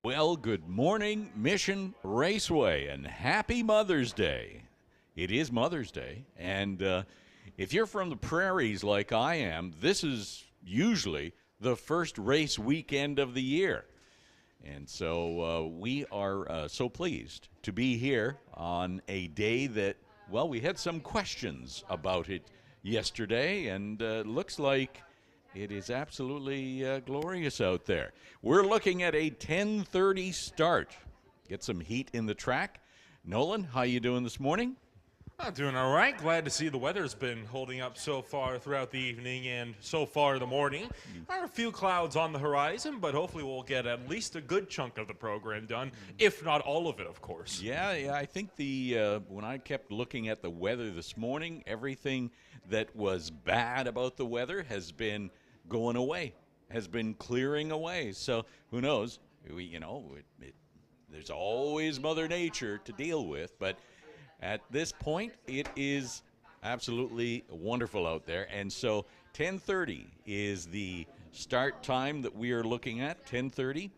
Well, good morning, Mission Raceway, and happy Mother's Day. It is Mother's Day, and if you're from the prairies like I am, this is usually the first race weekend of the year. And so we are so pleased to be here on a day that, well, we had some questions about it yesterday, and looks like it is absolutely glorious out there. We're looking at a 10:30 start. Get some heat in the track. Nolan, how you doing this morning? I'm doing all right. Glad to see the weather's been holding up so far throughout the evening and so far the morning. There are a few clouds on the horizon, but hopefully we'll get at least a good chunk of the program done, if not all of it, of course. Yeah. I think when I kept looking at the weather this morning, everything that was bad about the weather has been going away, has been clearing away. So who knows? There's always Mother Nature to deal with, but at this point, it is absolutely wonderful out there. And so 10:30 is the start time that we are looking at, 10:30.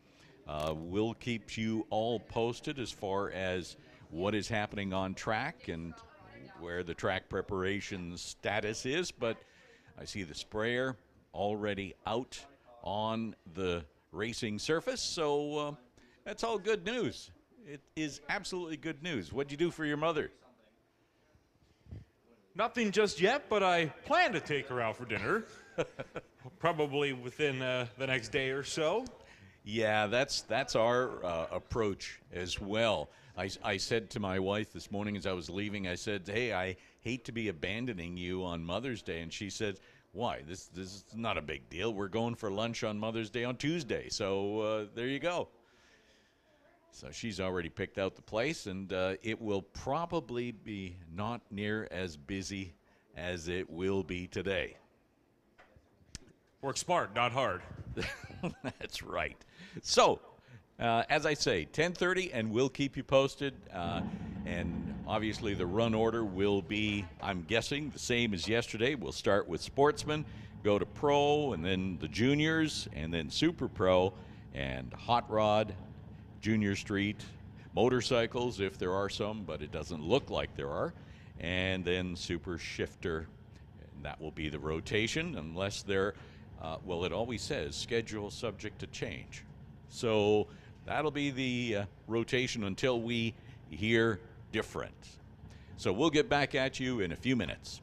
We'll keep you all posted as far as what is happening on track and where the track preparation status is. But I see the sprayer already out on the racing surface, so that's all good news. It is absolutely good news. What'd you do for your mother? Nothing just yet, but I plan to take her out for dinner, probably within the next day or so. Yeah, that's our approach as well. I said to my wife this morning as I was leaving, I said, hey, I hate to be abandoning you on Mother's Day. And she said, why? This is not a big deal. We're going for lunch on Mother's Day on Tuesday. So there you go. So she's already picked out the place, and it will probably be not near as busy as it will be today. Work smart, not hard. That's right. So, as I say, 10:30, and we'll keep you posted. And obviously the run order will be, I'm guessing, the same as yesterday. We'll start with Sportsman, go to Pro, and then the Juniors, and then Super Pro, and Hot Rod, Junior Street, motorcycles, if there are some, but it doesn't look like there are, and then Super Shifter. And that will be the rotation unless they're, well, it always says schedule subject to change. So that'll be the rotation until we hear different. So we'll get back at you in a few minutes.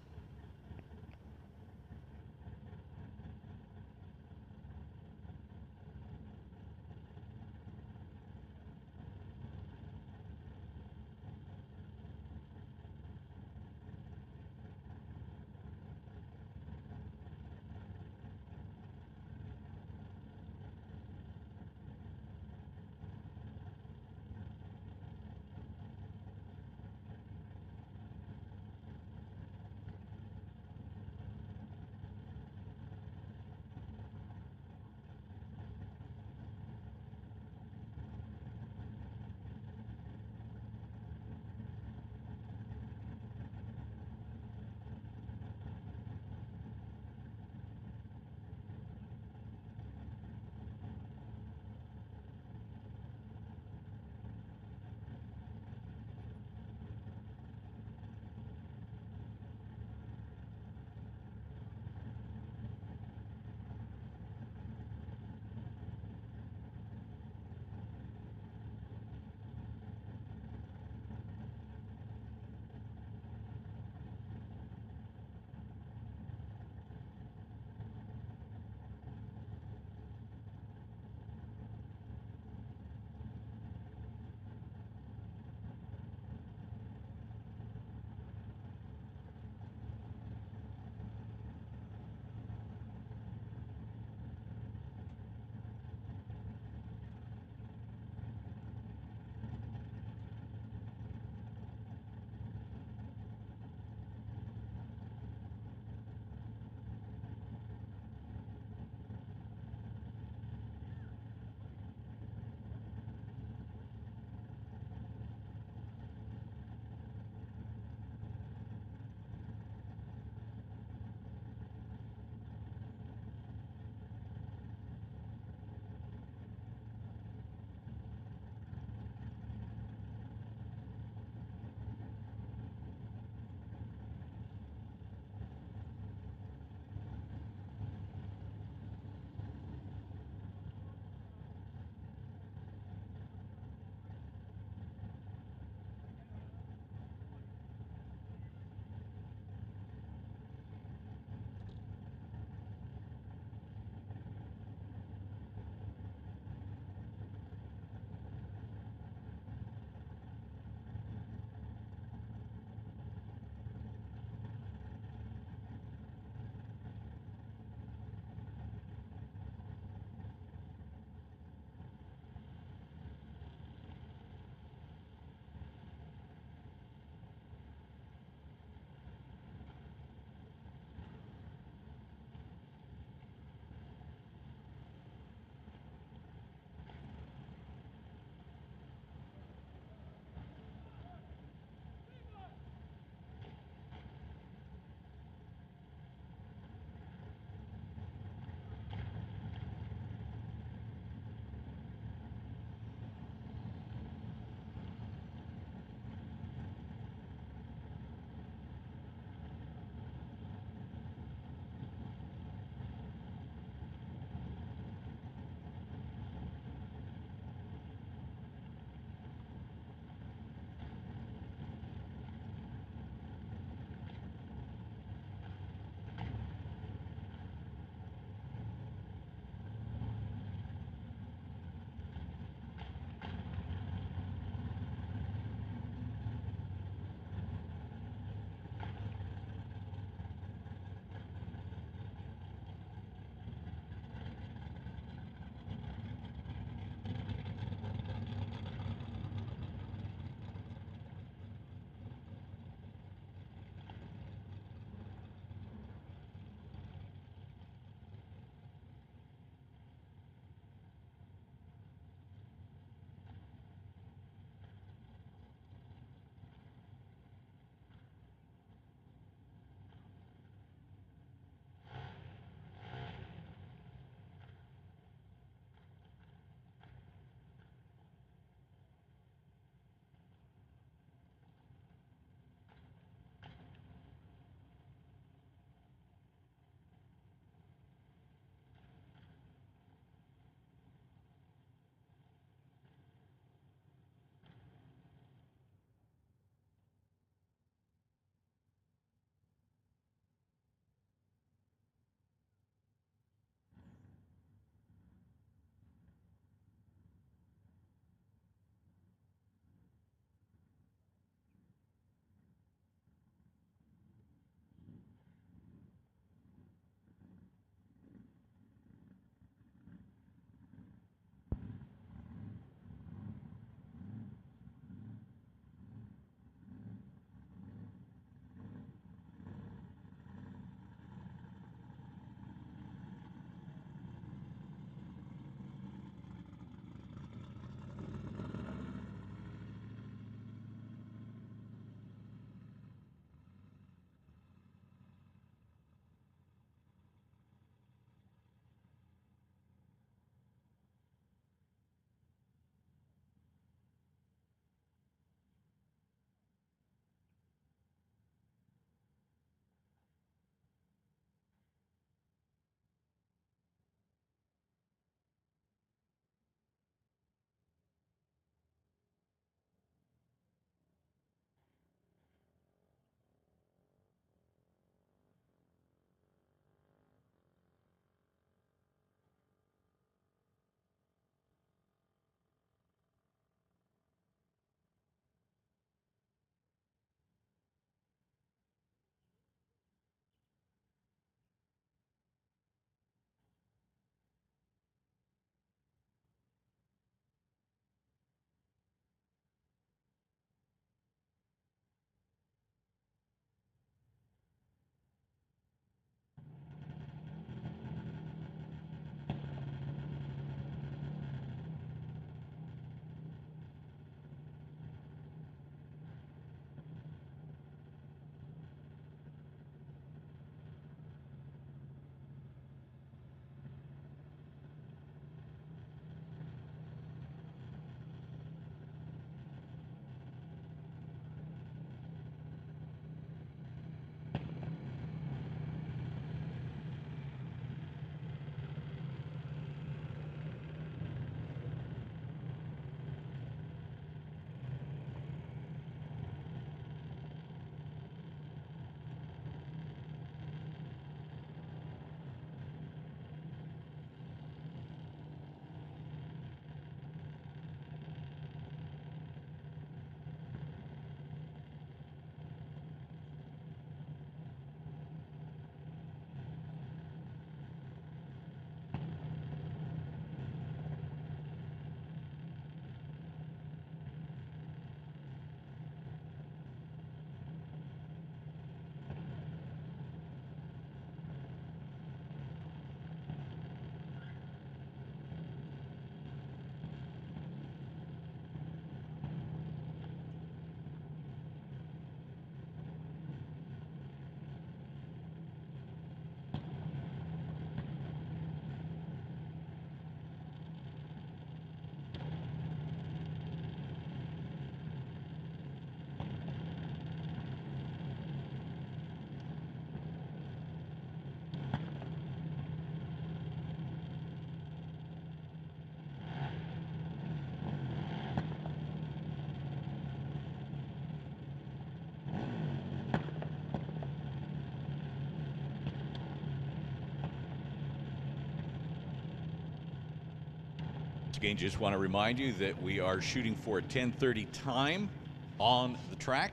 Once again, just want to remind you that we are shooting for a 10:30 time on the track.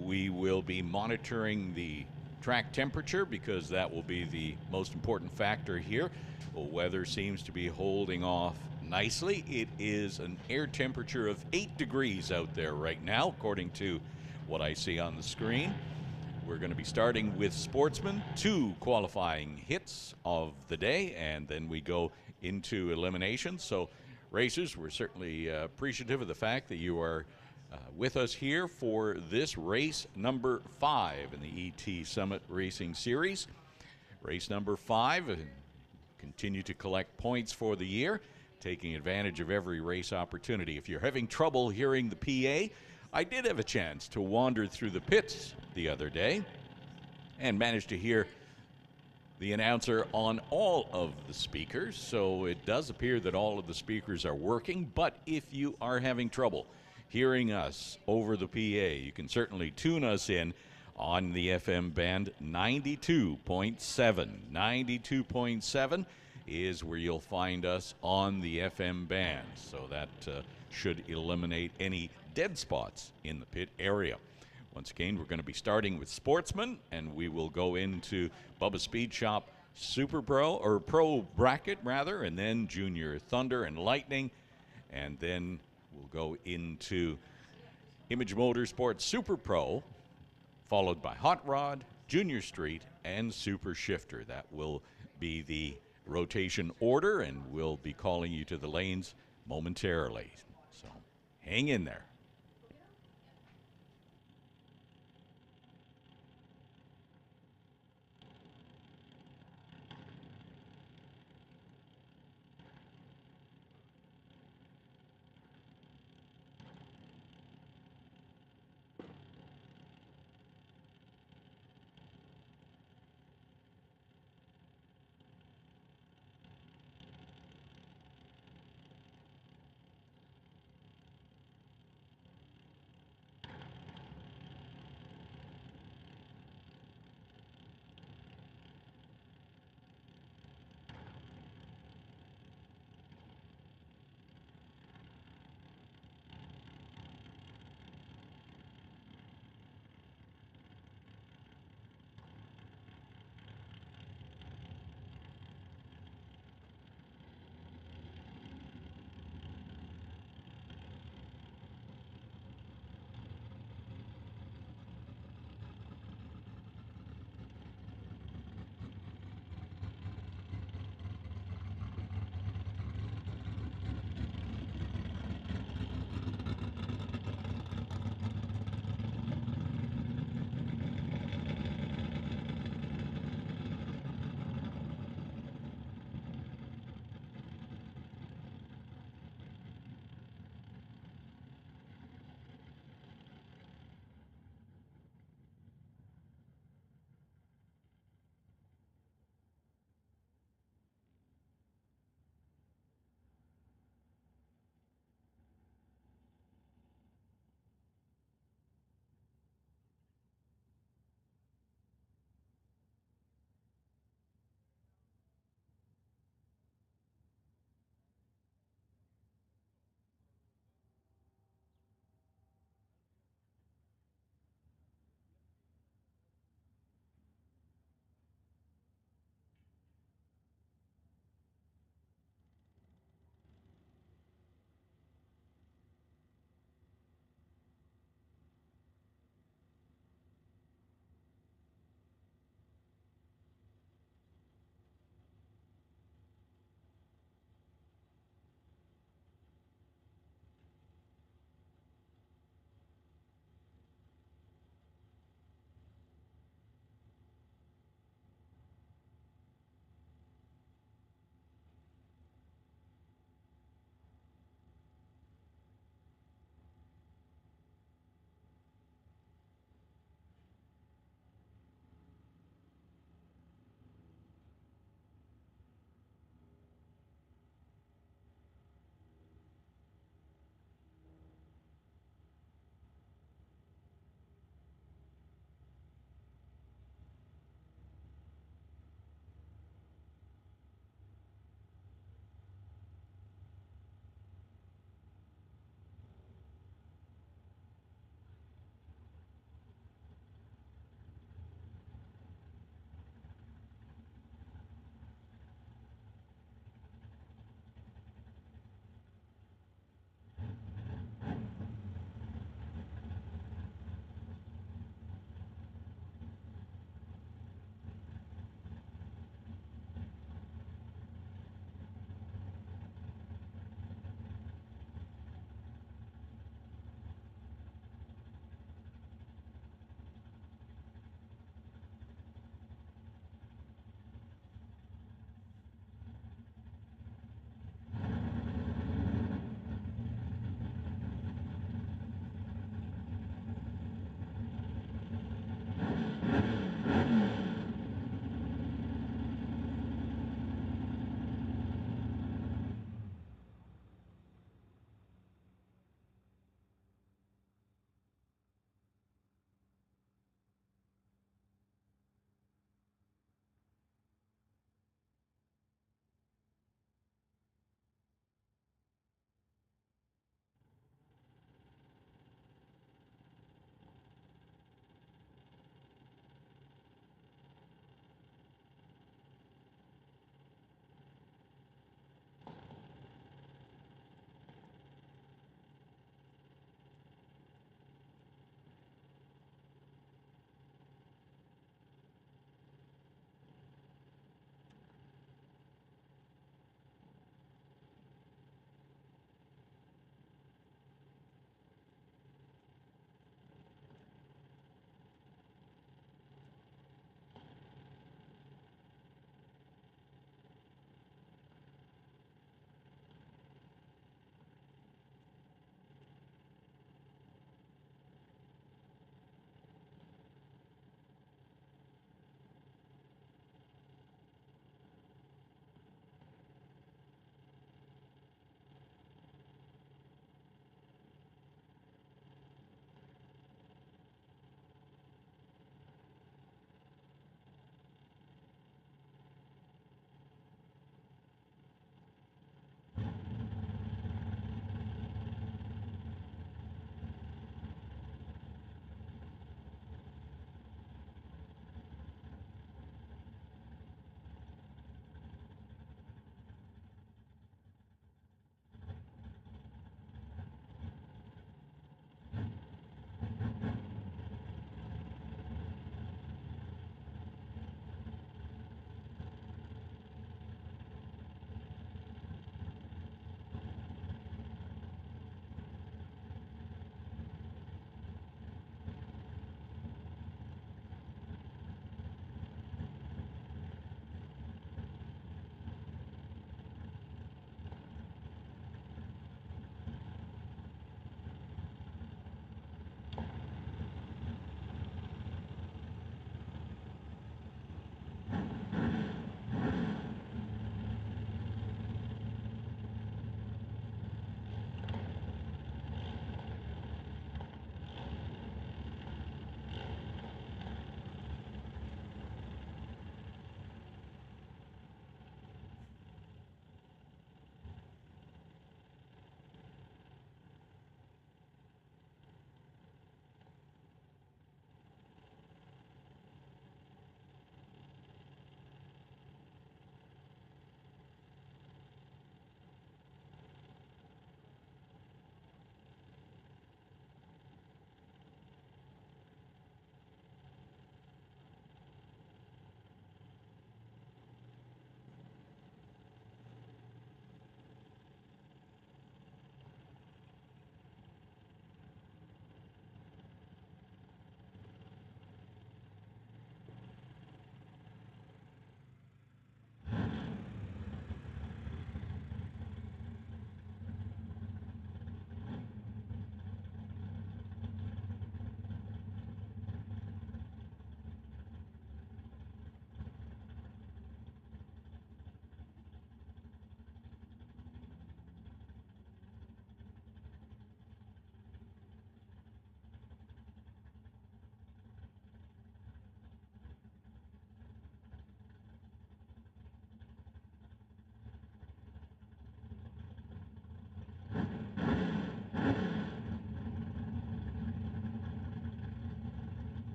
We will be monitoring the track temperature because that will be the most important factor here. The weather seems to be holding off nicely. It is an air temperature of 8 degrees out there right now, according to what I see on the screen. We're going to be starting with Sportsman, 2 qualifying hits of the day, and then we go into Eliminations. So, racers, we're certainly appreciative of the fact that you are with us here for this race number 5 in the ET Summit Racing Series. Race number 5, continue to collect points for the year, taking advantage of every race opportunity. If you're having trouble hearing the PA, I did have a chance to wander through the pits the other day and managed to hear the announcer on all of the speakers, so it does appear that all of the speakers are working. But if you are having trouble hearing us over the PA, you can certainly tune us in on the FM band 92.7. 92.7 is where you'll find us on the FM band, so that should eliminate any dead spots in the pit area. Once again, we're going to be starting with Sportsman, and we will go into Bubba Speed Shop Super Pro, or Pro Bracket rather, and then Junior Thunder and Lightning, and then we'll go into Image Motorsports Super Pro, followed by Hot Rod, Junior Street, and Super Shifter. That will be the rotation order, and we'll be calling you to the lanes momentarily. So hang in there.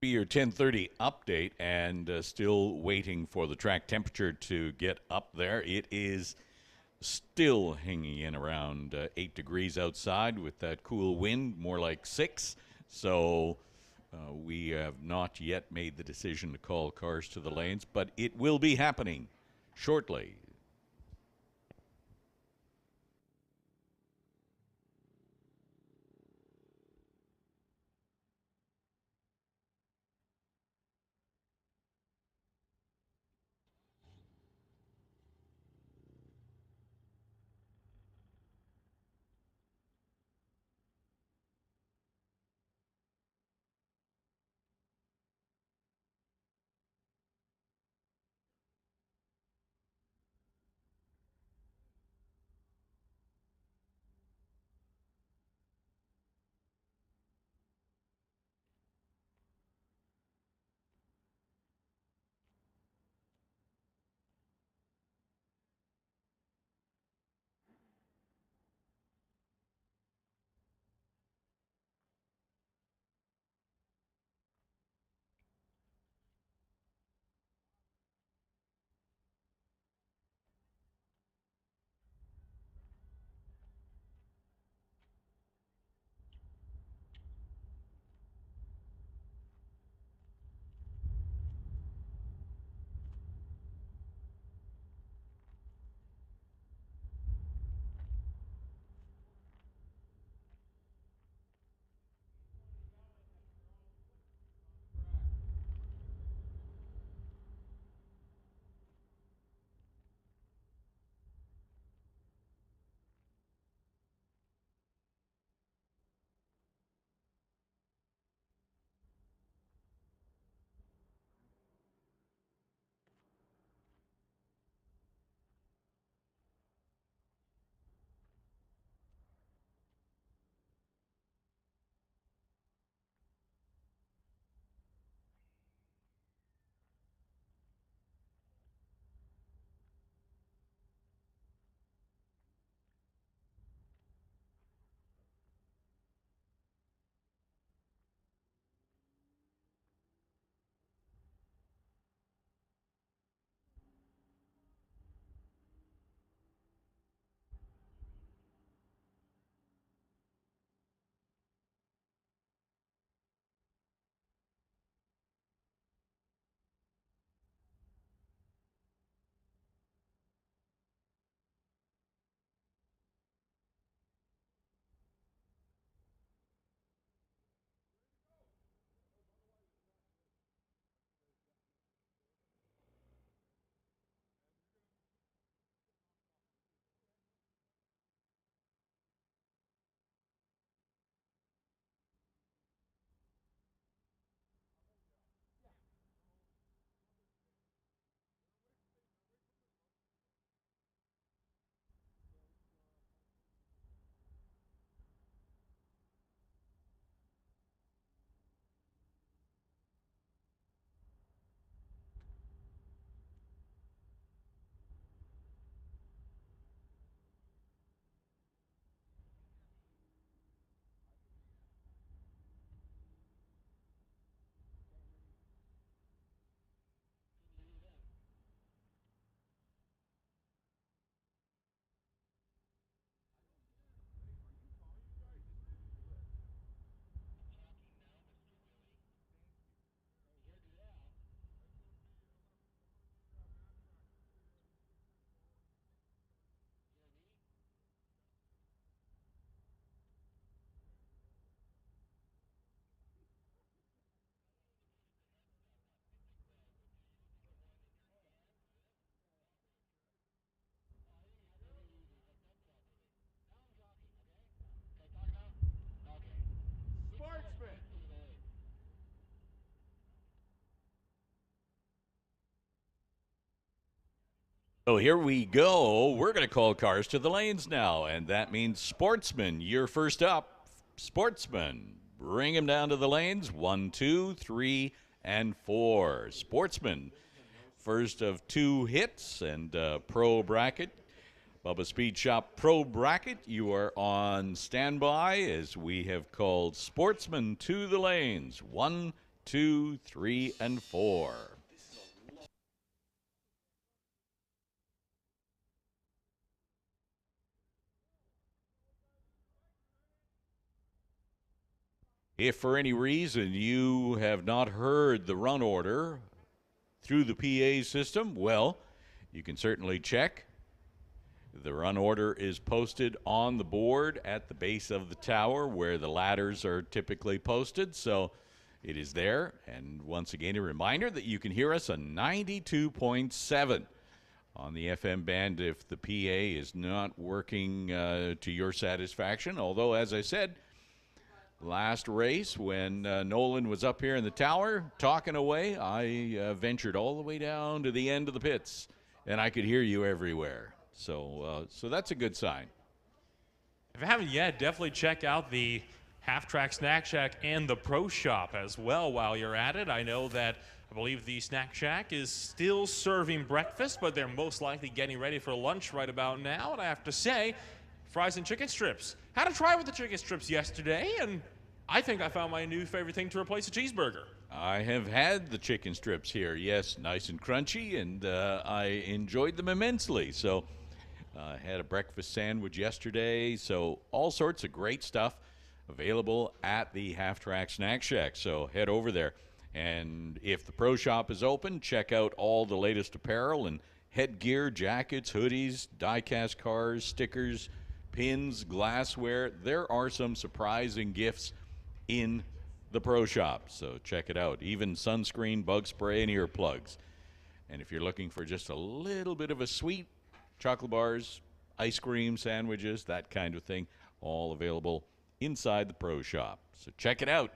be your 10:30 update, and still waiting for the track temperature to get up there. It is still hanging in around 8 degrees outside with that cool wind, more like 6. So we have not yet made the decision to call cars to the lanes, but it will be happening shortly. So here we go. We're going to call cars to the lanes now, and that means Sportsman, you're first up. Sportsman, bring him down to the lanes. 1, 2, 3, and 4. Sportsman, first of 2 hits and pro bracket. Bubba Speed Shop Pro Bracket, you are on standby as we have called Sportsman to the lanes. 1, 2, 3, and 4. If for any reason you have not heard the run order through the PA system, well, you can certainly check. The run order is posted on the board at the base of the tower where the ladders are typically posted, so it is there. And once again, a reminder that you can hear us on 92.7 on the FM band if the PA is not working to your satisfaction. Although, as I said, last race when Nolan was up here in the tower talking away, I ventured all the way down to the end of the pits, and I could hear you everywhere. So that's a good sign. If you haven't yet, definitely check out the Half Track Snack Shack and the Pro Shop as well while you're at it. I know that I believe the Snack Shack is still serving breakfast, but they're most likely getting ready for lunch right about now. And I have to say, fries and chicken strips. Had a try with the chicken strips yesterday, and I think I found my new favorite thing to replace a cheeseburger. I have had the chicken strips here. Yes, nice and crunchy, and I enjoyed them immensely. So I had a breakfast sandwich yesterday. So all sorts of great stuff available at the Half Track Snack Shack. So head over there. And if the Pro Shop is open, check out all the latest apparel and headgear, jackets, hoodies, die-cast cars, stickers, pins, glassware. There are some surprising gifts in the Pro Shop, so check it out. Even sunscreen, bug spray, and earplugs. And if you're looking for just a little bit of a sweet, chocolate bars, ice cream, sandwiches, that kind of thing, all available inside the Pro Shop. So check it out.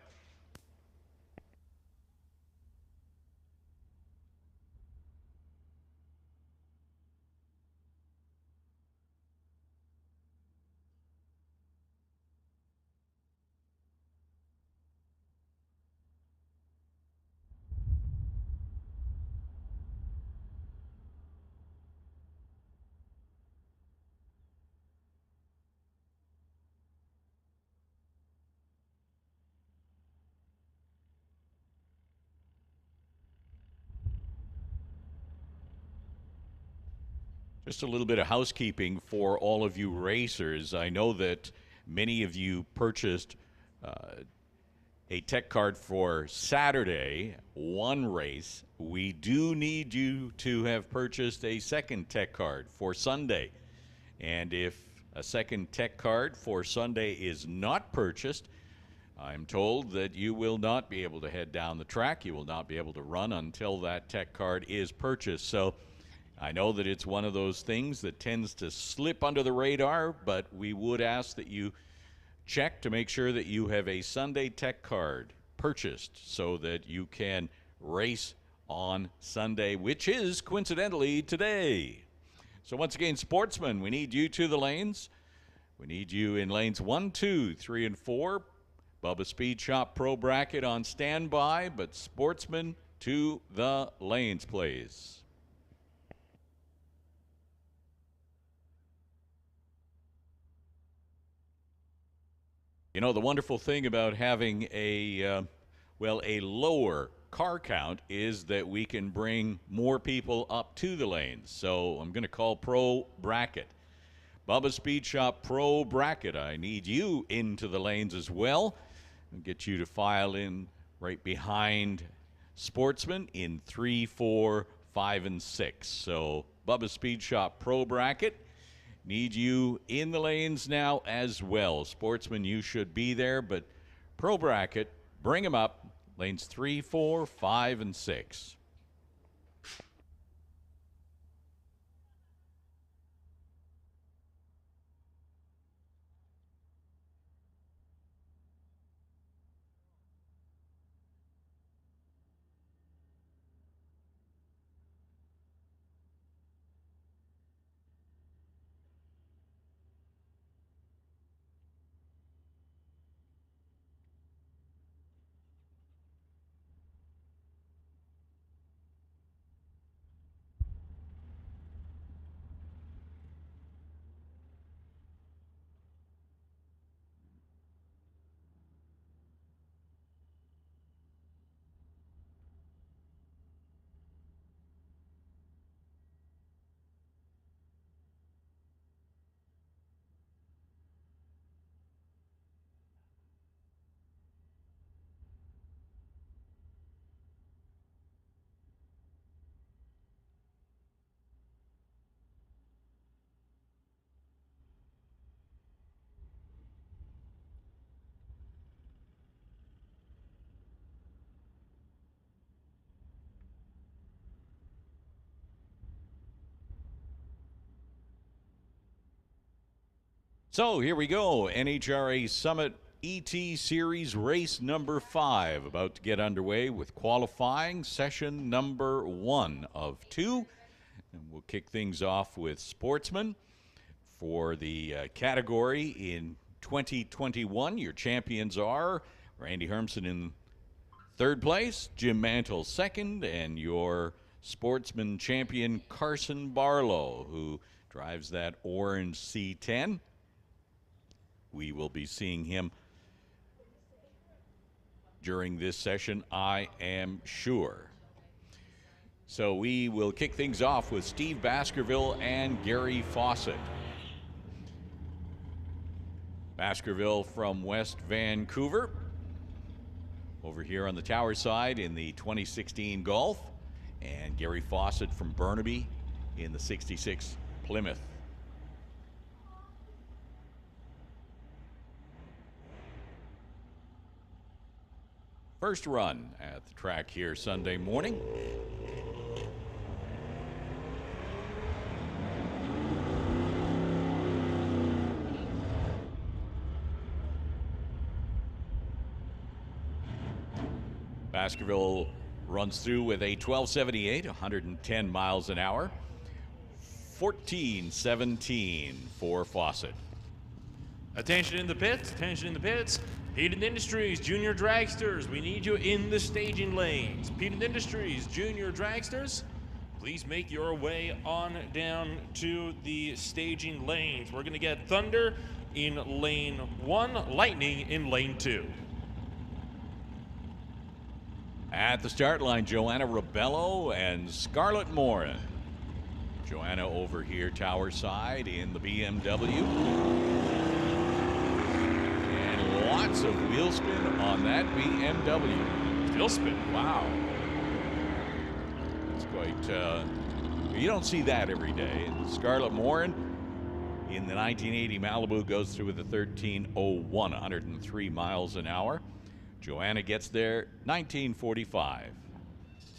Just a little bit of housekeeping for all of you racers. I know that many of you purchased a tech card for Saturday, one race. We do need you to have purchased a second tech card for Sunday. And if a second tech card for Sunday is not purchased, I'm told that you will not be able to head down the track. You will not be able to run until that tech card is purchased. So I know that it's one of those things that tends to slip under the radar, but we would ask that you check to make sure that you have a Sunday tech card purchased so that you can race on Sunday, which is coincidentally today. So once again, Sportsman, we need you to the lanes. We need you in lanes 1, 2, 3, and 4. Bubba Speed Shop Pro Bracket on standby, but Sportsman to the lanes, please. You know, the wonderful thing about having a lower car count is that we can bring more people up to the lanes. So I'm going to call Pro Bracket. Bubba Speed Shop Pro Bracket, I need you into the lanes as well. I'll get you to file in right behind Sportsman in 3, 4, 5, and 6. So Bubba Speed Shop Pro Bracket. Need you in the lanes now as well. Sportsman, you should be there, but Pro Bracket, bring them up. Lanes 3, 4, 5, and 6. So here we go. NHRA Summit ET Series race number 5 about to get underway with qualifying session number 1 of 2. And we'll kick things off with Sportsman for the category in 2021. Your champions are Randy Hermson in 3rd place, Jim Mantle 2nd, and your Sportsman champion Carson Barlow, who drives that orange C10. We will be seeing him during this session, I am sure. So we will kick things off with Steve Baskerville and Gary Fawcett. Baskerville from West Vancouver, over here on the tower side in the 2016 Golf, and Gary Fawcett from Burnaby in the 66 Plymouth. First run at the track here Sunday morning. Baskerville runs through with a 1278, 110 miles an hour. 14:17 for Fawcett. Attention in the pits, attention in the pits. Peden Industries, Junior Dragsters, we need you in the staging lanes. Peden Industries, Junior Dragsters, please make your way on down to the staging lanes. We're going to get Thunder in lane 1, Lightning in lane 2. At the start line, Joanna Rebello and Scarlett Morin. Joanna over here, tower side in the BMW. And lots of wheel spin on that BMW. Wheel spin, wow. It's quite, you don't see that every day. And Scarlett Morin in the 1980 Malibu goes through with a 13:01, 103 miles an hour. Joanna gets there 19:45.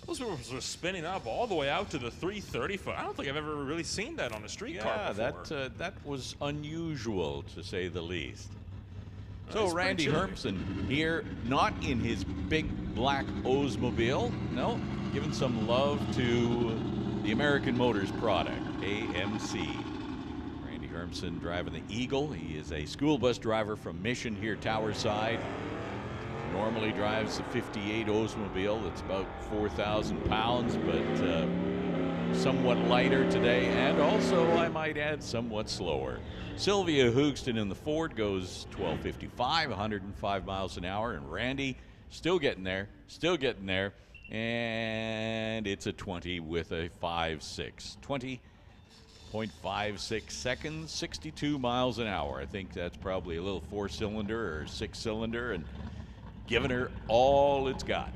Those were spinning up all the way out to the 335. I don't think I've ever really seen that on a streetcar before. Yeah, that was unusual to say the least. So That's Randy pretty Hermson here, not in his big black Oldsmobile. No, giving some love to the American Motors product, AMC. Randy Hermson driving the Eagle. He is a school bus driver from Mission here, tower side. Normally drives the 58 Oldsmobile. That's about 4,000 pounds, but somewhat lighter today, and also, I might add, somewhat slower. Sylvia Hoogston in the Ford goes 12:55, 105 miles an hour, and Randy still getting there, and it's a 20 with a 5.6. 20.56 seconds, 62 miles an hour. I think that's probably a little 4-cylinder or 6-cylinder, and giving her all it's got.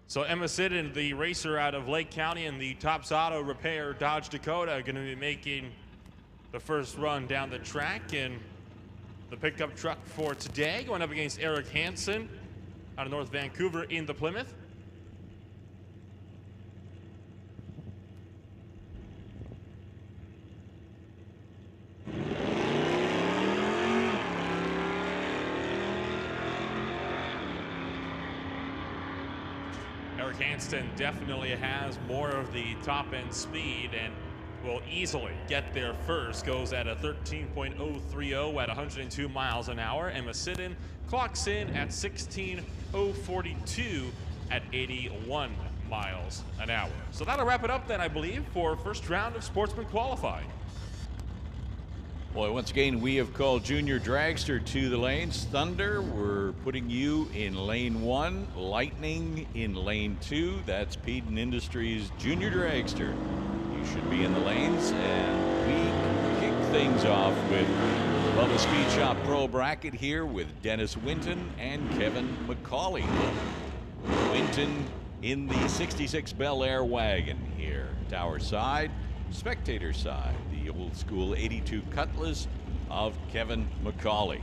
So Emma Sidden, the racer out of Lake County and the Tops Auto Repair Dodge Dakota, going to be making the first run down the track in the pickup truck for today, going up against Eric Hansen out of North Vancouver in the Plymouth. Eric Hansen definitely has more of the top-end speed and will easily get there first. Goes at a 13.030 at 102 miles an hour. Emma Sidden clocks in at 16.042 at 81 miles an hour. So that'll wrap it up then, I believe, for first round of Sportsman qualifying. Boy, once again, we have called Junior Dragster to the lanes. Thunder, we're putting you in lane 1. Lightning in lane 2. That's Peden Industries Junior Dragster. You should be in the lanes. And we kick things off with Bubba Speed Shop Pro Bracket here with Dennis Winton and Kevin McCauley. Winton in the 66 Bel Air wagon here. Tower side, spectator side. The old school 82 Cutlass of Kevin McCauley.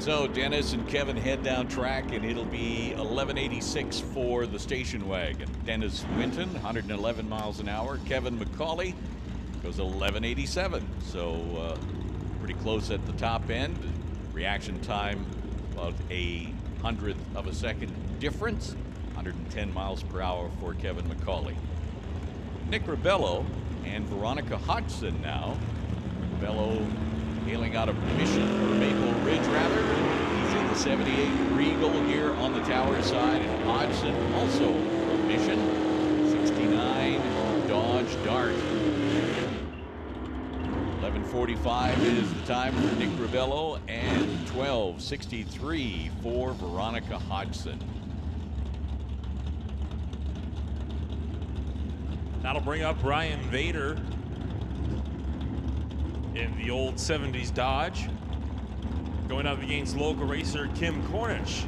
So Dennis and Kevin head down track, and it'll be 11:86 for the station wagon. Dennis Winton, 111 miles an hour. Kevin McCauley goes 11:87. So pretty close at the top end. Reaction time about a hundredth of a second difference. 110 miles per hour for Kevin McCauley. Nick Ribello and Veronica Hodgson now. Ribello hailing out of Maple Ridge, rather. He's in the 78 Regal here on the tower side, and Hodgson also from Mission, 69 Dodge Dart. 11:45 is the time for Nick Ribello, and 12:63 for Veronica Hodgson. That'll bring up Ryan Vader in the old 70s Dodge, going up against local racer Kim Cornish.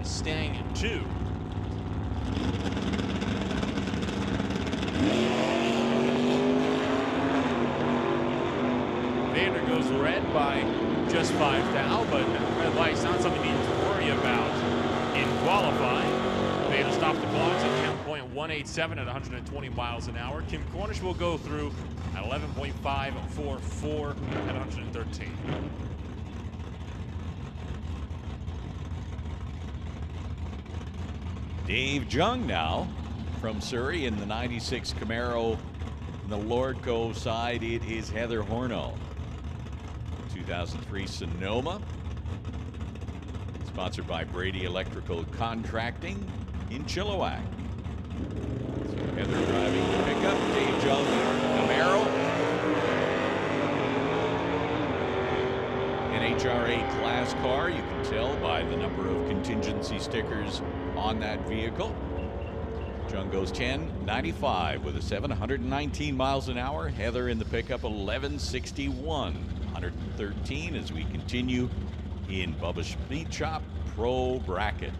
Staying in 2. Vader goes red by just 5 thou, but red light's not something you need to worry about in qualifying. Vader stopped the clocks at 10.187 at 120 miles an hour. Kim Cornish will go through at 11.544 at 113. Dave Jung now from Surrey in the 96 Camaro. On the Lordco side, it is Heather Horno. 2003 Sonoma. Sponsored by Brady Electrical Contracting in Chilliwack. So Heather driving the pickup. Dave Jung Camaro. NHRA class car. You can tell by the number of contingency stickers on that vehicle. Jung goes 10.95 with a 719 miles an hour. Heather in the pickup 11.61, 113 as we continue in Bubba's Speed Shop Pro Bracket.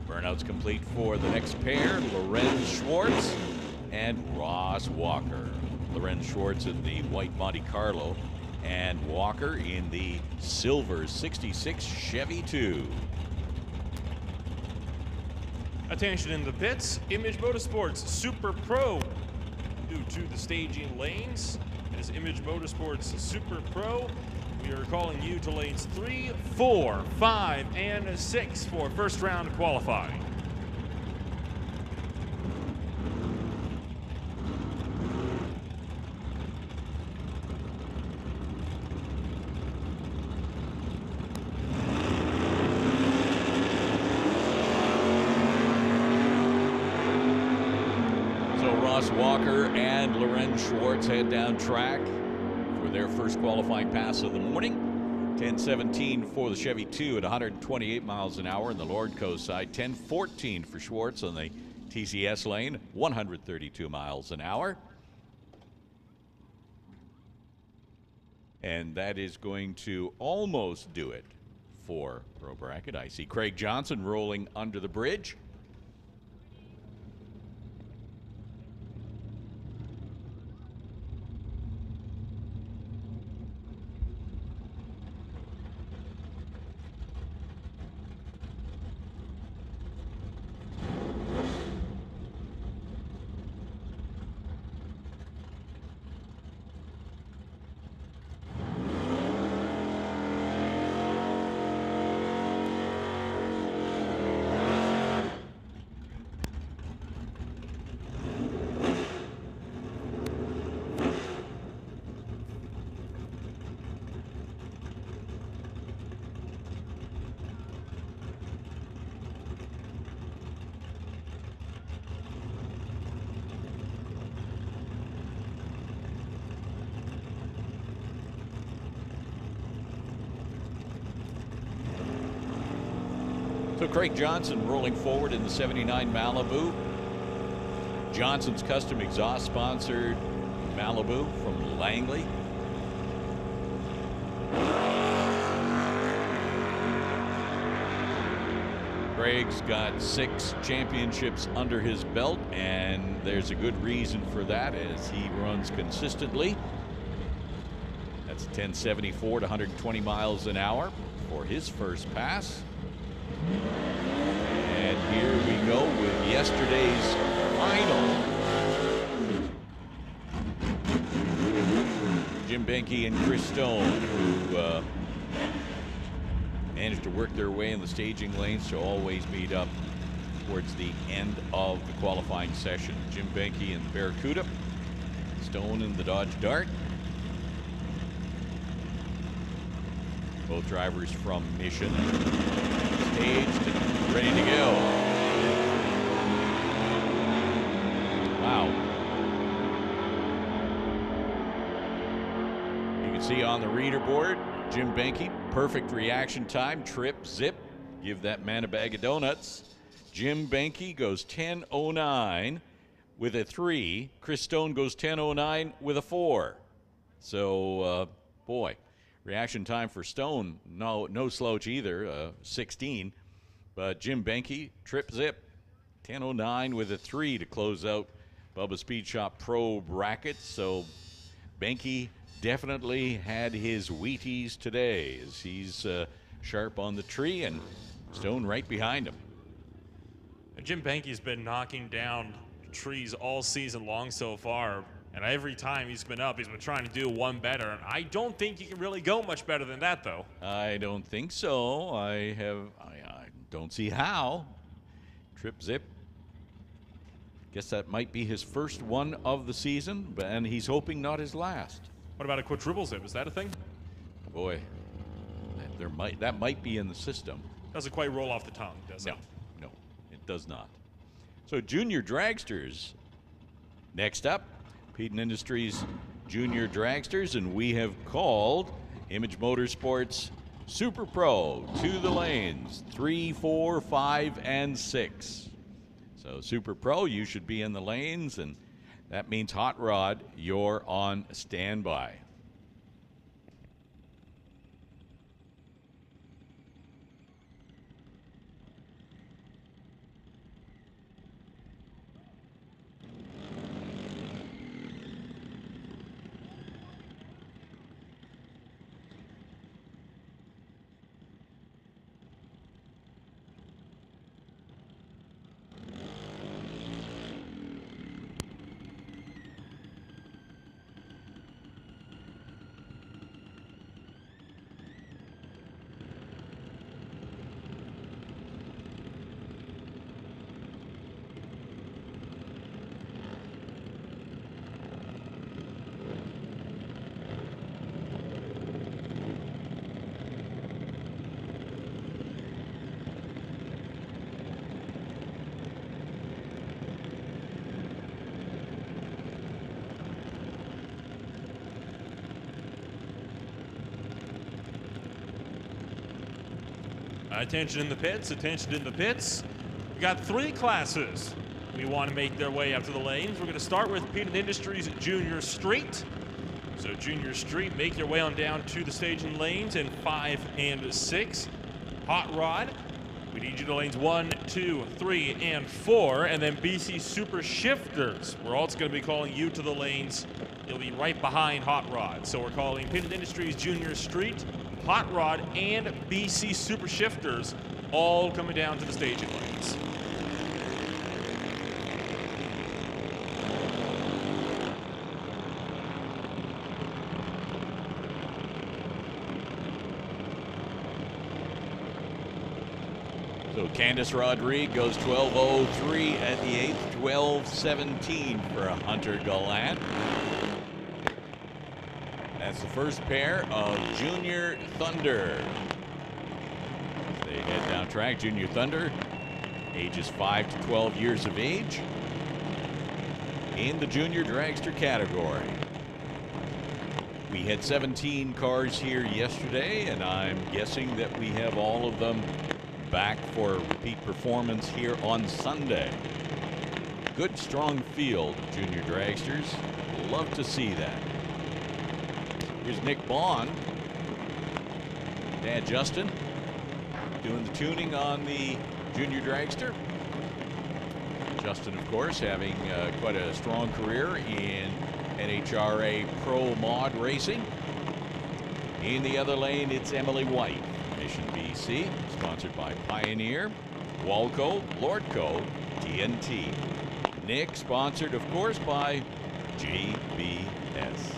Burnout's complete for the next pair, Lorenz Schwartz and Ross Walker. Lorenz Schwartz in the white Monte Carlo, and Walker in the silver 66 Chevy 2. Attention in the pits, Image Motorsports Super Pro. Due to the staging lanes, as Image Motorsports Super Pro, we are calling you to lanes 3, 4, 5, and 6 for first round qualifying. Walker and Lorenz Schwartz head down track for their first qualifying pass of the morning. 10:17 for the Chevy 2 at 128 miles an hour on the Lordco side. 10:14 for Schwartz on the TCS lane, 132 miles an hour. And that is going to almost do it for Pro Bracket. I see Craig Johnson rolling under the bridge. So Craig Johnson rolling forward in the 79 Malibu. Johnson's custom exhaust sponsored Malibu from Langley. Craig's got 6 championships under his belt, and there's a good reason for that as he runs consistently. That's 1074 to 120 miles an hour for his first pass. And here we go with yesterday's final. Jim Benke and Chris Stone, who managed to work their way in the staging lanes to always meet up towards the end of the qualifying session. Jim Benke in the Barracuda, Stone in the Dodge Dart. Both drivers from Mission, staged and ready to go. Wow. You can see on the reader board, Jim Benke, perfect reaction time, trip, zip, give that man a bag of donuts. Jim Benke goes 10:09 with a 3. Chris Stone goes 10:09 with a 4. So, boy, reaction time for Stone, no slouch either, 16. But Jim Benke, trip, zip, 10:09 with a 3 to close out Bubba Speed Shop Pro bracket. So, Benke definitely had his Wheaties today as he's sharp on the tree, and Stone right behind him. Jim Benke's been knocking down trees all season long so far, and every time he's been up, he's been trying to do one better. And I don't think you can really go much better than that, though. I don't think so. I don't see how. Trip, zip. Guess that might be his first one of the season, and he's hoping not his last. What about a quadruple zip? Is that a thing? Boy, that might be in the system. Doesn't quite roll off the tongue, does it? No, it does not. So junior dragsters. Next up, Peden Industries junior dragsters, and we have called Image Motorsports Super Pro to the lanes 3, 4, 5, and 6. So Super Pro, you should be in the lanes, and that means Hot Rod, you're on standby. Attention in the pits, attention in the pits. We got 3 classes we want to make their way up to the lanes. We're going to start with Peden Industries Junior Street. So Junior Street, make your way on down to the staging lanes in 5 and 6. Hot Rod, we need you to lanes 1, 2, 3, and 4. And then BC Super Shifters, we're also going to be calling you to the lanes. You'll be right behind Hot Rod. So we're calling Peden Industries Junior Street, Hot Rod, and BC Super Shifters all coming down to the staging lanes. So Candice Rodriguez goes 12:03 at the 8th, 12:17 for Hunter Gallant. That's the first pair of Junior Thunder. As they head down track, Junior Thunder, ages 5 to 12 years of age, in the junior dragster category. We had 17 cars here yesterday, and I'm guessing that we have all of them back for a repeat performance here on Sunday. Good, strong field, junior dragsters. Love to see that. Here's Nick Bond, Dad Justin, doing the tuning on the junior dragster. Justin, of course, having quite a strong career in NHRA Pro Mod Racing. In the other lane, it's Emily White, Mission BC, sponsored by Pioneer, Walco, Lordco, TNT. Nick, sponsored, of course, by GBS.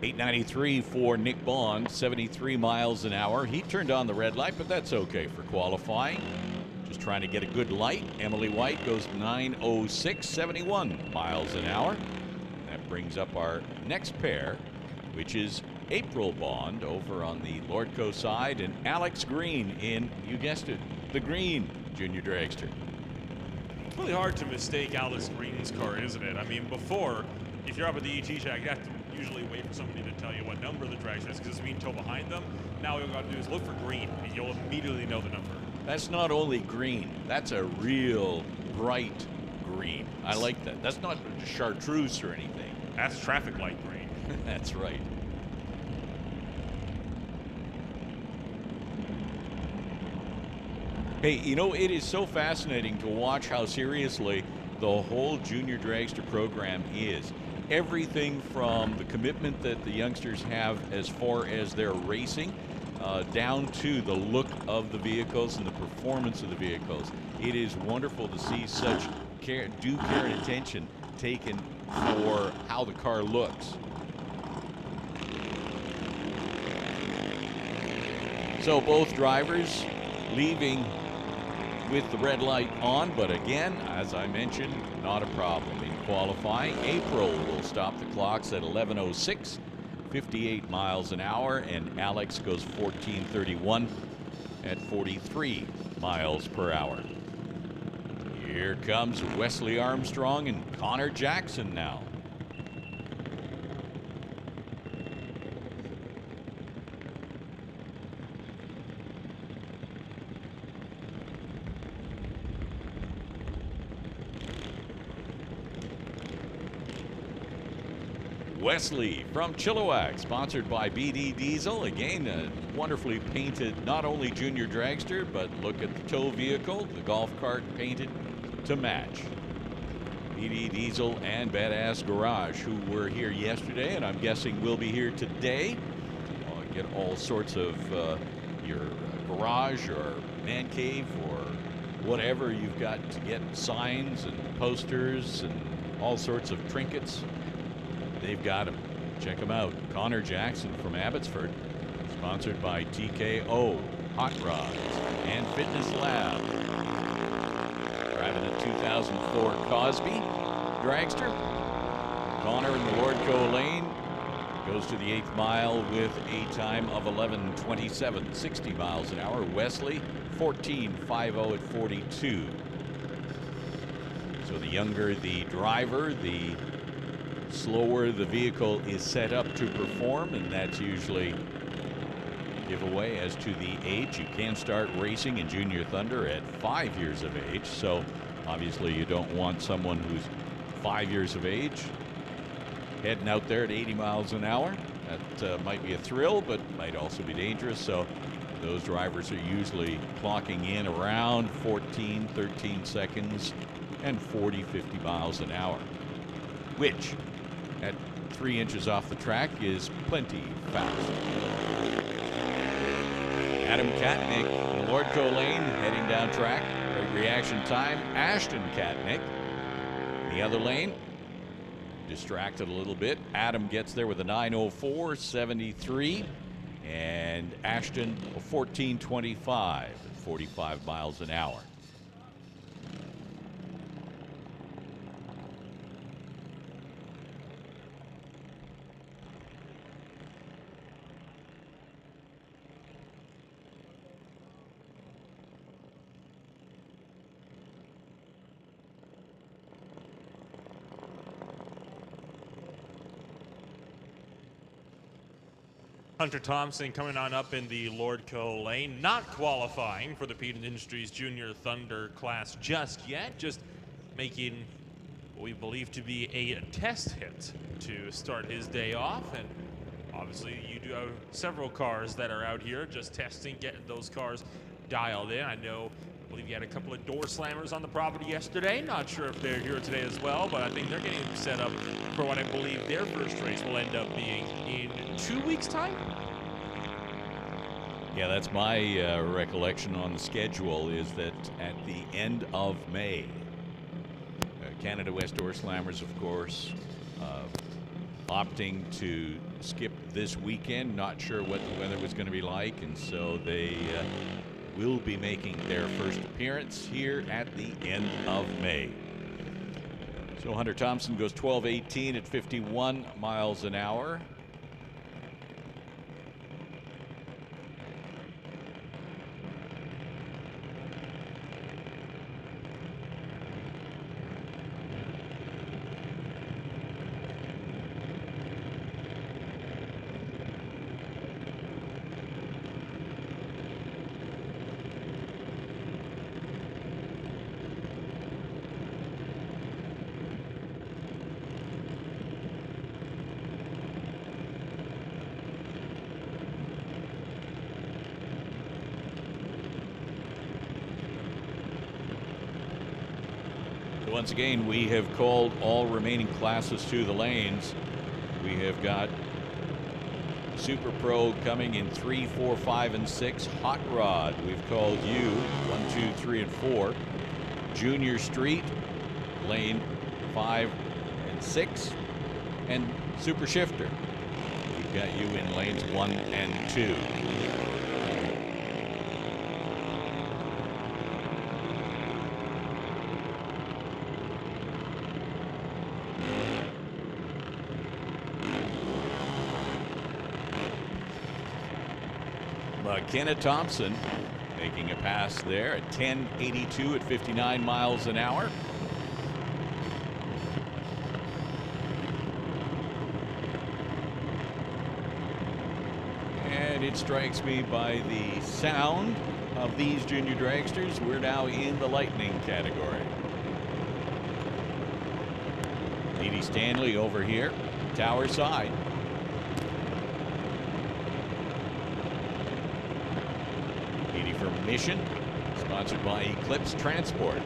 .893 for Nick Bond, 73 miles an hour. He turned on the red light, but that's okay for qualifying. Just trying to get a good light. Emily White goes 9:06, 71 miles an hour. That brings up our next pair, which is April Bond over on the Lordco side and Alex Green in, you guessed it, the green junior dragster. It's really hard to mistake Alex Green's car, isn't it? I mean, before, if you're up at the ET track, you have to usually wait for somebody to tell you what number the dragster is because it's being towed behind them. Now all you got to do is look for green, and you'll immediately know the number. That's not only green, that's a real bright green. I like that. That's not chartreuse or anything. That's traffic light green. That's right. Hey, you know, it is so fascinating to watch how seriously the whole junior dragster program is. Everything from the commitment that the youngsters have as far as their racing, down to the look of the vehicles and the performance of the vehicles. It is wonderful to see such due care and attention taken for how the car looks. So both drivers leaving with the red light on, but again, as I mentioned, not a problem in qualifying. April will stop the clocks at 11:06, 58 miles an hour, and Alex goes 14:31 at 43 miles per hour. Here comes Wesley Armstrong and Connor Jackson now. Wesley from Chilliwack, sponsored by BD Diesel. Again, a wonderfully painted, not only junior dragster, but look at the tow vehicle, the golf cart painted to match. BD Diesel and Badass Garage, who were here yesterday, and I'm guessing will be here today. Get all sorts of your garage or man cave or whatever you've got to get, signs and posters and all sorts of trinkets. They've got them. Check them out. Connor Jackson from Abbotsford, sponsored by TKO, Hot Rods, and Fitness Lab. Driving a 2004 Cosby dragster. Connor in the Lordco lane goes to the 8th mile with a time of 11:27, 60 miles an hour. Wesley, 14:50 at 42. So the younger the driver, the slower the vehicle is set up to perform, and that's usually giveaway as to the age. You can start racing in Junior Thunder at 5 years of age, so obviously you don't want someone who's 5 years of age heading out there at 80 miles an hour. That might be a thrill, but might also be dangerous. So those drivers are usually clocking in around 14, 13 seconds and 40, 50 miles an hour, which at 3 inches off the track is plenty fast. Adam Katnick in the Lordco lane heading down track. Great reaction time. Ashton Katnick in the other lane. Distracted a little bit. Adam gets there with a 9:04.73, and Ashton a 14:25 at 45 miles an hour. Hunter Thompson coming on up in the Lordco lane, not qualifying for the Peden Industries Junior Thunder class just yet, just making we believe to be a test hit to start his day off. And obviously you do have several cars that are out here just testing, getting those cars dialed in. I believe you had a couple of door slammers on the property yesterday. Not sure if they're here today as well, but I think they're getting set up for what I believe their first race will end up being in 2 weeks' time. Yeah, that's my recollection on the schedule, is that at the end of May, Canada West Door Slammers, of course, opting to skip this weekend. Not sure what the weather was going to be like, and so they will be making their first appearance here at the end of May. So Hunter Thompson goes 12:18 at 51 miles an hour. Once again, we have called all remaining classes to the lanes. We have got Super Pro coming in 3, 4, 5, and 6. Hot Rod, we've called you 1, 2, 3, and 4. Junior Street, lane 5 and 6. And Super Shifter, we've got you in lanes 1 and 2. Kenneth Thompson making a pass there at 10:82 at 59 miles an hour. And it strikes me by the sound of these junior dragsters, we're now in the lightning category. Edie Stanley over here, tower side. Mission, sponsored by Eclipse Transport.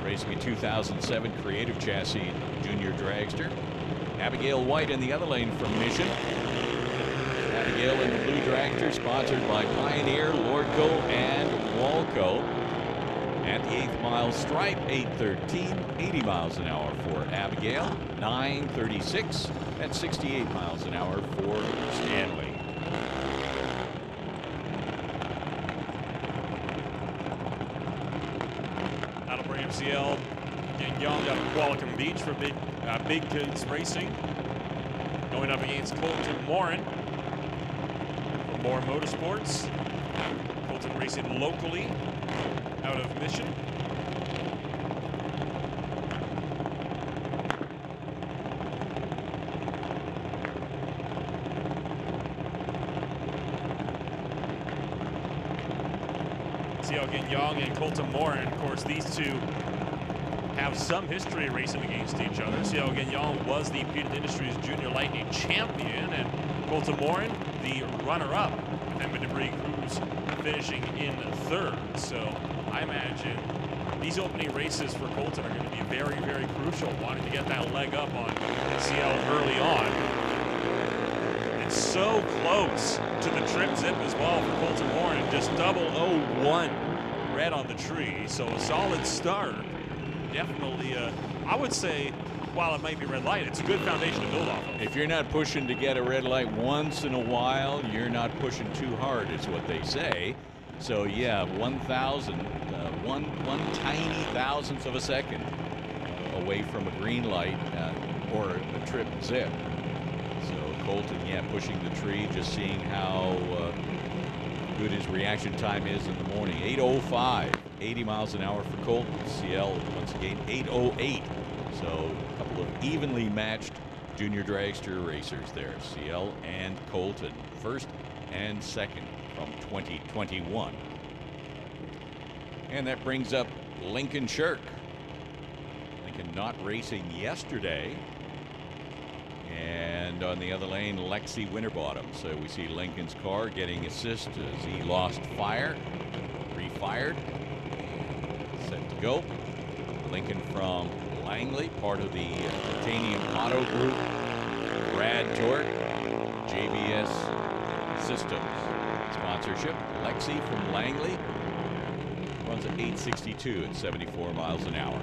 Racing a 2007 Creative Chassis Junior Dragster. Abigail White in the other lane from Mission. Abigail in the blue dragster, sponsored by Pioneer, Lordco, and Walco. At the 8th mile stripe, 8:13, 80 miles an hour for Abigail. 9:36 at 68 miles an hour for Stanley. MCL getting young out of Qualicum Beach for Big Kids Racing. Going up against Colton Morin for Moore Motorsports. Colton racing locally out of Mission. Young and Colton Morin, of course, these two have some history racing against each other. Ciel Gagnon was the Peden Industries Junior Lightning champion, and Colton Morin, the runner-up, with Emma Debris Cruz finishing in 3rd. So I imagine these opening races for Colton are going to be very, very crucial, wanting to get that leg up on Ciel early on. It's so close to the trim zip as well for Colton Morin, just 001 red on the tree, so a solid start. Definitely, I would say, while it might be red light, it's a good foundation to build off of. If you're not pushing to get a red light once in a while, you're not pushing too hard, is what they say. So yeah, 1,000, one tiny thousandth of a second away from a green light or a trip zip. So Colton, yeah, pushing the tree, just seeing how good his reaction time is in the morning. 8:05, 80 miles an hour for Colton. CL once again 8:08. So a couple of evenly matched junior dragster racers there. CL and Colton, 1st and 2nd from 2021. And that brings up Lincoln Shirk. Lincoln not racing yesterday. And on the other lane, Lexi Winterbottom. So we see Lincoln's car getting assist as he lost fire, refired, set to go. Lincoln from Langley, part of the Titanium Auto Group. Brad Tork, JBS Systems sponsorship. Lexi from Langley runs at 8:62 at 74 miles an hour.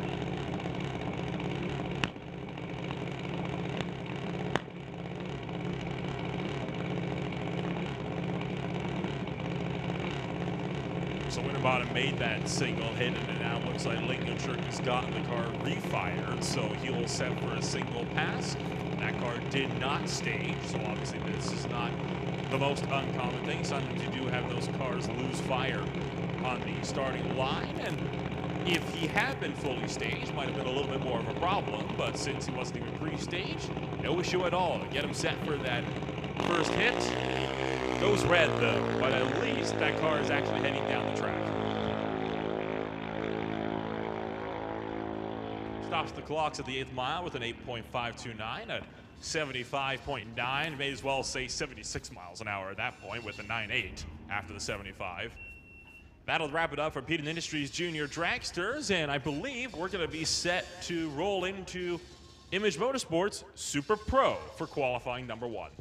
So Winterbottom made that single hit, and it now looks like Lincoln Shirk has gotten the car refired, so he'll set for a single pass. That car did not stage, so obviously this is not the most uncommon thing. Sometimes you do have those cars lose fire on the starting line, and if he had been fully staged, might have been a little bit more of a problem, but since he wasn't even pre-staged, no issue at all to get him set for that first hit. Goes red though, but at least that car is actually heading down the track. Stops the clocks at the 8th mile with an 8.529 at 75.9. May as well say 76 miles an hour at that point with a 9.8 after the 75. That'll wrap it up for Peden Industries Junior Dragsters, and I believe we're going to be set to roll into Image Motorsports Super Pro for qualifying number 1.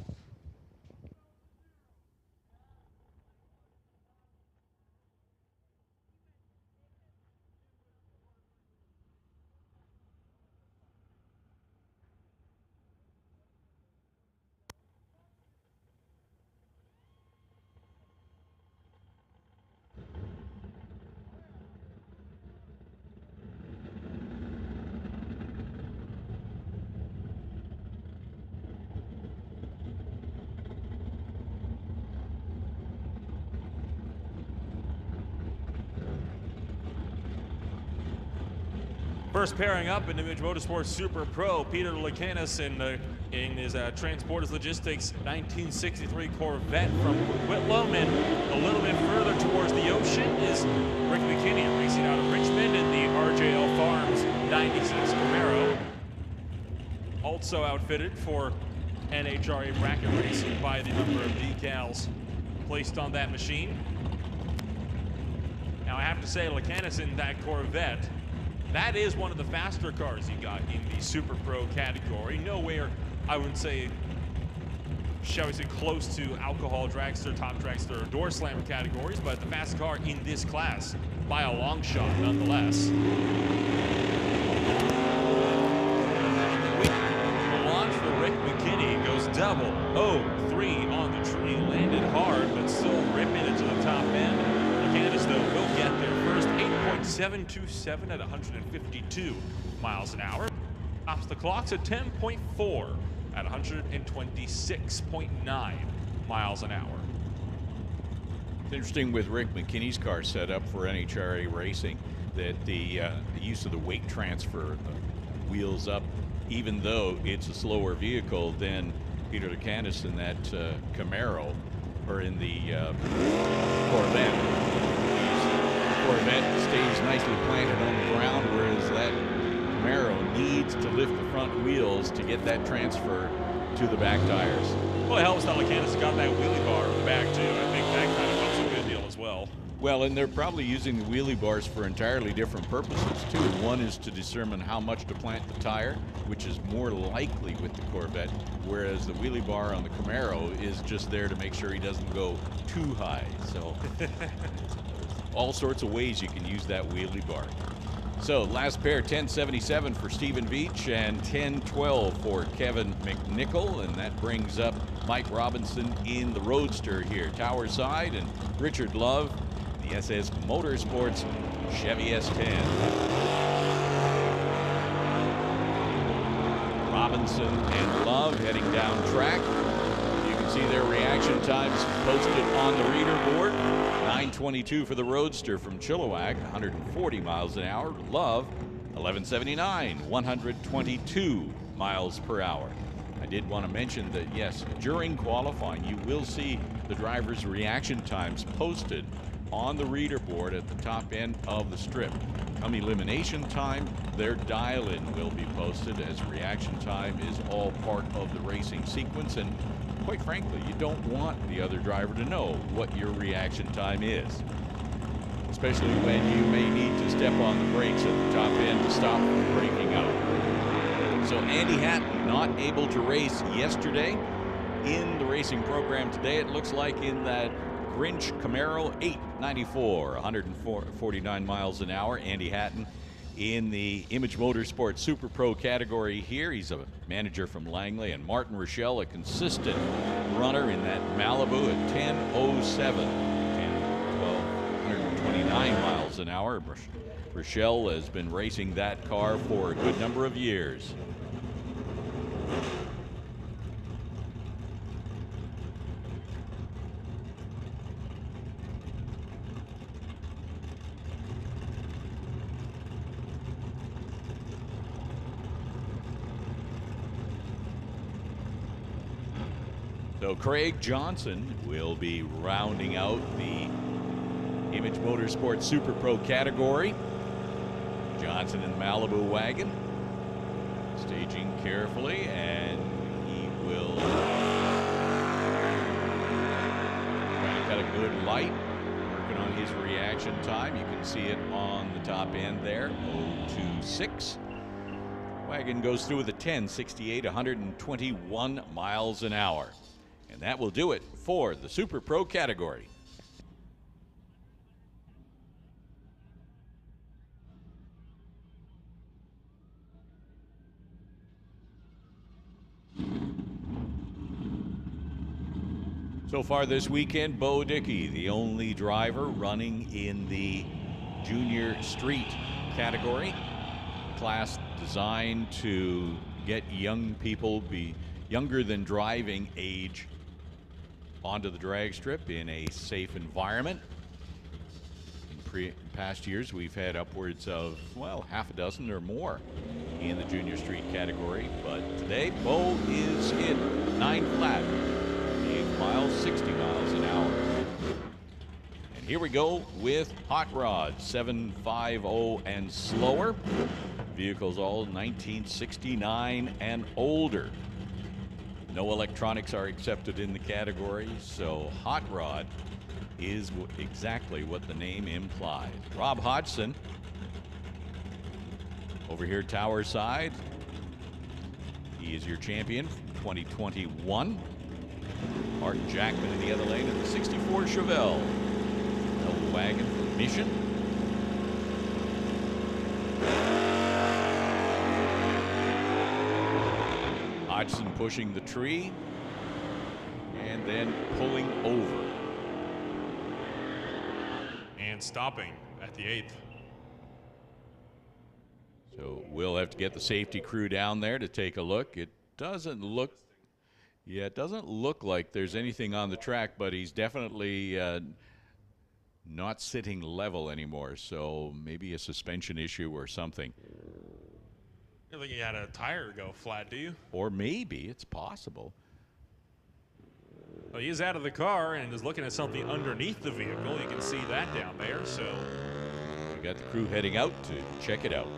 First pairing up in Image Motorsports Super Pro, Peter Lucanis in his Transporters Logistics 1963 Corvette from Whitlam, and a little bit further towards the ocean is Rick McKinney racing out of Richmond in the RJL Farms 96 Camaro. Also outfitted for NHRA bracket racing by the number of decals placed on that machine. Now I have to say, Lucanis in that Corvette, that is one of the faster cars he got in the Super Pro category. Nowhere, I wouldn't say, shall we say, close to alcohol dragster, top dragster, or door slammer categories, but the fastest car in this class by a long shot, nonetheless. The launch for Rick McKinney goes double. 0-3 on the tree, landed hard, but still ripping it to the top end. Lucanis, though, will get their first 8.727 at 152 miles an hour. Tops the clocks at 10.4 at 126.9 miles an hour. It's interesting with Rick McKinney's car set up for NHRA racing that the use of the weight transfer, the wheels up, even though it's a slower vehicle than Peter Lucanis in that Camaro or in the Corvette. Corvette stays nicely planted on the ground, whereas that Camaro needs to lift the front wheels to get that transfer to the back tires. Well, it helps that Lucanis got that wheelie bar on the back too. I think that kind of helps a good deal as well. Well, and they're probably using the wheelie bars for entirely different purposes too. One is to determine how much to plant the tire, which is more likely with the Corvette, whereas the wheelie bar on the Camaro is just there to make sure he doesn't go too high. So all sorts of ways you can use that wheelie bar. So last pair, 1077 for Stephen Veach and 1012 for Kevin McNichol, and that brings up Mike Robinson in the Roadster here. Tower side and Richard Love, the SS Motorsports Chevy S10. Robinson and Love heading down track. You can see their reaction times posted on the reader board. 9:22 for the Roadster from Chilliwack, 140 miles an hour. Love, 11:79, 122 miles per hour. I did want to mention that, yes, during qualifying, you will see the drivers' reaction times posted on the reader board at the top end of the strip. Come elimination time, their dial-in will be posted, as reaction time is all part of the racing sequence. And quite frankly, you don't want the other driver to know what your reaction time is, especially when you may need to step on the brakes at the top end to stop from braking out. So Andy Hatton not able to race yesterday. In the racing program today, it looks like in that Grinch Camaro 894, 149 miles an hour. Andy Hatton in the Image Motorsports Super Pro category here. He's a manager from Langley. And Martin Rochelle, a consistent runner in that Malibu at 10:07, 129 miles an hour. Rochelle has been racing that car for a good number of years. So Craig Johnson will be rounding out the Image Motorsports Super Pro category. Johnson in the Malibu wagon, staging carefully, and he will try to cut a good light, working on his reaction time. You can see it on the top end there, 026. Wagon goes through with a 10:68, 121 miles an hour. And that will do it for the Super Pro category. So far this weekend, Bo Dickey, the only driver running in the junior street category, class designed to get young people, be younger than driving age, onto the drag strip in a safe environment. In past years, we've had upwards of, well, half a dozen or more in the junior street category. But today, Bo is in 9 flat, 8 miles, 60 miles an hour. And here we go with hot rods, 750 and slower. Vehicles all 1969 and older. No electronics are accepted in the category, so hot rod is exactly what the name implies. Rob Hodgson over here tower side. He is your champion from 2021. Martin Jackman in the other lane in the 64 Chevelle. Old wagon from Mission. Hodgson pushing the tree and then pulling over. And stopping at the 8th. So we'll have to get the safety crew down there to take a look. It doesn't look like there's anything on the track, but he's definitely not sitting level anymore. So maybe a suspension issue or something. I don't think he had a tire go flat, do you? Or maybe it's possible. Well, he is out of the car and is looking at something underneath the vehicle. You can see that down there. So we got the crew heading out to check it out.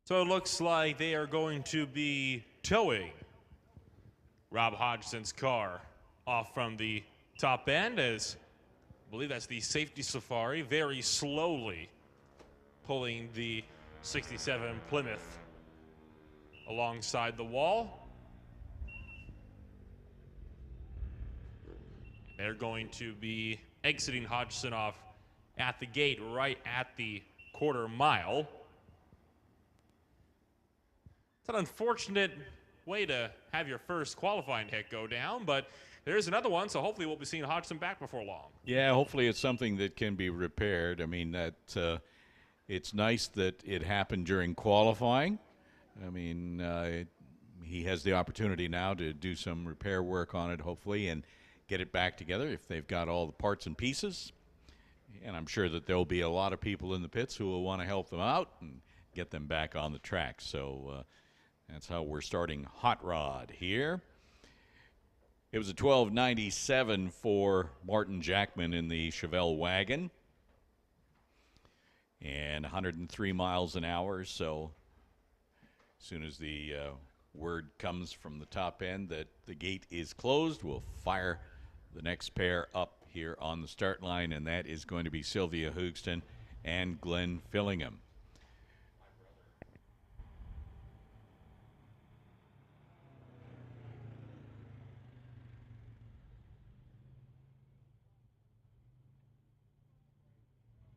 So it looks like they are going to be towing Rob Hodgson's car off from the top end, as I believe that's the safety safari, very slowly pulling the 67 Plymouth alongside the wall. They're going to be exiting Hodgson off at the gate right at the quarter mile. It's an unfortunate way to have your first qualifying hit go down, but there's another one, so hopefully we'll be seeing Hodgson back before long. Yeah, hopefully it's something that can be repaired. I mean, it's nice that it happened during qualifying. I mean, he has the opportunity now to do some repair work on it, hopefully, and get it back together if they've got all the parts and pieces. And I'm sure that there'll be a lot of people in the pits who will want to help them out and get them back on the track. So that's how we're starting Hot Rod here. It was a 12.97 for Martin Jackman in the Chevelle wagon. And 103 miles an hour. So as soon as the word comes from the top end that the gate is closed, we'll fire the next pair up here on the start line, and that is going to be Sylvia Hoogston and Glenn Fillingham.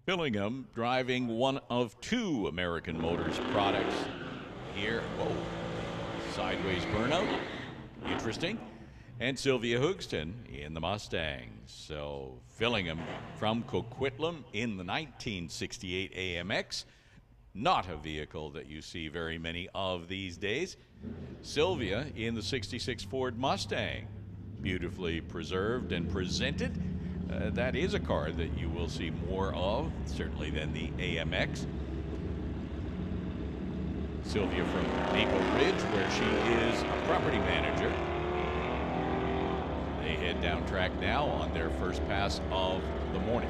Fillingham driving one of two American Motors products here. Whoa, sideways burnout. Interesting. And Sylvia Hoogston in the Mustang. So Fillingham from Coquitlam in the 1968 AMX. Not a vehicle that you see very many of these days. Sylvia in the 66 Ford Mustang. Beautifully preserved and presented. That is a car that you will see more of, certainly than the AMX. Sylvia from Maple Ridge, where she is a property manager. They head down track now on their first pass of the morning.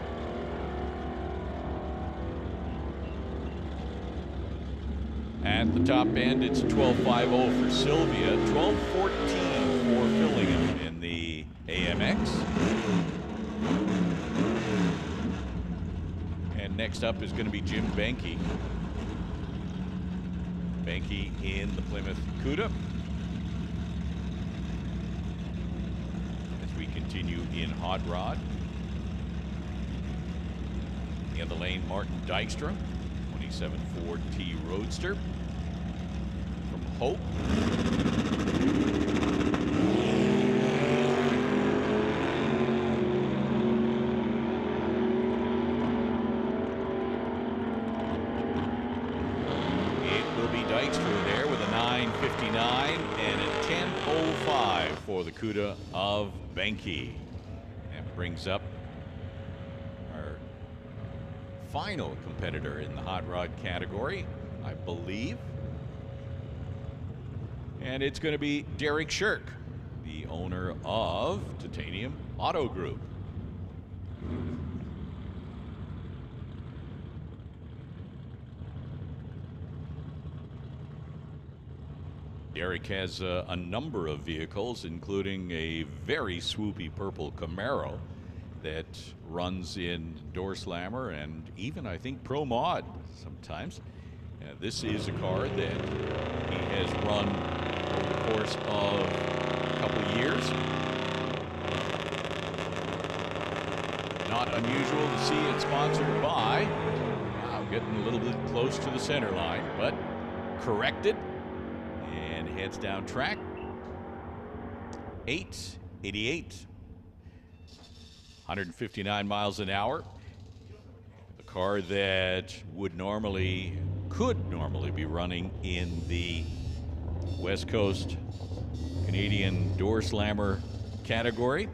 At the top end, it's 12.50 for Sylvia, 12.14 for Fillingham in the AMX. And next up is going to be Jim Benke. Benke in the Plymouth Cuda. As we continue in Hot Rod. In the lane, Martin Dykstra, 27 Ford T Roadster from Hope. Dykstra there with a 9.59 and a 10.05 for the Cuda of Benke. That brings up our final competitor in the hot rod category, I believe. And it's going to be Derek Shirk, the owner of Titanium Auto Group. Derek has a number of vehicles, including a very swoopy purple Camaro that runs in Door Slammer and even, I think, Pro Mod sometimes. This is a car that he has run over the course of a couple of years. Not unusual to see it sponsored by. Wow, getting a little bit close to the center line, but corrected. And heads down track. 8.88. 159 miles an hour. The car that could normally be running in the West Coast Canadian Door Slammer category.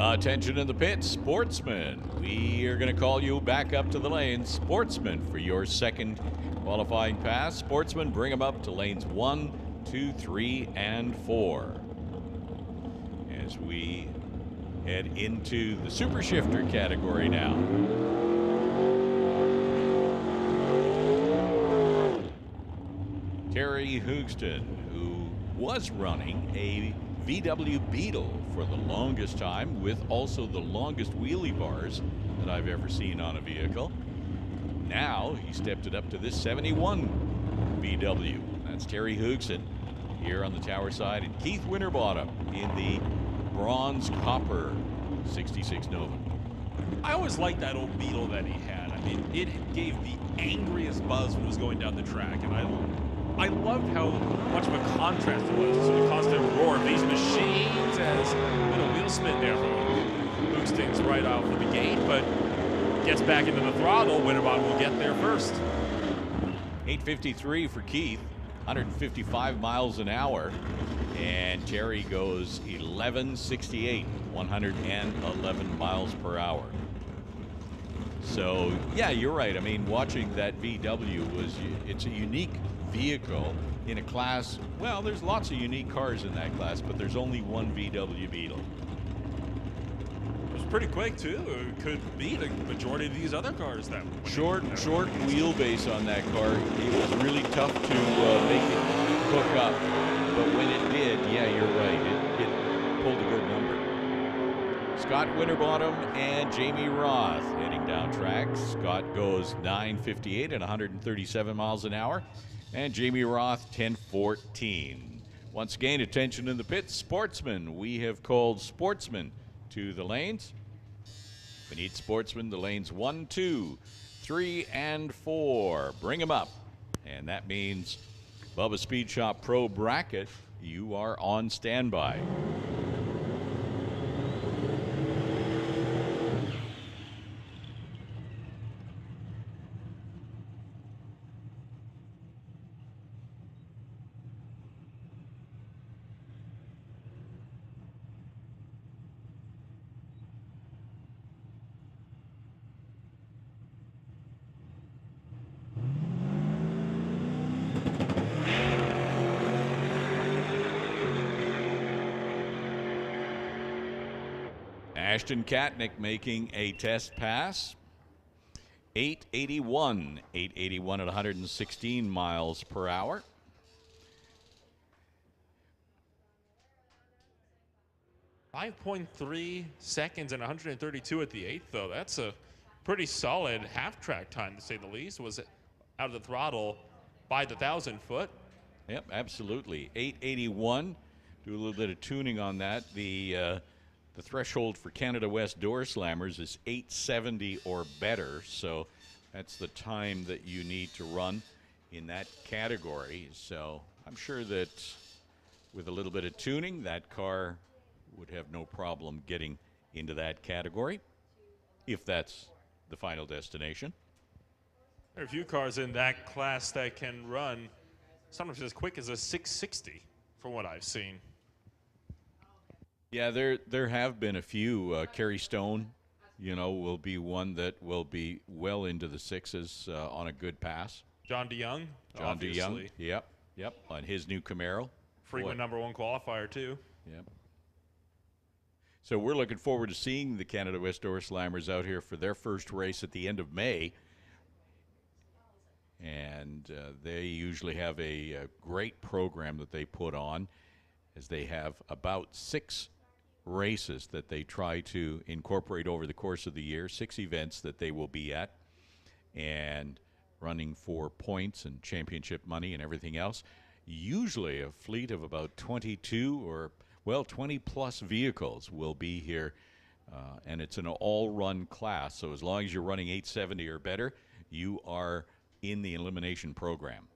Attention in the pits, Sportsman. We are going to call you back up to the lane. Sportsman for your second qualifying pass. Sportsman, bring them up to lanes 1, 2, 3, and 4. As we head into the super shifter category now. Terry Hoogston, who was running a VW Beetle for the longest time, with also the longest wheelie bars that I've ever seen on a vehicle. Now he stepped it up to this 71 VW. That's Terry Hoogston here on the tower side, and Keith Winterbottom in the bronze copper 66 Nova. I always liked that old Beetle that he had. I mean, it gave the angriest buzz when it was going down the track, and I loved how much of a contrast it was to the constant roar of these machines as a little wheel spin there from Hoogston's right out of the gate, but gets back into the throttle. Winterbottom will get there first. 8:53 for Keith, 155 miles an hour, and Terry goes 11:68, 111 miles per hour. So yeah, you're right. I mean, watching that VW it's a unique vehicle in a class. Well, there's lots of unique cars in that class, but there's only one VW Beetle. It was pretty quick too. It could be the majority of these other cars that short wheelbase on that car. It was really tough to make it hook up, but when it did, yeah, you're right. It pulled a good number. Scott Winterbottom and Jamie Roth heading down track. Scott goes 9:58 at 137 miles an hour, and Jamie Roth 10:14. Once again, attention in the pits. Sportsman. We have called Sportsman to the lanes. We need Sportsman, the lanes 1, 2, 3, and 4. Bring them up. And that means Bubba Speed Shop Pro Bracket, you are on standby. Ashton Katnick making a test pass. 881 at 116 miles per hour. .3 seconds and 132 at the 8th, though. That's a pretty solid half-track time, to say the least. Was out of the throttle by the 1,000 foot. Yep, absolutely. 881. Do a little bit of tuning on that. The threshold for Canada West door slammers is 870 or better, so that's the time that you need to run in that category. So I'm sure that with a little bit of tuning, that car would have no problem getting into that category, if that's the final destination. There are a few cars in that class that can run sometimes as quick as a 660, from what I've seen. Yeah, there have been a few. Kerry Stone, will be one that will be well into the sixes on a good pass. John DeYoung. John DeYoung, yep, on his new Camaro. Frequent #1 qualifier, too. Yep. So we're looking forward to seeing the Canada West Door Slammers out here for their first race at the end of May. And they usually have a great program that they put on, as they have about 6 races that they try to incorporate over the course of the year, 6 events that they will be at, and running for points and championship money and everything else. Usually a fleet of about 22 or 20-plus vehicles will be here, and it's an all-run class. So as long as you're running 870 or better, you are in the elimination program.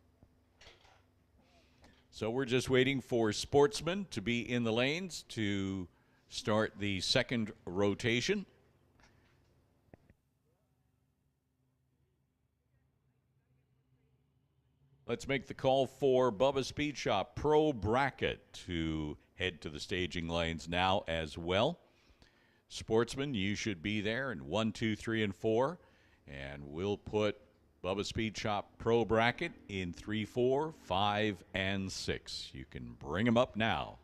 So we're just waiting for Sportsman to be in the lanes to start the second rotation. Let's make the call for Bubba Speed Shop Pro Bracket to head to the staging lanes now as well. Sportsman, you should be there in 1, 2, 3, and 4. And we'll put Bubba Speed Shop Pro Bracket in 3, 4, 5, and 6. You can bring them up now.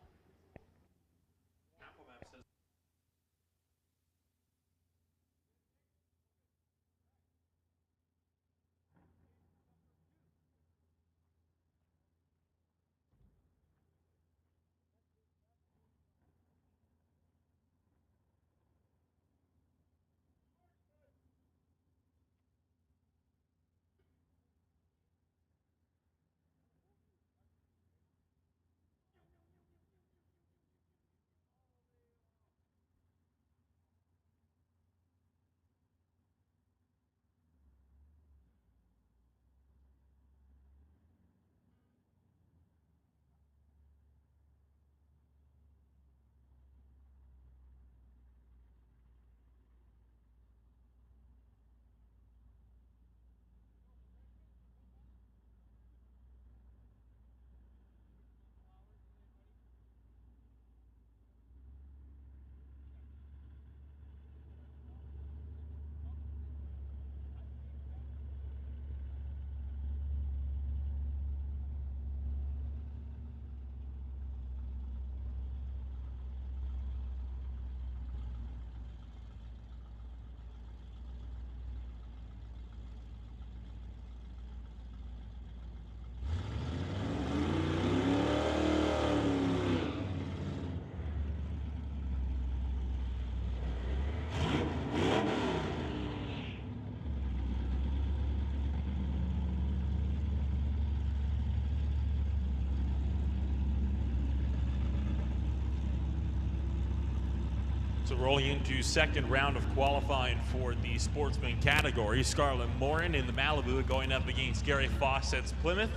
So rolling into second round of qualifying for the Sportsman category, Scarlett Morin in the Malibu going up against Gary Fawcett's Plymouth.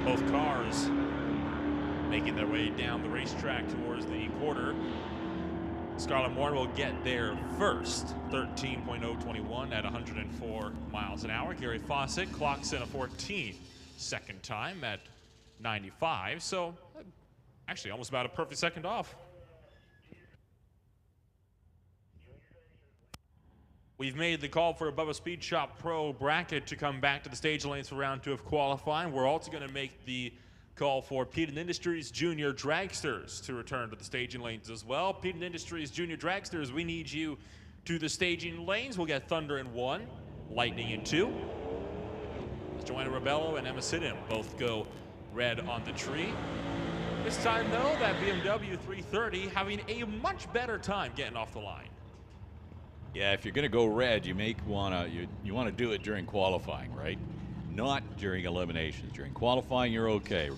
Both cars making their way down the racetrack towards the quarter. Scarlett Morin will get there first, 13.021 at 104 miles an hour. Gary Fawcett clocks in a 14th second time at 95, so actually almost about a perfect second off. We've made the call for a Bubba Speed Shop Pro bracket to come back to the stage lanes for round 2 of qualifying. We're also going to make the call for Peden Industries Junior Dragsters to return to the staging lanes as well. Peden Industries Junior Dragsters, we need you to the staging lanes. We'll get Thunder in 1, Lightning in 2. Joanna Rebello and Emma Sidham both go red on the tree. This time, though, that BMW 330 having a much better time getting off the line. Yeah, if you're going to go red, you may want to you want to do it during qualifying, right? Not during eliminations. During qualifying, you're okay.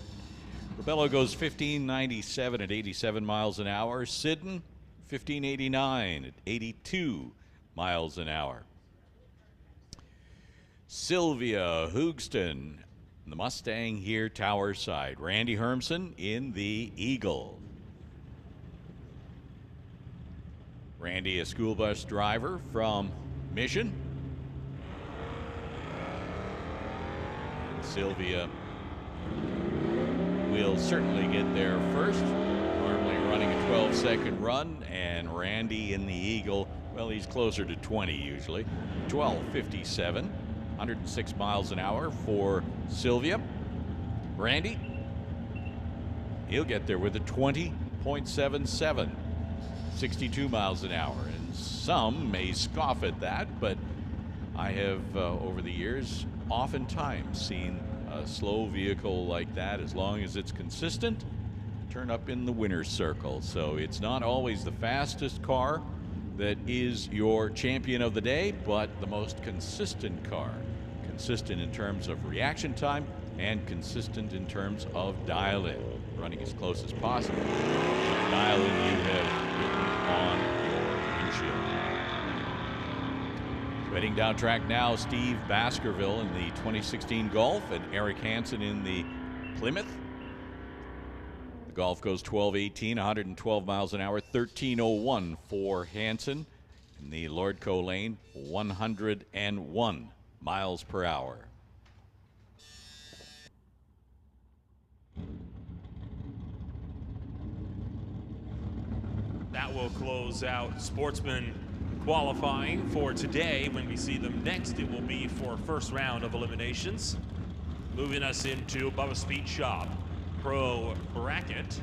Rebello goes 1597 at 87 miles an hour. Sidden, 1589 at 82 miles an hour. Sylvia Hoogston, the Mustang here, tower side. Randy Hermson in the Eagle. Randy, a school bus driver from Mission. Sylvia will certainly get there first, normally running a 12-second run, and Randy in the Eagle, well, he's closer to 20 usually. 12:57, 106 miles an hour for Sylvia. Randy, he'll get there with a 20.77, 62 miles an hour, and some may scoff at that, but I have over the years oftentimes seen a slow vehicle like that, as long as it's consistent, turn up in the winner's circle. So it's not always the fastest car that is your champion of the day, but the most consistent car. Consistent in terms of reaction time and consistent in terms of dial-in, running as close as possible. Dial-in you have written on your windshield. Heading down track now, Steve Baskerville in the 2016 Golf and Eric Hansen in the Plymouth. The Golf goes 12:18, 112 miles an hour, 13:01 for Hansen. In the Lordco lane, 101 miles per hour. That will close out Sportsman qualifying for today. When we see them next, it will be for first round of eliminations. Moving us into Bubba Speed Shop Pro bracket.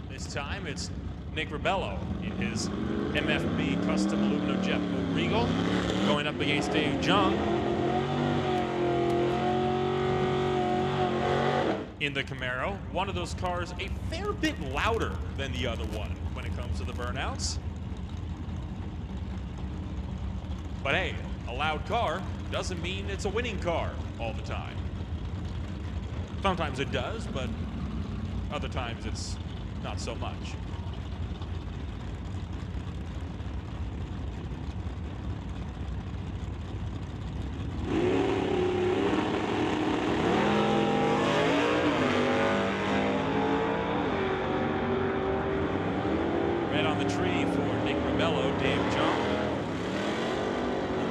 This time it's Nick Rebello in his MFB custom aluminum jet Regal going up against Dave Jung in the Camaro. One of those cars a fair bit louder than the other one when it comes to the burnouts. But hey, a loud car doesn't mean it's a winning car all the time. Sometimes it does, but other times it's not so much. Red on the tree for Nick Rebello, Dave Jung.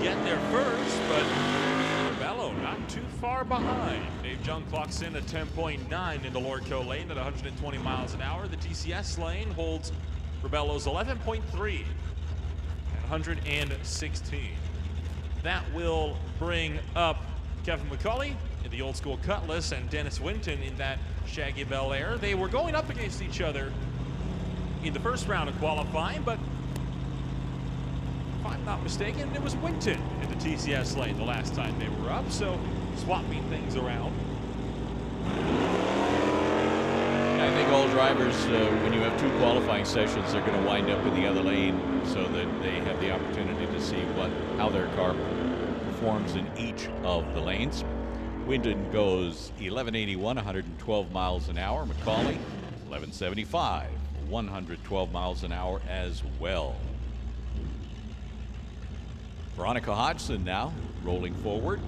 Get there first, but Rebello not too far behind. Dave Jung clocks in at 10.9 in the Lordco lane at 120 miles an hour. The TCS lane holds Rebello's 11.3 at 116. That will bring up Kevin McCulley in the old school Cutlass and Dennis Winton in that Shaggy Bel Air. They were going up against each other in the first round of qualifying, but if I'm not mistaken, it was Winton in the TCS lane the last time they were up, so swapping things around. I think all drivers, when you have two qualifying sessions, they're going to wind up in the other lane so that they have the opportunity to see how their car performs in each of the lanes. Wyndon goes 1181, 112 miles an hour. McCauley, 1175, 112 miles an hour as well. Veronica Hodgson now rolling forward.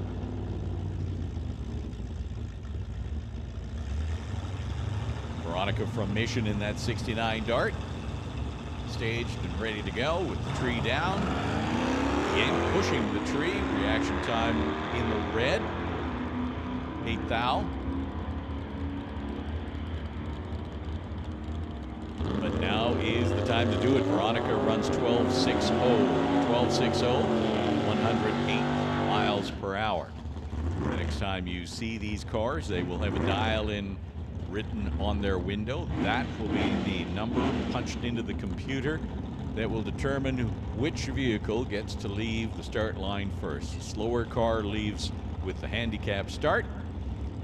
Veronica from Mission in that 69 Dart. Staged and ready to go with the tree down. Again, pushing the tree. Reaction time in the red. 8th thou. But now is the time to do it. Veronica runs 12.60. 12.60, 108 miles per hour. The next time you see these cars, they will have a dial-in written on their window. That will be the number punched into the computer that will determine which vehicle gets to leave the start line first. The slower car leaves with the handicap start,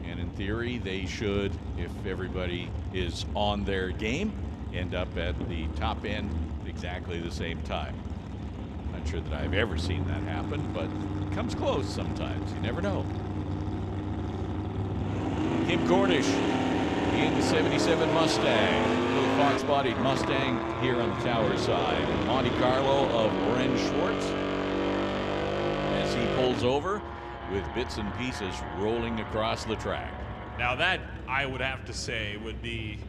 and in theory they should, if everybody is on their game, end up at the top end at exactly the same time. Not sure that I've ever seen that happen, but it comes close sometimes. You never know. Kim Cornish in the 77 Mustang, little fox-bodied Mustang here on the tower side. And Monte Carlo of Lorenz Schwartz as he pulls over with bits and pieces rolling across the track. Now that, I would have to say, would be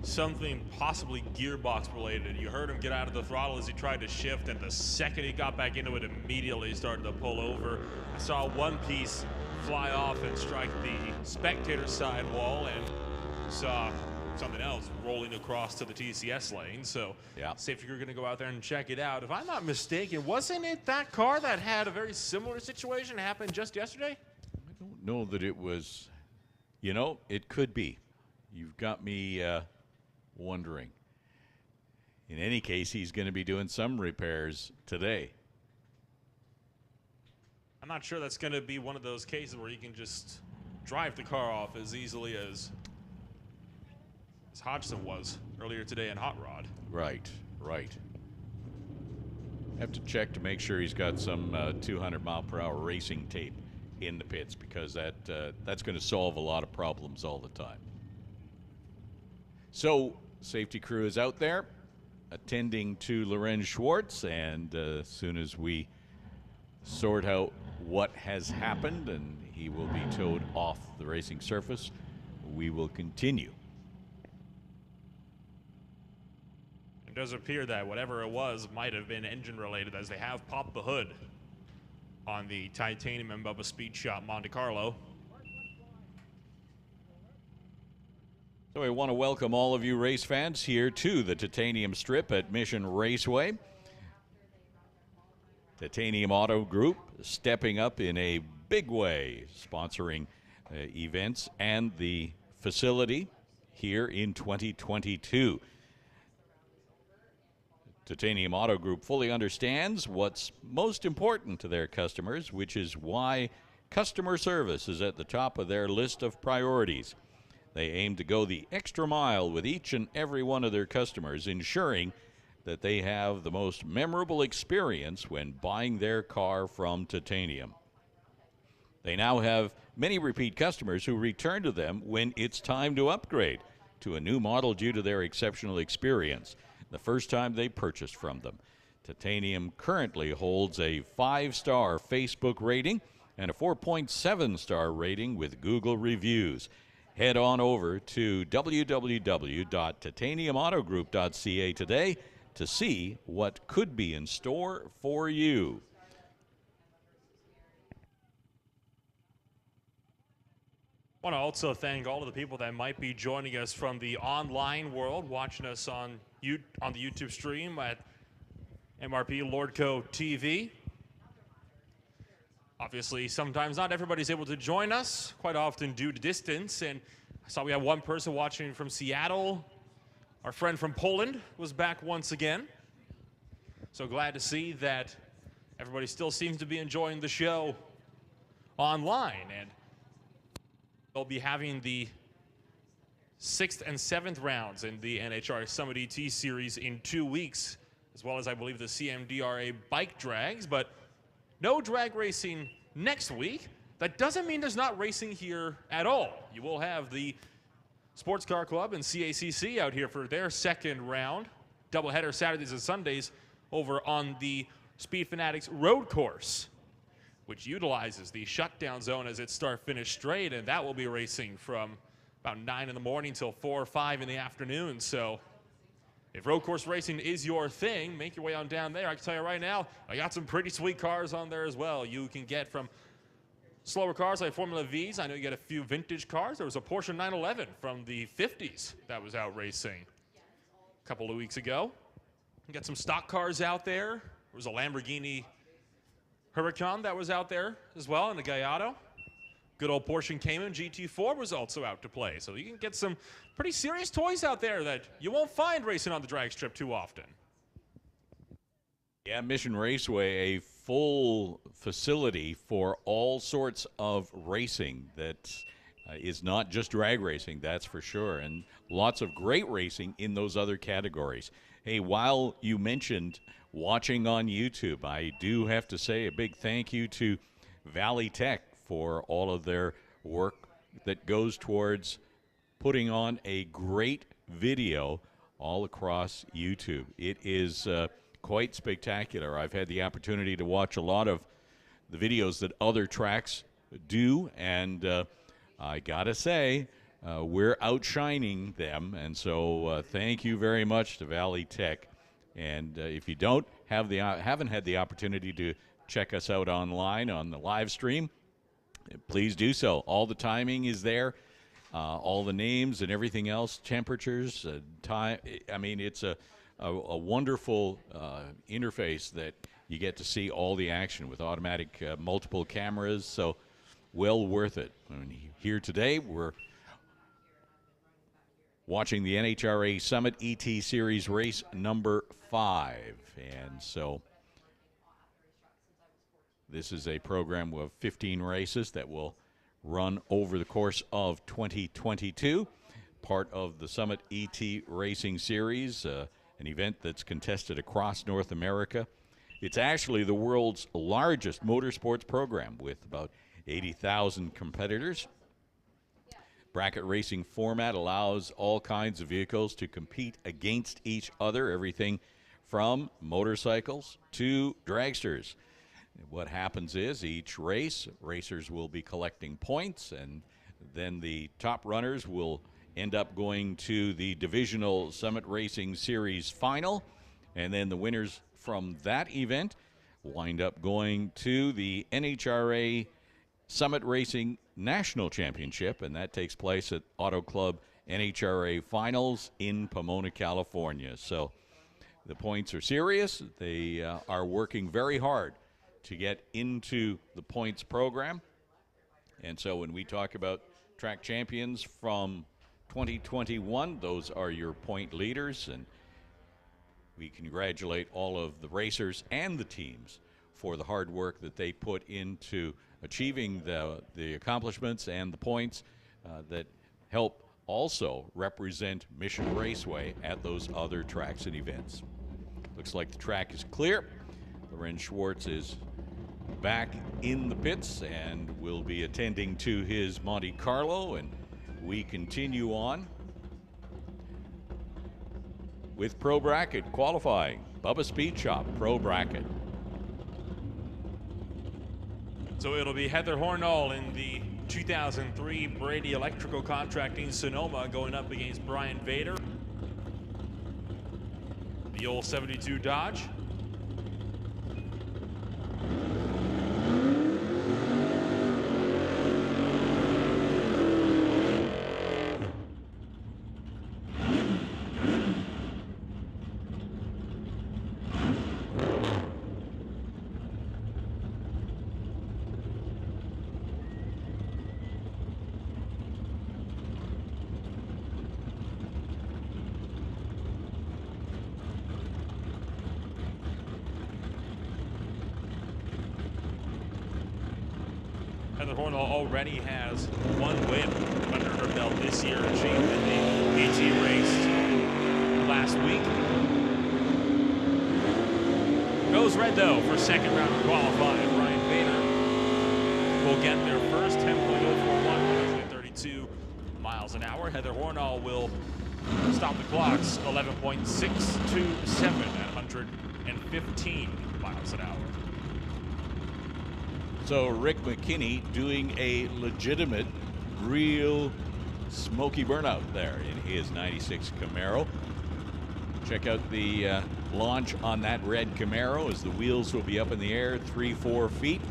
something possibly gearbox related. You heard him get out of the throttle as he tried to shift, and the second he got back into it, immediately started to pull over. I saw one piece fly off and strike the spectator side wall, and saw something else rolling across to the TCS lane. So yeah, safety crew are going to go out there and check it out. If I'm not mistaken, wasn't it that car that had a very similar situation happen just yesterday? I don't know that it was. You know, it could be. You've got me wondering. In any case, he's going to be doing some repairs today. I'm not sure that's going to be one of those cases where you can just drive the car off as easily as Hodgson was earlier today in Hot Rod. Right, right. Have to check to make sure he's got some 200 mile per hour racing tape in the pits, because that's going to solve a lot of problems all the time. So safety crew is out there attending to Lorenz Schwartz, and as soon as we sort out what has happened and he will be towed off the racing surface, we will continue. It does appear that whatever it was might have been engine related, as they have popped the hood on the Titanium and Bubba Speed Shop Monte Carlo. So I want to welcome all of you race fans here to the Titanium Strip at Mission Raceway. Titanium Auto Group stepping up in a big way, sponsoring events and the facility here in 2022. Titanium Auto Group fully understands what's most important to their customers, which is why customer service is at the top of their list of priorities. They aim to go the extra mile with each and every one of their customers, ensuring that they have the most memorable experience when buying their car from Titanium. They now have many repeat customers who return to them when it's time to upgrade to a new model due to their exceptional experience the first time they purchased from them. Titanium currently holds a 5-star Facebook rating and a 4.7-star rating with Google reviews. Head on over to www.titaniumautogroup.ca today to see what could be in store for you. I want to also thank all of the people that might be joining us from the online world, watching us on the YouTube stream at MRP Lordco TV. Obviously, sometimes not everybody's able to join us, quite often due to distance. And I saw we have one person watching from Seattle. Our friend from Poland was back once again. So glad to see that everybody still seems to be enjoying the show online. And they'll be having the 6th and 7th rounds in the NHRA Summit ET Series in 2 weeks, as well as, I believe, the CMDRA bike drags. But no drag racing next week, that doesn't mean there's not racing here at all. You will have the Sports Car Club and CACC out here for their second round. Doubleheader Saturdays and Sundays over on the Speed Fanatics road course, which utilizes the shutdown zone as its start-finish straight, and that will be racing from about 9 in the morning till 4 or 5 in the afternoon. So if road course racing is your thing, make your way on down there. I can tell you right now, I got some pretty sweet cars on there as well. You can get from slower cars like Formula Vs. I know you get a few vintage cars. There was a Porsche 911 from the 50s that was out racing a couple of weeks ago. You got some stock cars out there. There was a Lamborghini Huracan that was out there as well, and a Gallardo. Good old Porsche Cayman GT4 was also out to play. So you can get some pretty serious toys out there that you won't find racing on the drag strip too often. Yeah, Mission Raceway, a full facility for all sorts of racing that is not just drag racing, that's for sure, and lots of great racing in those other categories. Hey, while you mentioned watching on YouTube, I do have to say a big thank you to Valley Tech for all of their work that goes towards putting on a great video all across YouTube. It is quite spectacular. I've had the opportunity to watch a lot of the videos that other tracks do, and I gotta say, we're outshining them, and so thank you very much to Valley Tech. And if you haven't had the opportunity to check us out online on the live stream, please do so. All the timing is there, all the names and everything else, temperatures, time. I mean, it's a wonderful interface that you get to see all the action with automatic multiple cameras, so well worth it. I mean, here today, we're watching the NHRA Summit ET Series race number 5, and so this is a program of 15 races that will run over the course of 2022, part of the Summit ET Racing Series, an event that's contested across North America. It's actually the world's largest motorsports program with about 80,000 competitors. Bracket racing format allows all kinds of vehicles to compete against each other, everything from motorcycles to dragsters. What happens is each race, racers will be collecting points, and then the top runners will end up going to the Divisional Summit Racing Series final, and then the winners from that event wind up going to the NHRA Summit Racing National Championship, and that takes place at Auto Club NHRA Finals in Pomona, California. So the points are serious. They are working very hard to get into the points program. And so when we talk about track champions from 2021, those are your point leaders, and we congratulate all of the racers and the teams for the hard work that they put into achieving the accomplishments and the points that help also represent Mission Raceway at those other tracks and events. Looks like the track is clear. Loren Schwartz is back in the pits and will be attending to his Monte Carlo, and we continue on with Pro Bracket qualifying. Bubba Speed Shop Pro Bracket. So it'll be Heather Hornall in the 2003 Brady Electrical Contracting Sonoma going up against Brian Vader. The old 72 Dodge. Heather Hornall already has one win under her belt this year, achieved in the AT race last week. Goes red though for second round of qualifying. Brian will get their first 10.041, 132 miles an hour. Heather Hornall will stop the clocks 11.627 at 115 miles an hour. So Rick McKinney doing a legitimate, real smoky burnout there in his 96 Camaro. Check out the launch on that red Camaro as the wheels will be up in the air 3-4 feet.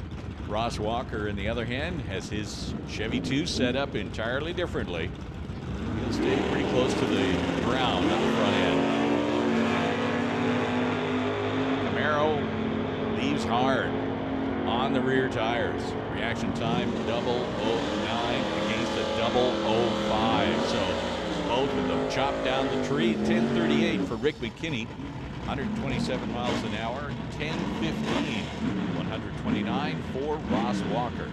Ross Walker, on the other hand, has his Chevy 2 set up entirely differently. He'll stay pretty close to the ground on the front end. Camaro leaves hard on the rear tires. Reaction time 0:09 against a 0:05. So both of them chopped down the tree. 10:38 for Rick McKinney, 127 miles an hour. 10:15, 129 for Ross Walker.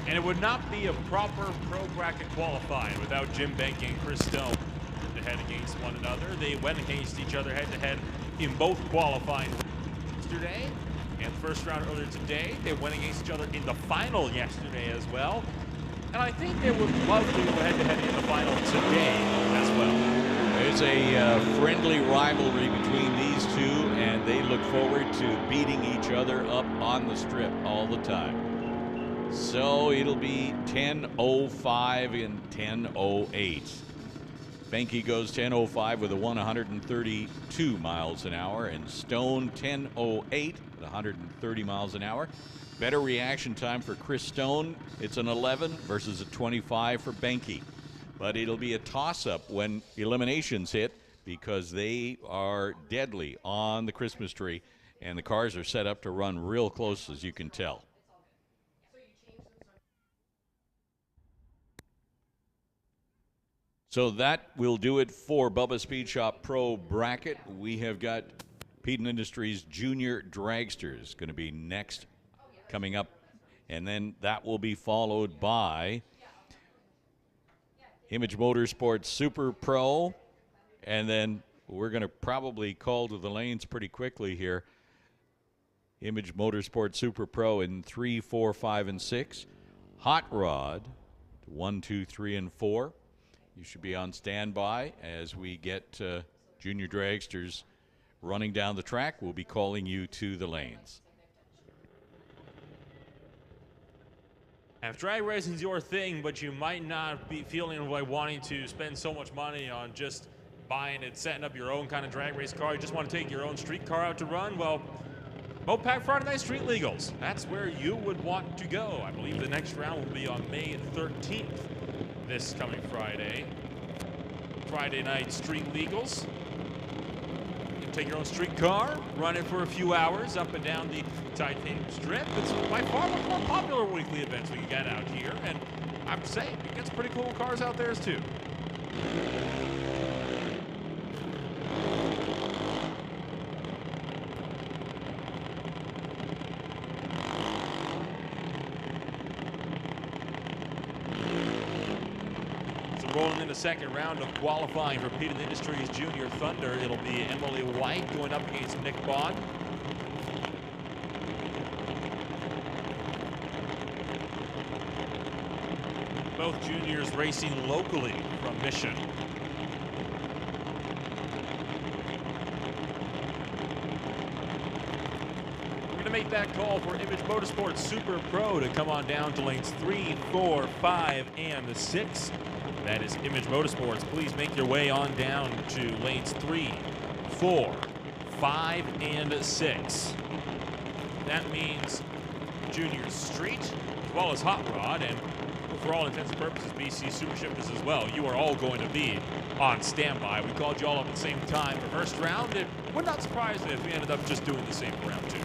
And it would not be a proper pro bracket qualifying without Jim Benke and Chris Stone head against one another. They went against each other head to head in both qualifying yesterday and the first round earlier today. They went against each other in the final yesterday as well. And I think they would love to go head to head in the final today as well. There's a friendly rivalry between these two, and they look forward to beating each other up on the strip all the time. So it'll be 10:05 and 10:08. Benke goes 10:05 with a 132 miles an hour, and Stone 10:08 with 130 miles an hour. Better reaction time for Chris Stone. It's an 11 versus a 25 for Benke. But it'll be a toss-up when eliminations hit because they are deadly on the Christmas tree, and the cars are set up to run real close, as you can tell. So that will do it for Bubba Speed Shop Pro Bracket. We have got Peden Industries Junior Dragsters going to be next coming up, and then that will be followed by Image Motorsports Super Pro, and then we're going to probably call to the lanes pretty quickly here. Image Motorsports Super Pro in 3, 4, 5, and 6. Hot Rod 1, 2, 3, and 4. You should be on standby as we get junior dragsters running down the track. We'll be calling you to the lanes. If drag racing is your thing, but you might not be feeling like wanting to spend so much money on just buying and setting up your own kind of drag race car, you just want to take your own street car out to run, well, Mopac Friday Night Street Legals, that's where you would want to go. I believe the next round will be on May 13th, this coming Friday. Friday Night Street Legals. You can take your own street car, run it for a few hours up and down the Titanium Strip. It's by far one of the more popular weekly events we can get out here, and I have to say, it gets pretty cool cars out there too. Rolling in the second round of qualifying for Peden Industries Junior Thunder, it'll be Emily White going up against Nick Bond. Both juniors racing locally from Mission. We're going to make that call for Image Motorsports Super Pro to come on down to lanes 3, 4, 5, and 6. That is Image Motorsports. Please make your way on down to lanes 3, 4, 5, and 6. That means Junior Street, as well as Hot Rod, and for all intents and purposes, BC Super Shifters as well. You are all going to be on standby. We called you all up at the same time for first round. It would not surprise me if we ended up just doing the same for round 2.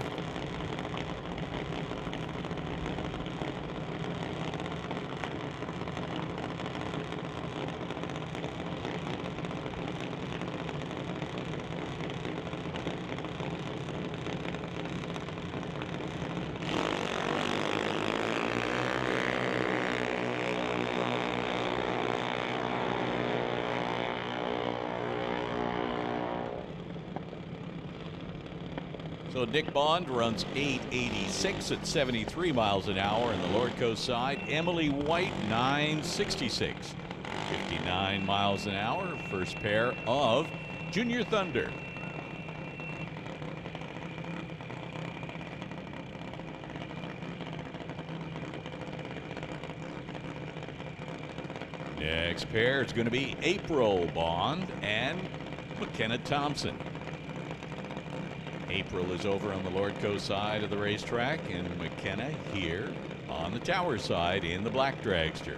So Nick Bond runs 8:86 at 73 miles an hour on the Lordco side. Emily White 9:66, 59 miles an hour. First pair of Junior Thunder. Next pair is going to be April Bond and McKenna Thompson. April is over on the Lordco side of the racetrack, and McKenna here on the Tower side in the black dragster.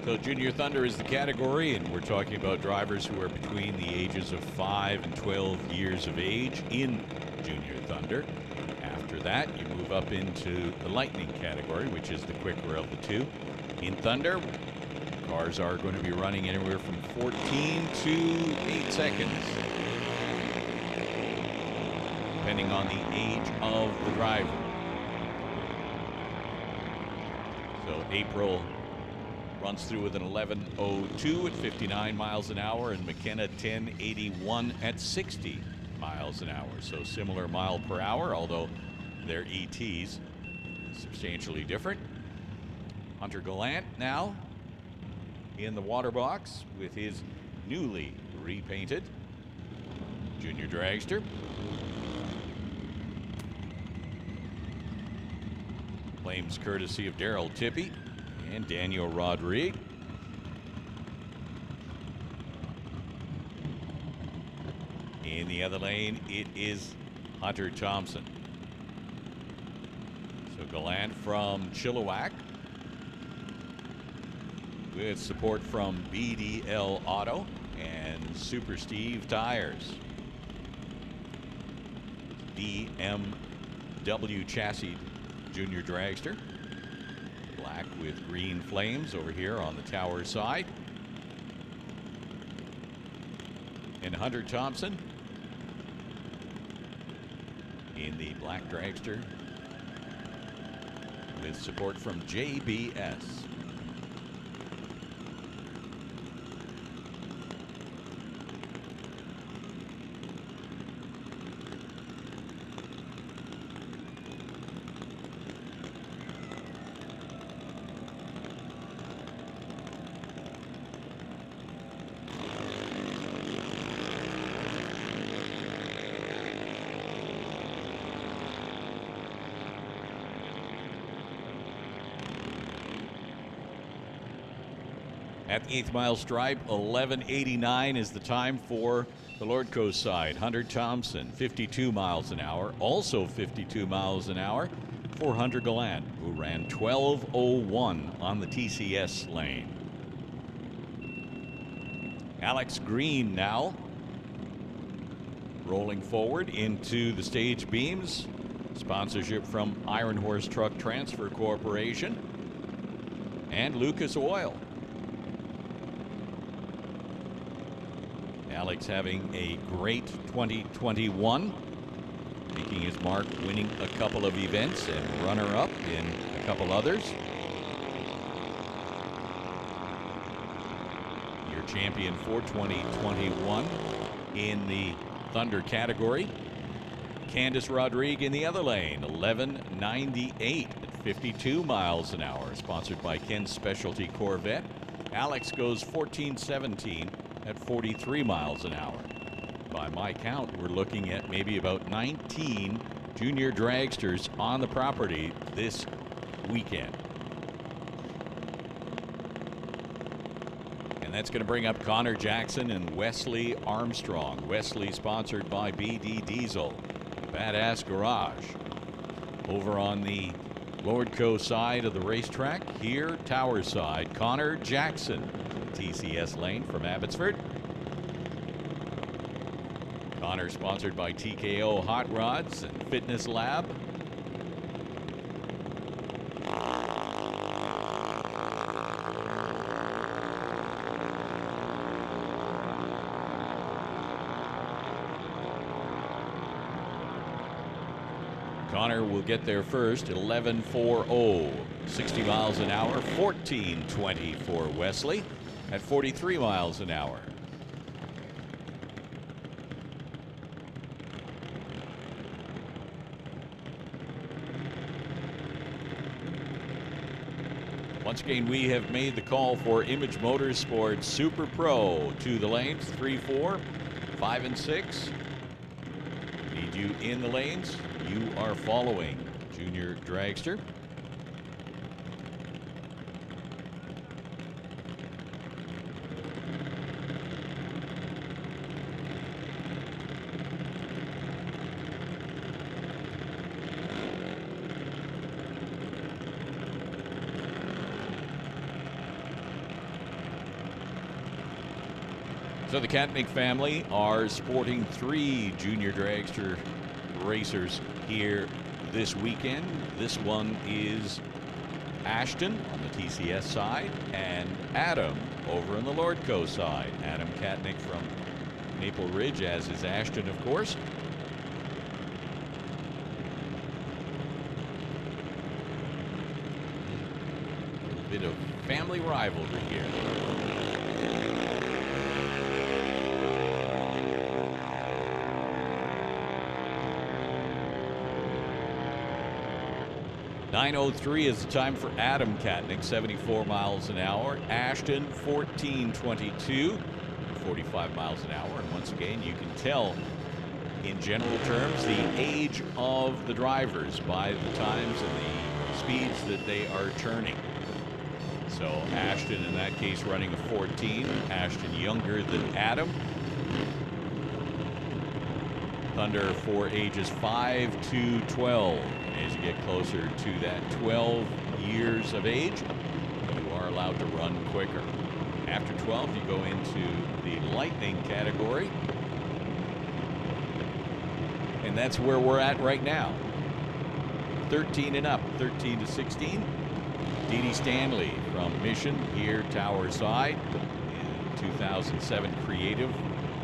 So Junior Thunder is the category, and we're talking about drivers who are between the ages of 5 and 12 years of age in Junior Thunder. After that, you move up into the Lightning category, which is the quicker of the two. In Thunder, cars are going to be running anywhere from 14 to 8 seconds, depending on the age of the driver. So April runs through with an 11:02 at 59 miles an hour, and McKenna 10:81 at 60 miles an hour. So similar mile per hour, although their ETs substantially different. Hunter Gallant now in the water box with his newly repainted Junior Dragster. Claims courtesy of Darrell Tippy and Daniel Rodriguez. In the other lane, it is Hunter Thompson. So Gallant from Chilliwack with support from BDL Auto and Super Steve Tires. BMW chassis Junior Dragster. Black with green flames over here on the Tower side. And Hunter Thompson in the black dragster with support from JBS. At the 8th mile stripe, 11:89 is the time for the Lordco side. Hunter Thompson, 52 miles an hour. Also 52 miles an hour for Hunter Gallant, who ran 12:01 on the TCS lane. Alex Green now rolling forward into the stage beams. Sponsorship from Iron Horse Truck Transfer Corporation and Lucas Oil. Alex having a great 2021, making his mark, winning a couple of events and runner-up in a couple others. Your champion for 2021 in the Thunder category. Candice Rodriguez in the other lane, 11:98 at 52 miles an hour, sponsored by Ken's Specialty Corvette. Alex goes 14:17 at 43 miles an hour. By my count, we're looking at maybe about 19 junior dragsters on the property this weekend. And that's going to bring up Connor Jackson and Wesley Armstrong. Wesley sponsored by BD Diesel, Badass Garage. Over on the Lordco side of the racetrack, here, Tower side, Connor Jackson, TCS lane from Abbotsford. Connor sponsored by TKO Hot Rods and Fitness Lab. Connor will get there first, 11:40, 60 miles an hour, 14:20 for Wesley at 43 miles an hour. Once again, we have made the call for Image Motorsports Super Pro to the lanes, 3, 4, 5, and 6. Need you in the lanes. You are following junior dragster. So the Katnick family are sporting 3 junior dragster racers here this weekend. This one is Ashton on the TCS side and Adam over on the Lordco side. Adam Katnick from Maple Ridge, as is Ashton, of course. A bit of family rivalry here. .903 is the time for Adam Katnick, 74 miles an hour. Ashton, 14:22, 45 miles an hour. And once again, you can tell in general terms the age of the drivers by the times and the speeds that they are turning. So Ashton in that case running a 14. Ashton younger than Adam. Thunder for ages 5 to 12. As you get closer to that 12 years of age, you are allowed to run quicker. After 12, you go into the lightning category. And that's where we're at right now. 13 and up, 13 to 16. Dee Dee Stanley from Mission, here Tower side, in 2007 Creative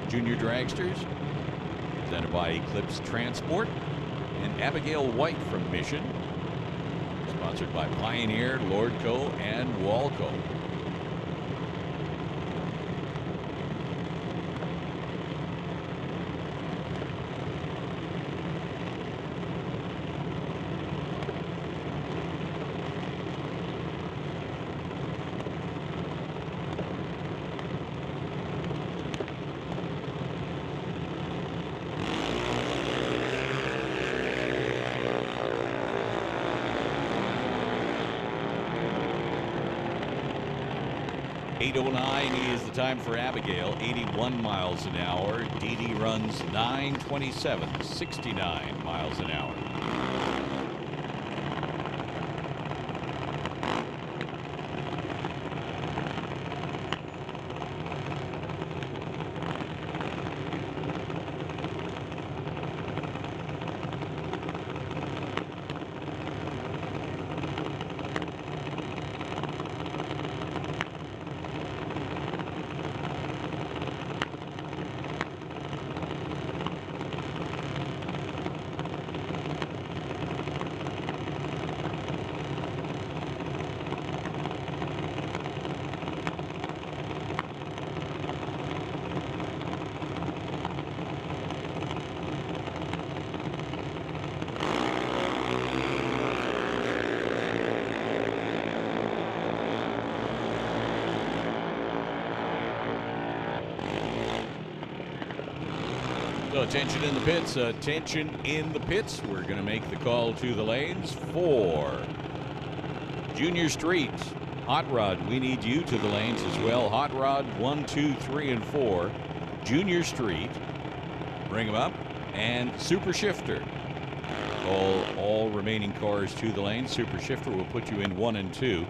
Junior Dragsters, presented by Eclipse Transport. And Abigail White from Mission, sponsored by Pioneer, Lordco, and Walco. .809 is the time for Abigail, 81 miles an hour. Dee Dee runs 9:27, 69 miles an hour. So attention in the pits, attention in the pits. We're going to make the call to the lanes for Junior Street. Hot Rod, we need you to the lanes as well. Hot Rod 1, 2, 3, and 4. Junior Street, bring them up. And Super Shifter. All remaining cars to the lane. Super Shifter will put you in 1 and 2.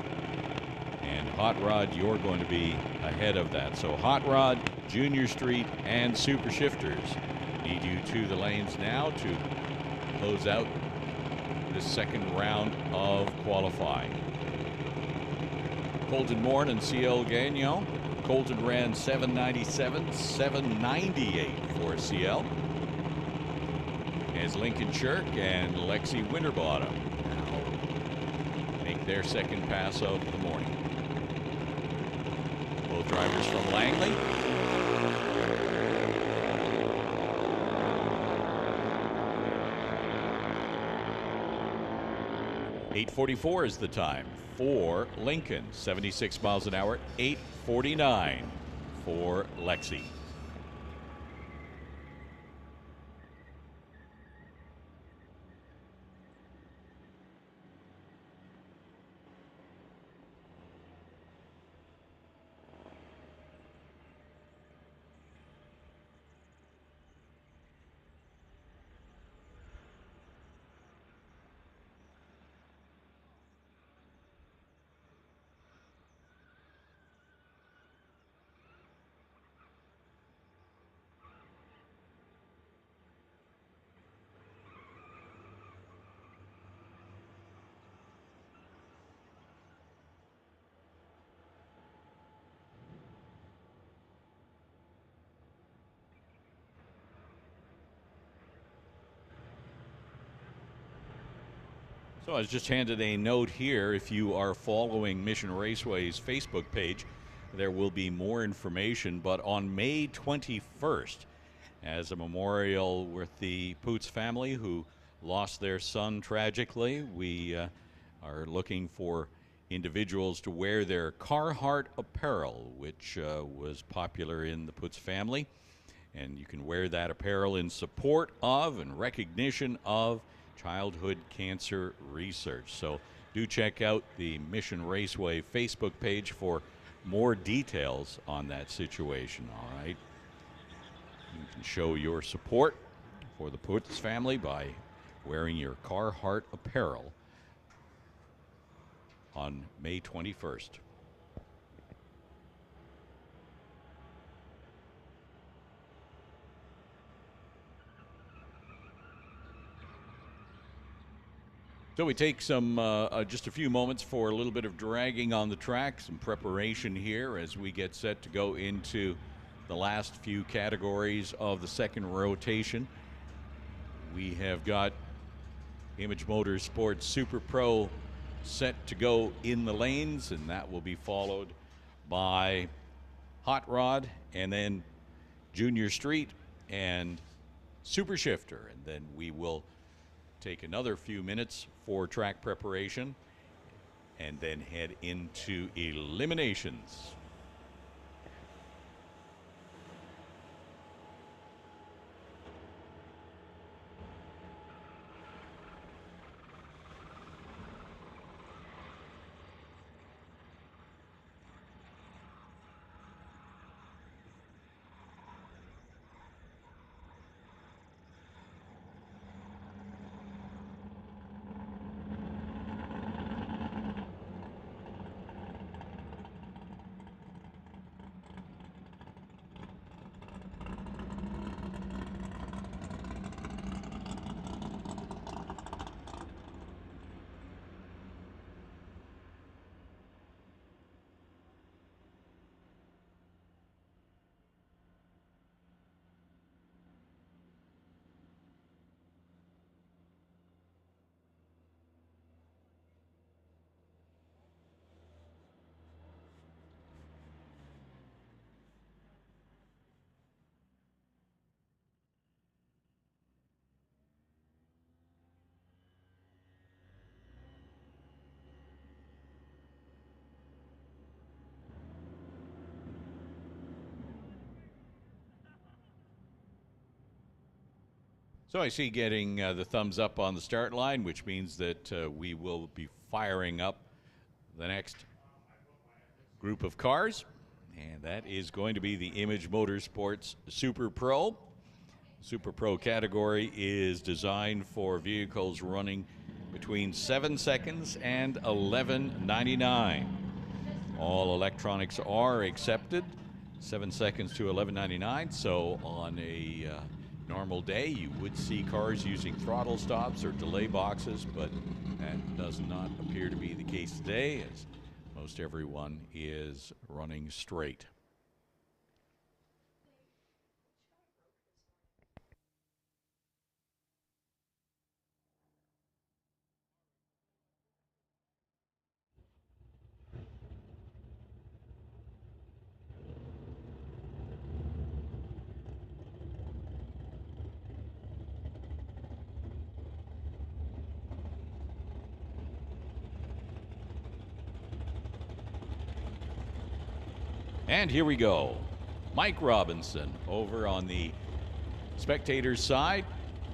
And Hot Rod, you're going to be ahead of that. So Hot Rod, Junior Street, and Super Shifters need you to the lanes now to close out this second round of qualifying. Colton Moore and CL Gagnon. Colton ran 797, 798 for CL. As Lincoln Shirk and Lexi Winterbottom now make their second pass of the morning. Both drivers from Langley. .844 is the time for Lincoln. 76 miles an hour. 8:49 for Lexi. So I was just handed a note here. If you are following Mission Raceway's Facebook page, there will be more information. But on May 21st, as a memorial with the Poots family who lost their son tragically, we are looking for individuals to wear their Carhartt apparel, which was popular in the Poots family. And you can wear that apparel in support of and recognition of childhood cancer research. So do check out the Mission Raceway Facebook page for more details on that situation, all right? You can show your support for the Poots family by wearing your Carhartt apparel on May 21st. So we take some just a few moments for a little bit of dragging on the track, some preparation here as we get set to go into the last few categories of the second rotation. We have got Image Motorsports Super Pro set to go in the lanes, and that will be followed by Hot Rod and then Junior Street and Super Shifter, and then we will take another few minutes for track preparation and then head into eliminations. So I see getting the thumbs up on the start line, which means that we will be firing up the next group of cars. And that is going to be the Image Motorsports Super Pro. Super Pro category is designed for vehicles running between 7 seconds and 11.99. All electronics are accepted, 7 seconds to 11.99. So on a normal day, you would see cars using throttle stops or delay boxes, but that does not appear to be the case today, as most everyone is running straight. And here we go. Mike Robinson over on the spectators' side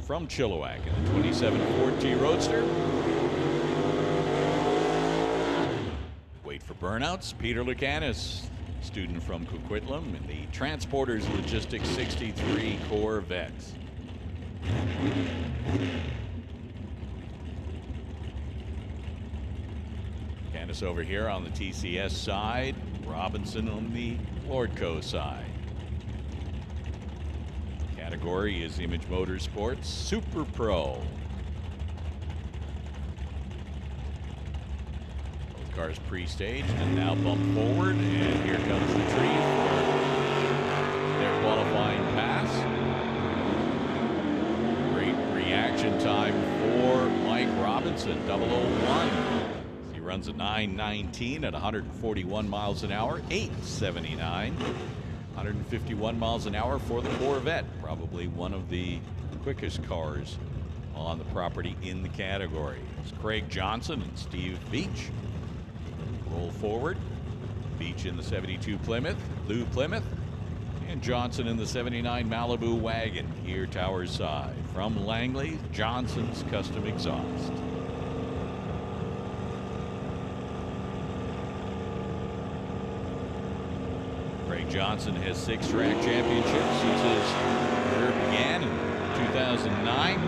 from Chilliwack in the 27 Ford T Roadster. Wait for burnouts. Peter Lucanis, student from Coquitlam in the Transporters Logistics 63 Corvettes. Lucanis over here on the TCS side. Robinson on the Lordco side. Category is Image Motorsports Super Pro. Both cars pre-staged and now bump forward, and here comes the tree for their qualifying pass. Great reaction time for Mike Robinson, 001. Runs a 9:19 at 141 miles an hour, 8:79, 151 miles an hour for the Corvette. Probably one of the quickest cars on the property in the category. It's Craig Johnson and Steve Beach. Roll forward. Beach in the 72 Plymouth, Lou Plymouth, and Johnson in the 79 Malibu wagon here tower side. From Langley, Johnson's Custom Exhaust. Craig Johnson has 6 track championships since his career began in 2009.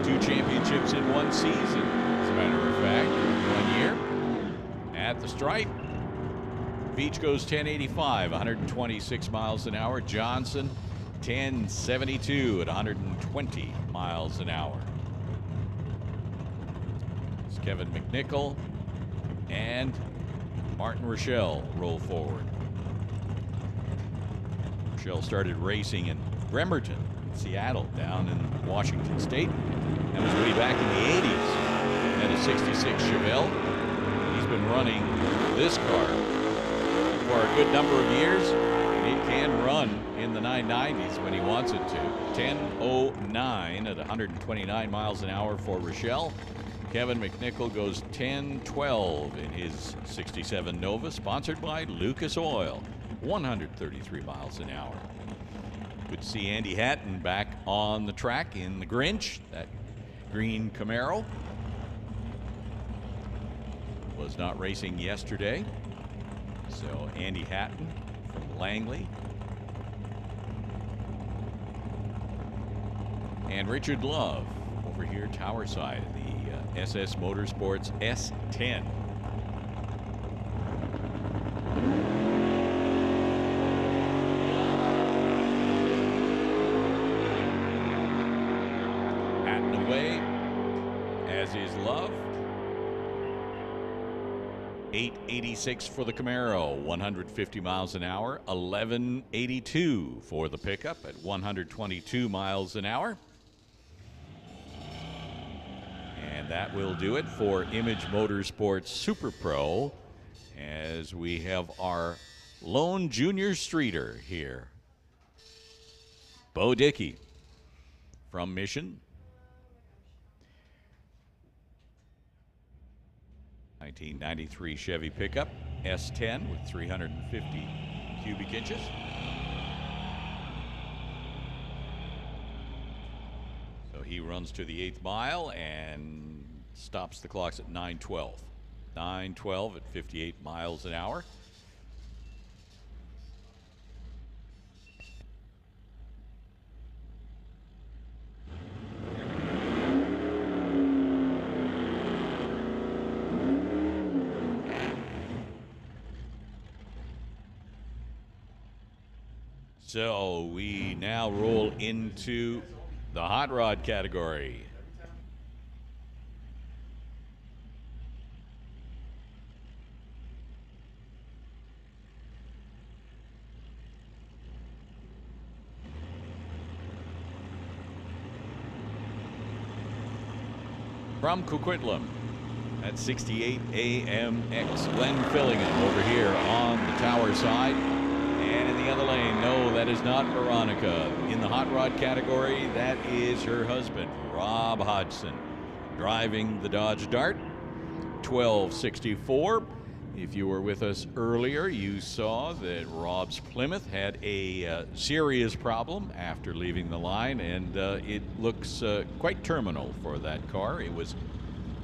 2 championships in 1 season, as a matter of fact, 1 year. At the stripe, Beach goes 1085, 126 miles an hour. Johnson, 1072 at 120 miles an hour. It's Kevin McNichol and Martin Rochelle roll forward. Rochelle started racing in Bremerton, Seattle, down in Washington State. That was way back in the 80s. And a 66 Chevelle. He's been running this car for a good number of years. It can run in the 990s when he wants it to. 10:09 at 129 miles an hour for Rochelle. Kevin McNichol goes 10:12 in his 67 Nova, sponsored by Lucas Oil. 133 miles an hour. Good to see Andy Hatton back on the track in the Grinch, that green Camaro. Was not racing yesterday. So Andy Hatton from Langley. And Richard Love over here tower side, the SS Motorsports S10. As is Love. 886 for the Camaro, 150 miles an hour. 1182 for the pickup at 122 miles an hour. And that will do it for Image Motorsports Super Pro, as we have our lone junior streeter here. Bo Dickey from Mission. 1993 Chevy pickup, S10 with 350 cubic inches. So he runs to the 8th mile and stops the clocks at 9:12. 9:12 at 58 miles an hour. So we now roll into the hot rod category. From Coquitlam at 68 AMX, Glenn Fillingham over here on the tower side. And in the other lane, no, that is not Veronica. In the hot rod category, that is her husband, Rob Hodgson, driving the Dodge Dart, 1264. If you were with us earlier, you saw that Rob's Plymouth had a serious problem after leaving the line, and it looks quite terminal for that car. It was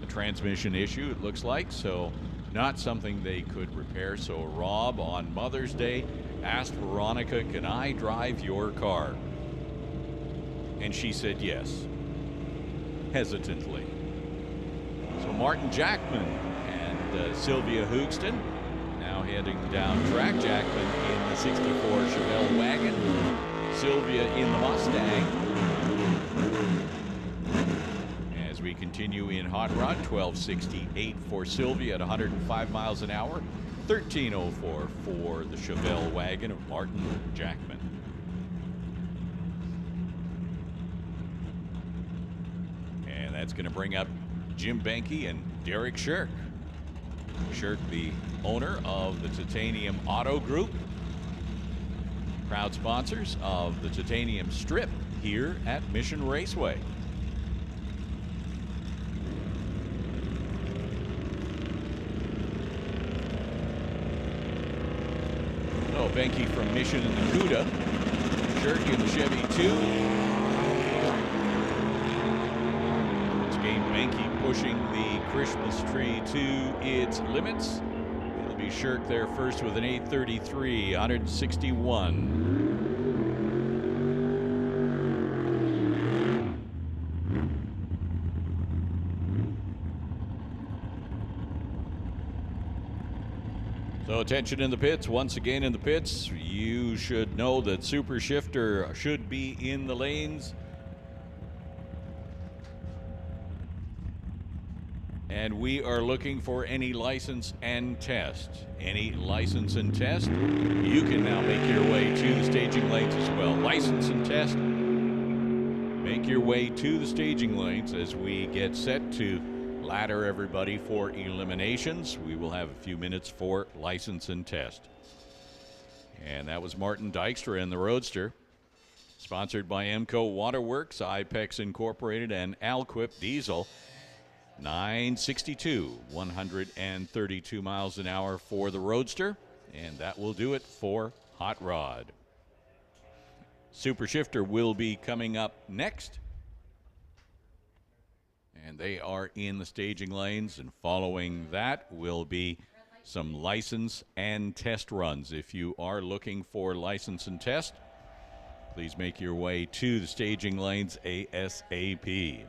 a transmission issue, it looks like, so not something they could repair. So Rob, on Mother's Day, asked Veronica, "Can I drive your car?" And she said yes, hesitantly. So Martin Jackman and Sylvia Hoogston now heading down track. Jackman in the 64 Chevelle wagon, Sylvia in the Mustang. As we continue in hot rod, 1268 for Sylvia at 105 miles an hour. 1304 for the Chevelle wagon of Martin Jackman. And that's going to bring up Jim Benke and Derek Shirk. Shirk, the owner of the Titanium Auto Group, proud sponsors of the Titanium Strip here at Mission Raceway. Benke from Mission in the Cuda. Shirk in the Chevy 2. Once again, Benke pushing the Christmas tree to its limits. It'll be Shirk there first with an 833, 161. So attention in the pits. Once again in the pits, you should know that Super Shifter should be in the lanes. And we are looking for any license and test. Any license and test, you can now make your way to the staging lanes as well. License and test, make your way to the staging lanes as we get set to ladder everybody for eliminations. We will have a few minutes for license and test. And that was Martin Dykstra in the Roadster. Sponsored by Emco Waterworks, IPEX Incorporated, and Alquip Diesel. 962, 132 miles an hour for the Roadster. And that will do it for Hot Rod. Super Shifter will be coming up next. And they are in the staging lanes, and following that will be some license and test runs. If you are looking for license and test, please make your way to the staging lanes ASAP.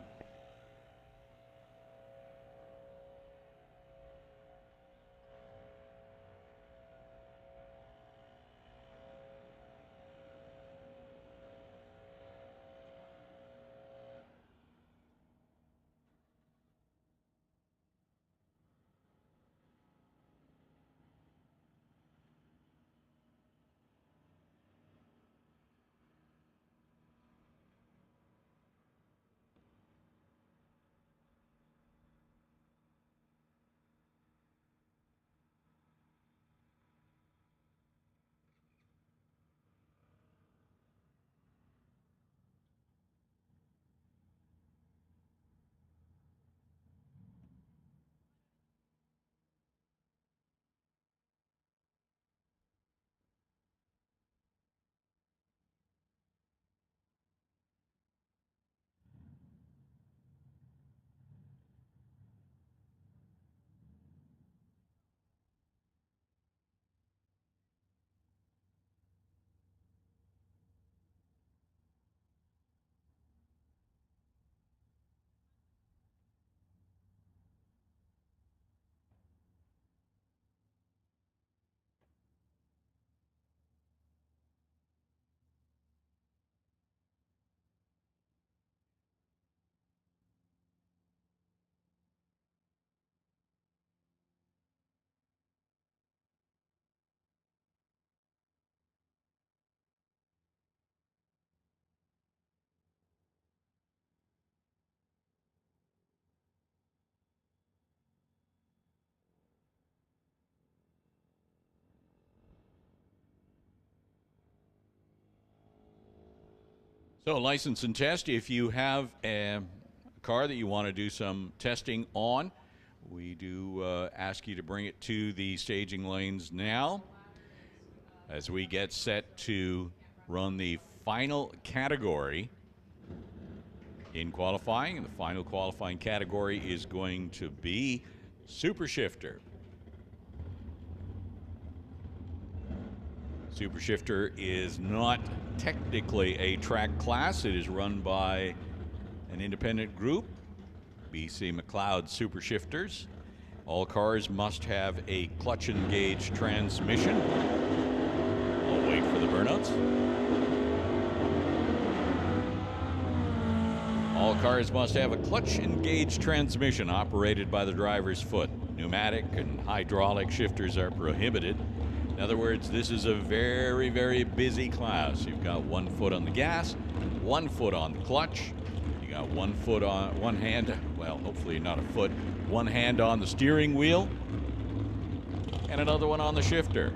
So license and test, if you have a car that you want to do some testing on, we do ask you to bring it to the staging lanes now as we get set to run the final category in qualifying. The final qualifying category is going to be Super Shifter. Super Shifter is not technically a track class. It is run by an independent group, BC McLeod Super Shifters. All cars must have a clutch engaged transmission. I'll wait for the burnouts. All cars must have a clutch engaged transmission operated by the driver's foot. Pneumatic and hydraulic shifters are prohibited. In other words, this is a very, very busy class. You've got 1 foot on the gas, 1 foot on the clutch. You got 1 foot on one hand, well, hopefully not a foot, 1 hand on the steering wheel, and another one on the shifter.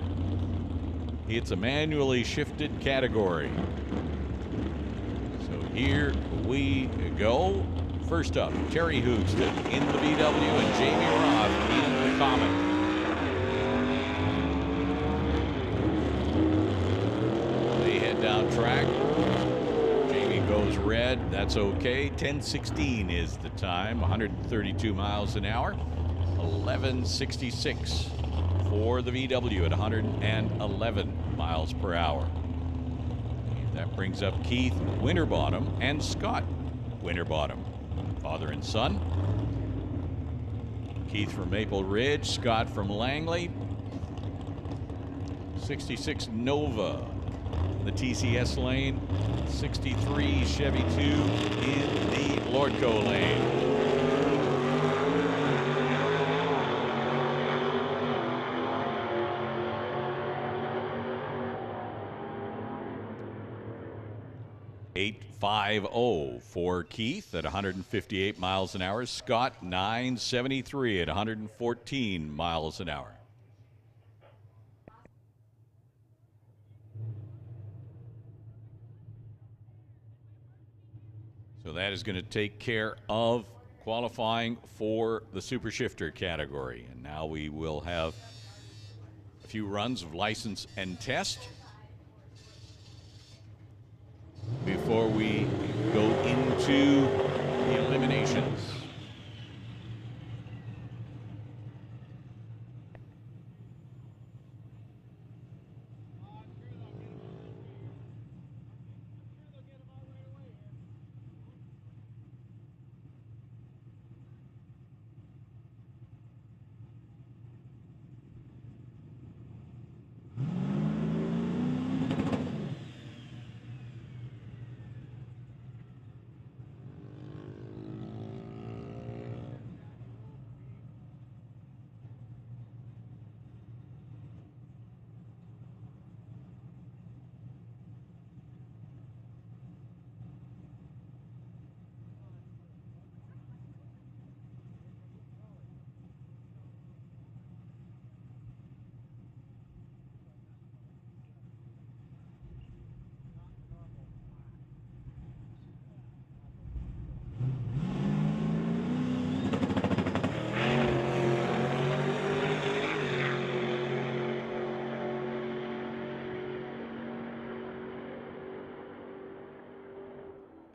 It's a manually shifted category. So here we go. First up, Terry Hoogston in the VW and Jamie Roth in the Comet. Down track. Jamie goes red. That's okay. 10:16 is the time. 132 miles an hour. 11:66 for the VW at 111 miles per hour. And that brings up Keith Winterbottom and Scott Winterbottom, father and son. Keith from Maple Ridge, Scott from Langley. 66 Nova. The TCS lane, 63 Chevy 2 in the Lordco lane. .850 for Keith at 158 miles an hour. Scott 973 at 114 miles an hour. So that is going to take care of qualifying for the Super Shifter category. And now we will have a few runs of license and test before we go into the eliminations.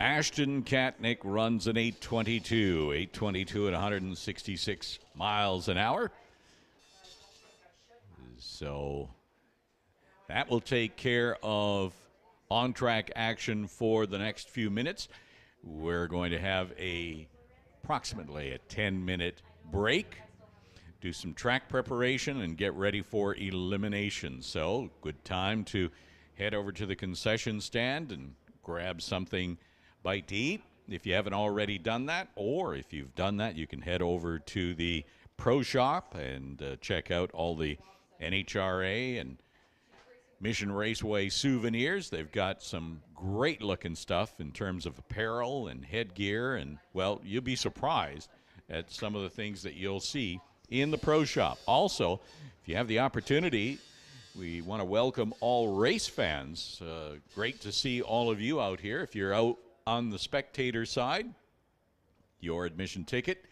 Ashton Katnick runs an 822 at 166 miles an hour. So that will take care of on-track action for the next few minutes. We're going to have approximately a 10-minute break, do some track preparation, and get ready for elimination. So good time to head over to the concession stand and grab something bite to eat if you haven't already done that, or if you've done that, you can head over to the Pro Shop and check out all the NHRA and Mission Raceway souvenirs. They've got some great looking stuff in terms of apparel and headgear, and well, you'll be surprised at some of the things that you'll see in the Pro Shop. Also, if you have the opportunity, We want to welcome all race fans. Great to see all of you out here. If you're out on the spectator side, your admission ticket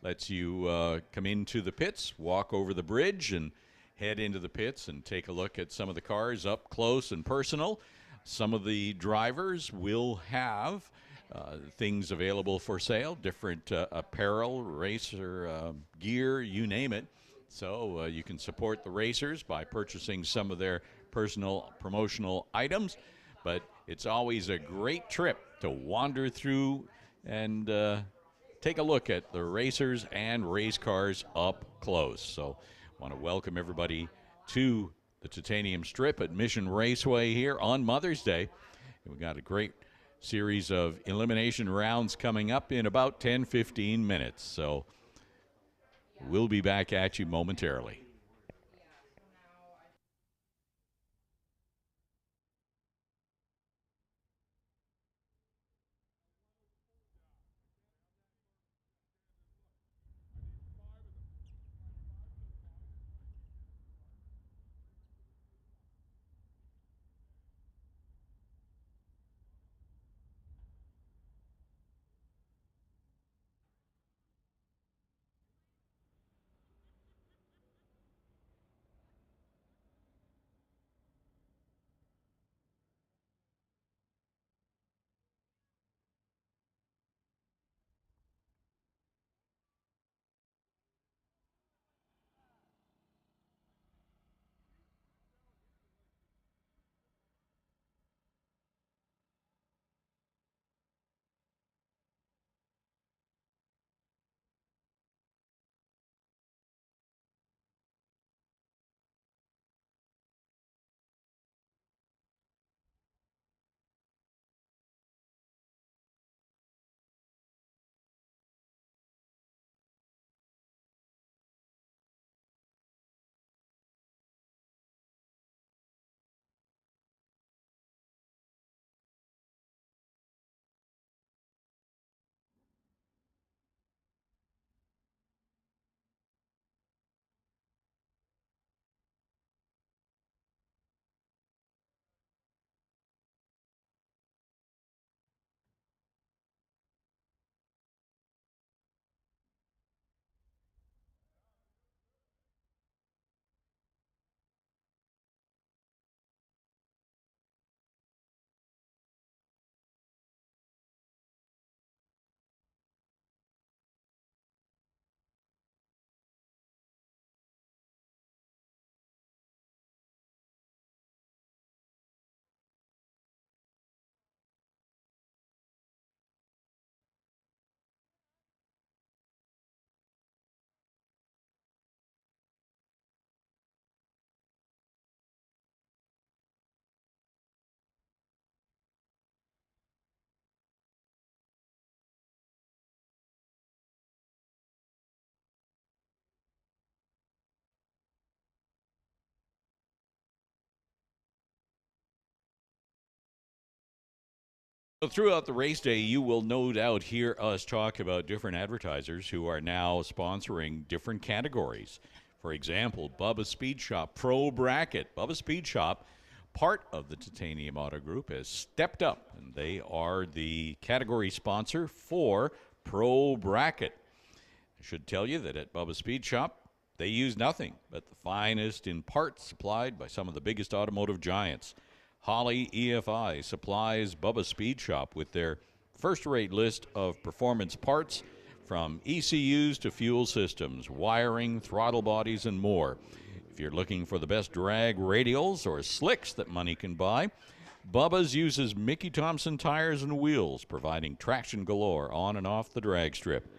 lets you come into the pits, walk over the bridge, and head into the pits and take a look at some of the cars up close and personal. Some of the drivers will have things available for sale, different apparel, racer gear, you name it. So you can support the racers by purchasing some of their personal promotional items. But it's always a great trip to wander through and take a look at the racers and race cars up close. So I want to welcome everybody to the Titanium Strip at Mission Raceway here on Mother's Day. We've got a great series of elimination rounds coming up in about 10-15 minutes. So we'll be back at you momentarily. So throughout the race day, you will no doubt hear us talk about different advertisers who are now sponsoring different categories. For example, Bubba Speed Shop Pro Bracket. Bubba Speed Shop, part of the Titanium Auto Group, has stepped up, and they are the category sponsor for Pro Bracket. I should tell you that at Bubba Speed Shop, they use nothing but the finest in parts supplied by some of the biggest automotive giants. Holly EFI supplies Bubba Speed Shop with their first-rate list of performance parts, from ECUs to fuel systems, wiring, throttle bodies, and more. If you're looking for the best drag radials or slicks that money can buy, Bubba's uses Mickey Thompson tires and wheels, providing traction galore on and off the drag strip.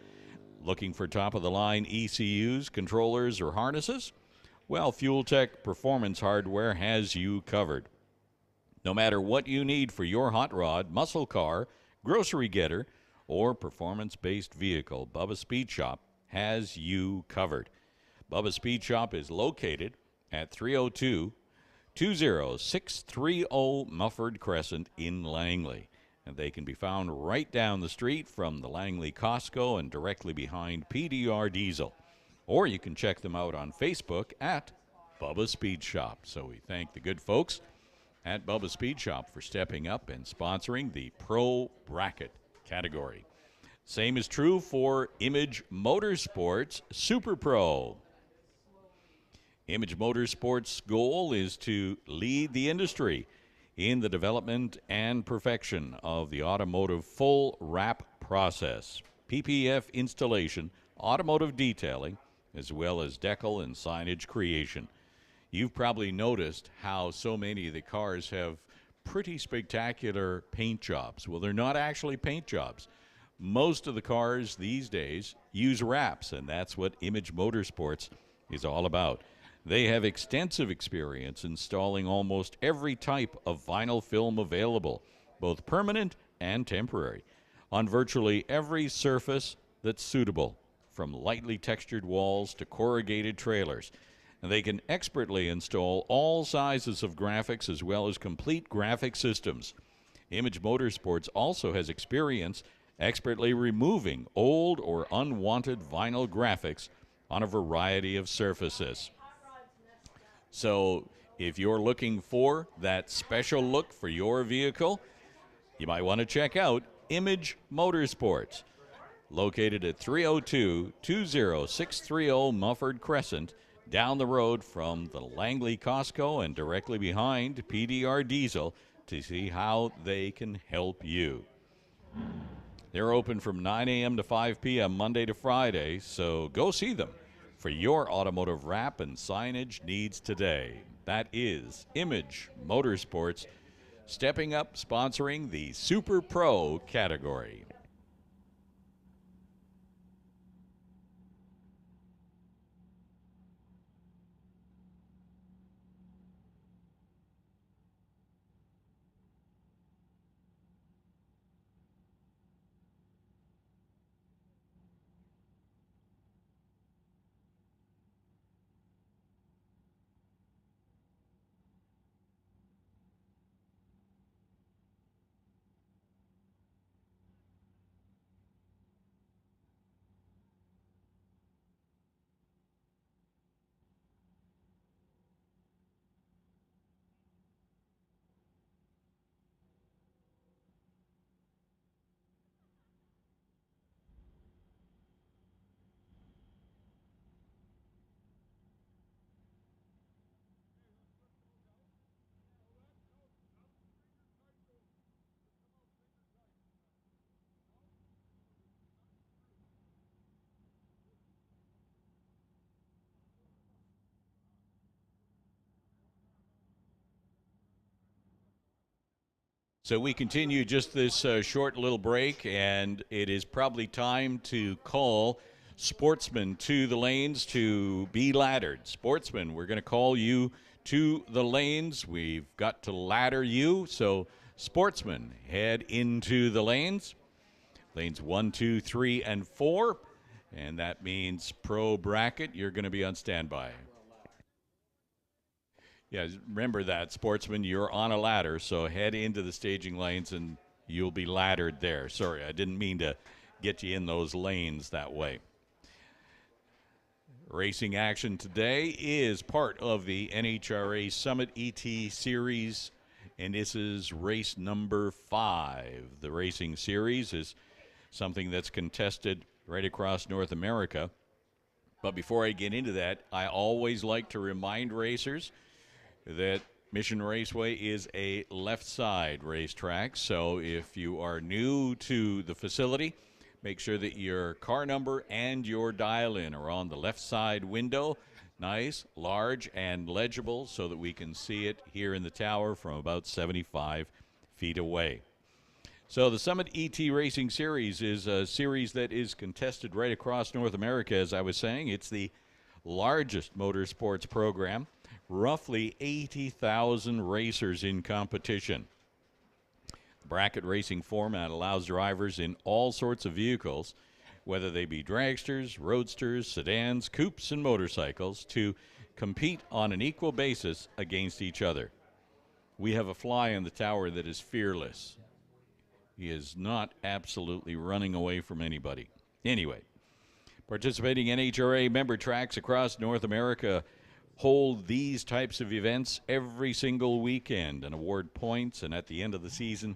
Looking for top-of-the-line ECUs, controllers, or harnesses? Well, Fuel Tech Performance Hardware has you covered. No matter what you need for your hot rod, muscle car, grocery getter, or performance-based vehicle, Bubba Speed Shop has you covered. Bubba Speed Shop is located at 302-20630 Mufford Crescent in Langley. And they can be found right down the street from the Langley Costco and directly behind PDR Diesel. Or you can check them out on Facebook at Bubba Speed Shop. So we thank the good folks at Bubba Speed Shop for stepping up and sponsoring the Pro Bracket category. Same is true for Image Motorsports Super Pro. Image Motorsports' goal is to lead the industry in the development and perfection of the automotive full wrap process, PPF installation, automotive detailing, as well as decal and signage creation. You've probably noticed how so many of the cars have pretty spectacular paint jobs. Well, they're not actually paint jobs. Most of the cars these days use wraps, and that's what Image Motorsports is all about. They have extensive experience installing almost every type of vinyl film available, both permanent and temporary, on virtually every surface that's suitable, from lightly textured walls to corrugated trailers. And they can expertly install all sizes of graphics as well as complete graphic systems. Image Motorsports also has experience expertly removing old or unwanted vinyl graphics on a variety of surfaces. So if you're looking for that special look for your vehicle, you might want to check out Image Motorsports, located at 302-20630 Mufford Crescent, down the road from the Langley Costco and directly behind PDR Diesel, to see how they can help you. They're open from 9 a.m. to 5 p.m. Monday to Friday, so go see them for your automotive wrap and signage needs today. That is Image Motorsports, stepping up, sponsoring the Super Pro category. So we continue just this short little break, and it is probably time to call Sportsman to the lanes to be laddered. Sportsman, we're going to call you to the lanes. We've got to ladder you. So, Sportsman, head into the lanes. Lanes 1, 2, 3, and 4. And that means Pro Bracket, you're going to be on standby. Yeah, remember that, Sportsman, you're on a ladder, so head into the staging lanes and you'll be laddered there. Sorry, I didn't mean to get you in those lanes that way. Racing action today is part of the NHRA Summit ET Series, and this is race number 5. The racing series is something that's contested right across North America. But before I get into that, I always like to remind racers that Mission Raceway is a left side racetrack. So if you are new to the facility, make sure that your car number and your dial-in are on the left side window. Nice, large, and legible so that we can see it here in the tower from about 75 feet away. So the Summit ET Racing Series is a series that is contested right across North America, as I was saying. It's the largest motorsports program. Roughly 80,000 racers in competition. The bracket racing format allows drivers in all sorts of vehicles, whether they be dragsters, roadsters, sedans, coupes, and motorcycles, to compete on an equal basis against each other. We have a fly in the tower that is fearless. He is not absolutely running away from anybody. Anyway, participating NHRA member tracks across North America hold these types of events every single weekend and award points. And at the end of the season,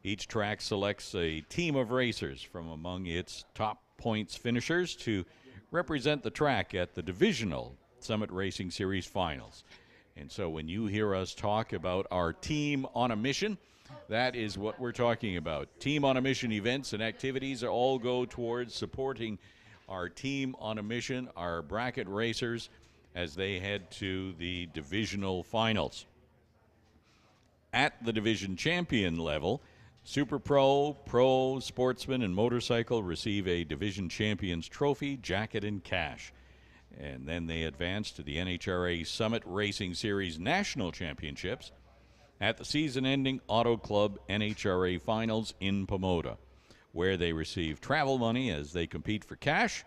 each track selects a team of racers from among its top points finishers to represent the track at the divisional Summit Racing Series finals. And so when you hear us talk about our Team on a Mission, that is what we're talking about. Team on a Mission events and activities all go towards supporting our Team on a Mission, our bracket racers, as they head to the divisional finals. At the division champion level, Super Pro, Pro, Sportsman, and Motorcycle receive a division champions trophy, jacket, and cash. And then they advance to the NHRA Summit Racing Series National Championships at the season-ending Auto Club NHRA Finals in Pomona, where they receive travel money as they compete for cash,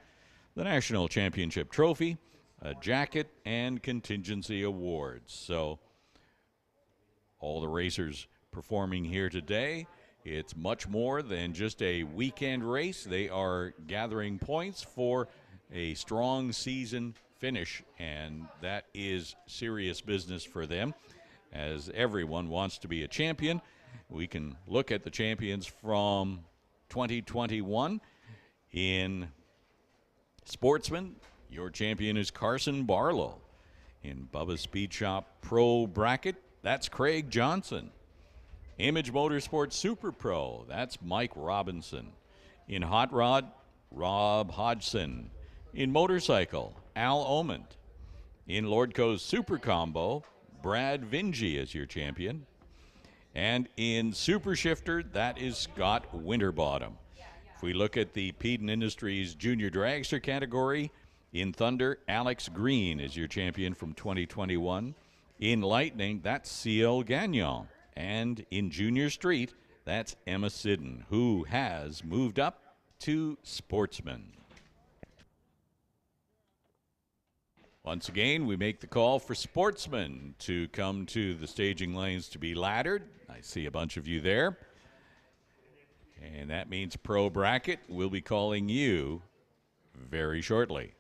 the National Championship trophy, a jacket, and contingency awards. So all the racers performing here today, it's much more than just a weekend race. They are gathering points for a strong season finish, and that is serious business for them, as everyone wants to be a champion. We can look at the champions from 2021. In Sportsman, your champion is Carson Barlow. In Bubba's Speed Shop Pro Bracket, that's Craig Johnson. Image Motorsports Super Pro, that's Mike Robinson. In Hot Rod, Rob Hodgson. In Motorcycle, Al Omond. In Lordco's Super Combo, Brad Vingy is your champion. And in Super Shifter, that is Scott Winterbottom. If we look at the Peden Industries Junior Dragster category, in Thunder, Alex Green is your champion from 2021. In Lightning, that's C.L. Gagnon. And in Junior Street, that's Emma Sidden, who has moved up to Sportsman. Once again, we make the call for Sportsman to come to the staging lanes to be laddered. I see a bunch of you there. And that means Pro Bracket will be calling you very shortly.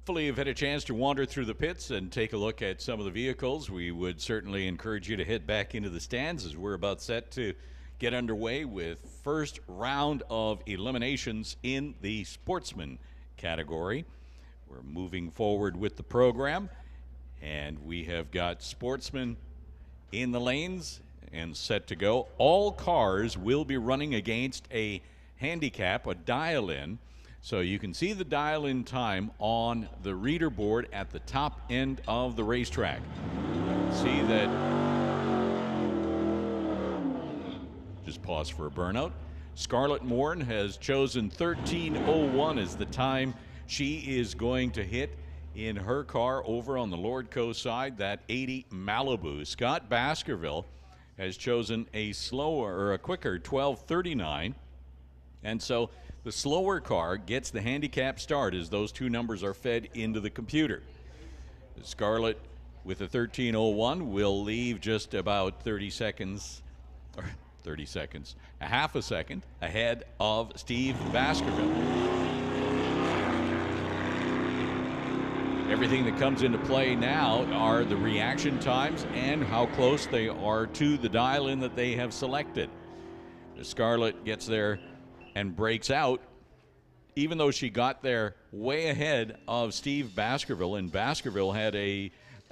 Hopefully you've had a chance to wander through the pits and take a look at some of the vehicles. We would certainly encourage you to head back into the stands as we're about set to get underway with first round of eliminations in the Sportsman category. We're moving forward with the program, and we have got Sportsman in the lanes and set to go. All cars will be running against a handicap, a dial-in. So you can see the dial-in time on the reader board at the top end of the racetrack. See that. Just pause for a burnout. Scarlett Morin has chosen 13:01 as the time she is going to hit in her car over on the Lordco side, that 80 Malibu. Scott Baskerville has chosen a slower or a quicker 12:39. And so the slower car gets the handicap start as those two numbers are fed into the computer. Scarlett with a 13:01 will leave just about 30 seconds, a half a second ahead of Steve Baskerville. Everything that comes into play now are the reaction times and how close they are to the dial-in that they have selected. Scarlett gets there and breaks out, even though she got there way ahead of Steve Baskerville, and Baskerville had a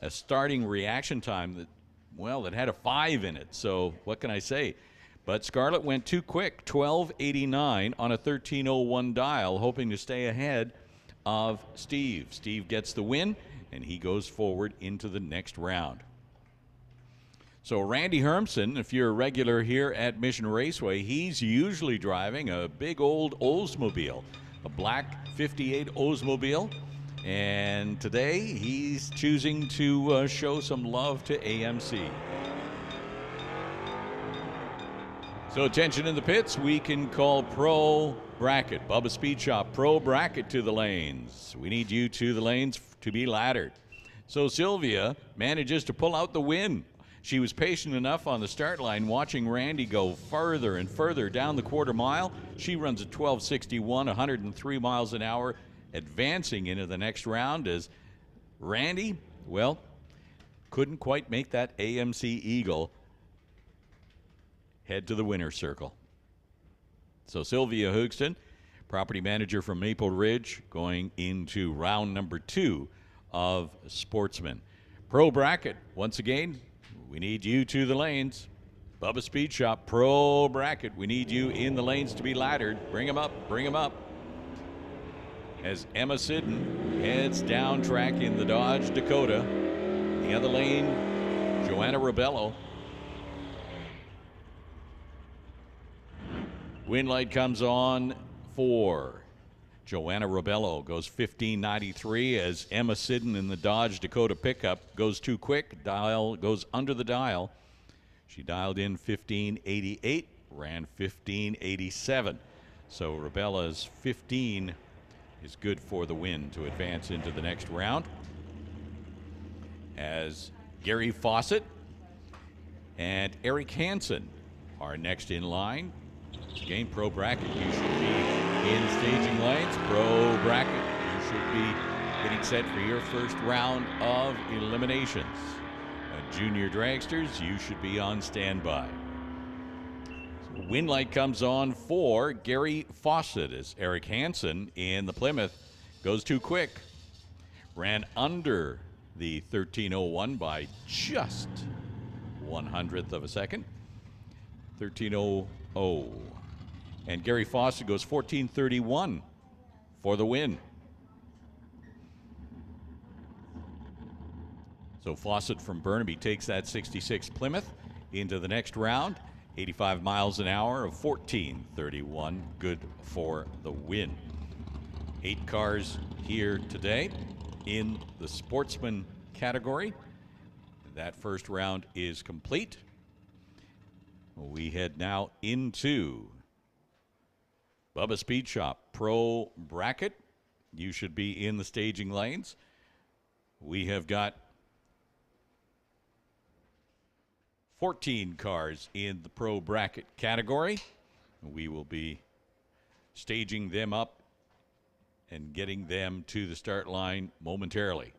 starting reaction time that had a 5 in it. So what can I say? But Scarlett went too quick, 12:89 on a 13:01 dial, hoping to stay ahead of Steve. Steve gets the win, and he goes forward into the next round. So Randy Hermsen, if you're a regular here at Mission Raceway, he's usually driving a big old Oldsmobile, a black 58 Oldsmobile. And today he's choosing to show some love to AMC. So attention in the pits, we can call Pro Bracket. Bubba Speed Shop, Pro Bracket to the lanes. We need you to the lanes to be laddered. So Sylvia manages to pull out the win. She was patient enough on the start line watching Randy go further and further down the quarter mile. She runs at 12:61, 103 miles an hour, advancing into the next round as Randy, couldn't quite make that AMC Eagle head to the winner's circle. So Sylvia Hoogston, property manager from Maple Ridge, going into round number 2 of Sportsman. Pro Bracket, once again, we need you to the lanes. Bubba Speed Shop, Pro Bracket, we need you in the lanes to be laddered. Bring them up, bring them up. As Emma Sidden heads down track in the Dodge Dakota. The other lane, Joanna Rebello. Win light comes on for Joanna Rebello, goes 15:93 as Emma Sidden in the Dodge Dakota pickup goes too quick. Dial goes under the dial. She dialed in 15:88, ran 15:87. So Rebella's 15 is good for the win to advance into the next round. As Gary Fawcett and Eric Hansen are next in line. Again, Pro Bracket, you should be in staging lanes. Pro Bracket, you should be getting set for your first round of eliminations. Junior dragsters, you should be on standby. So win light comes on for Gary Fawcett as Eric Hansen in the Plymouth goes too quick. Ran under the 13:01 by just 1/100th of a second. 13:00. And Gary Fawcett goes 14:31 for the win. So Fawcett from Burnaby takes that 66 Plymouth into the next round. 85 miles an hour of 14:31, good for the win. 8 cars here today in the Sportsman category. That first round is complete. We head now into Bubba Speed Shop Pro Bracket. You should be in the staging lanes. We have got 14 cars in the Pro Bracket category. We will be staging them up and getting them to the start line momentarily.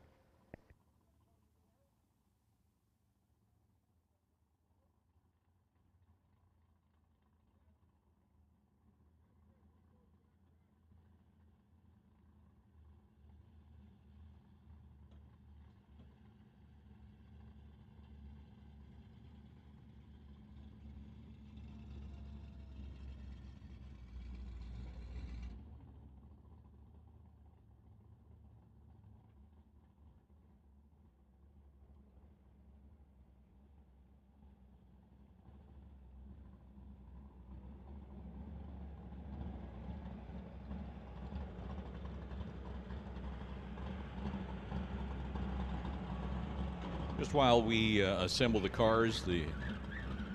Just while we assemble the cars, the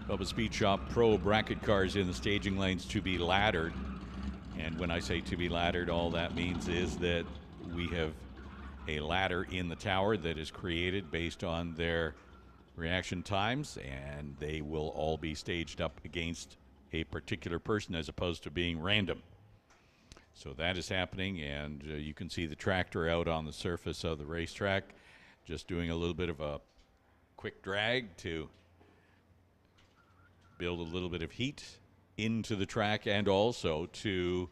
Bubba Speed Shop Pro bracket cars in the staging lanes to be laddered. And when I say to be laddered, all that means is that we have a ladder in the tower that is created based on their reaction times, and they will all be staged up against a particular person as opposed to being random. So that is happening, and you can see the tractor out on the surface of the racetrack just doing a little bit of a quick drag to build a little bit of heat into the track and also to,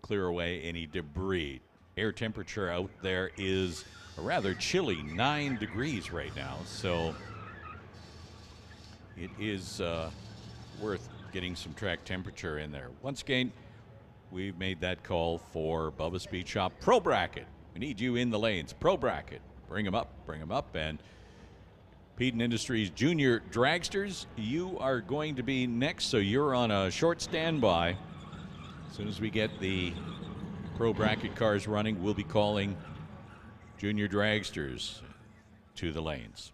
clear away any debris. Air temperature out there is a rather chilly 9 degrees right now, so it is worth getting some track temperature in there. Once again, we've made that call for Bubba Speed Shop Pro Bracket. We need you in the lanes. Pro Bracket. Bring them up. And Peden Industries Junior Dragsters, you are going to be next, so you're on a short standby. As soon as we get the Pro Bracket cars running, we'll be calling Junior Dragsters to the lanes.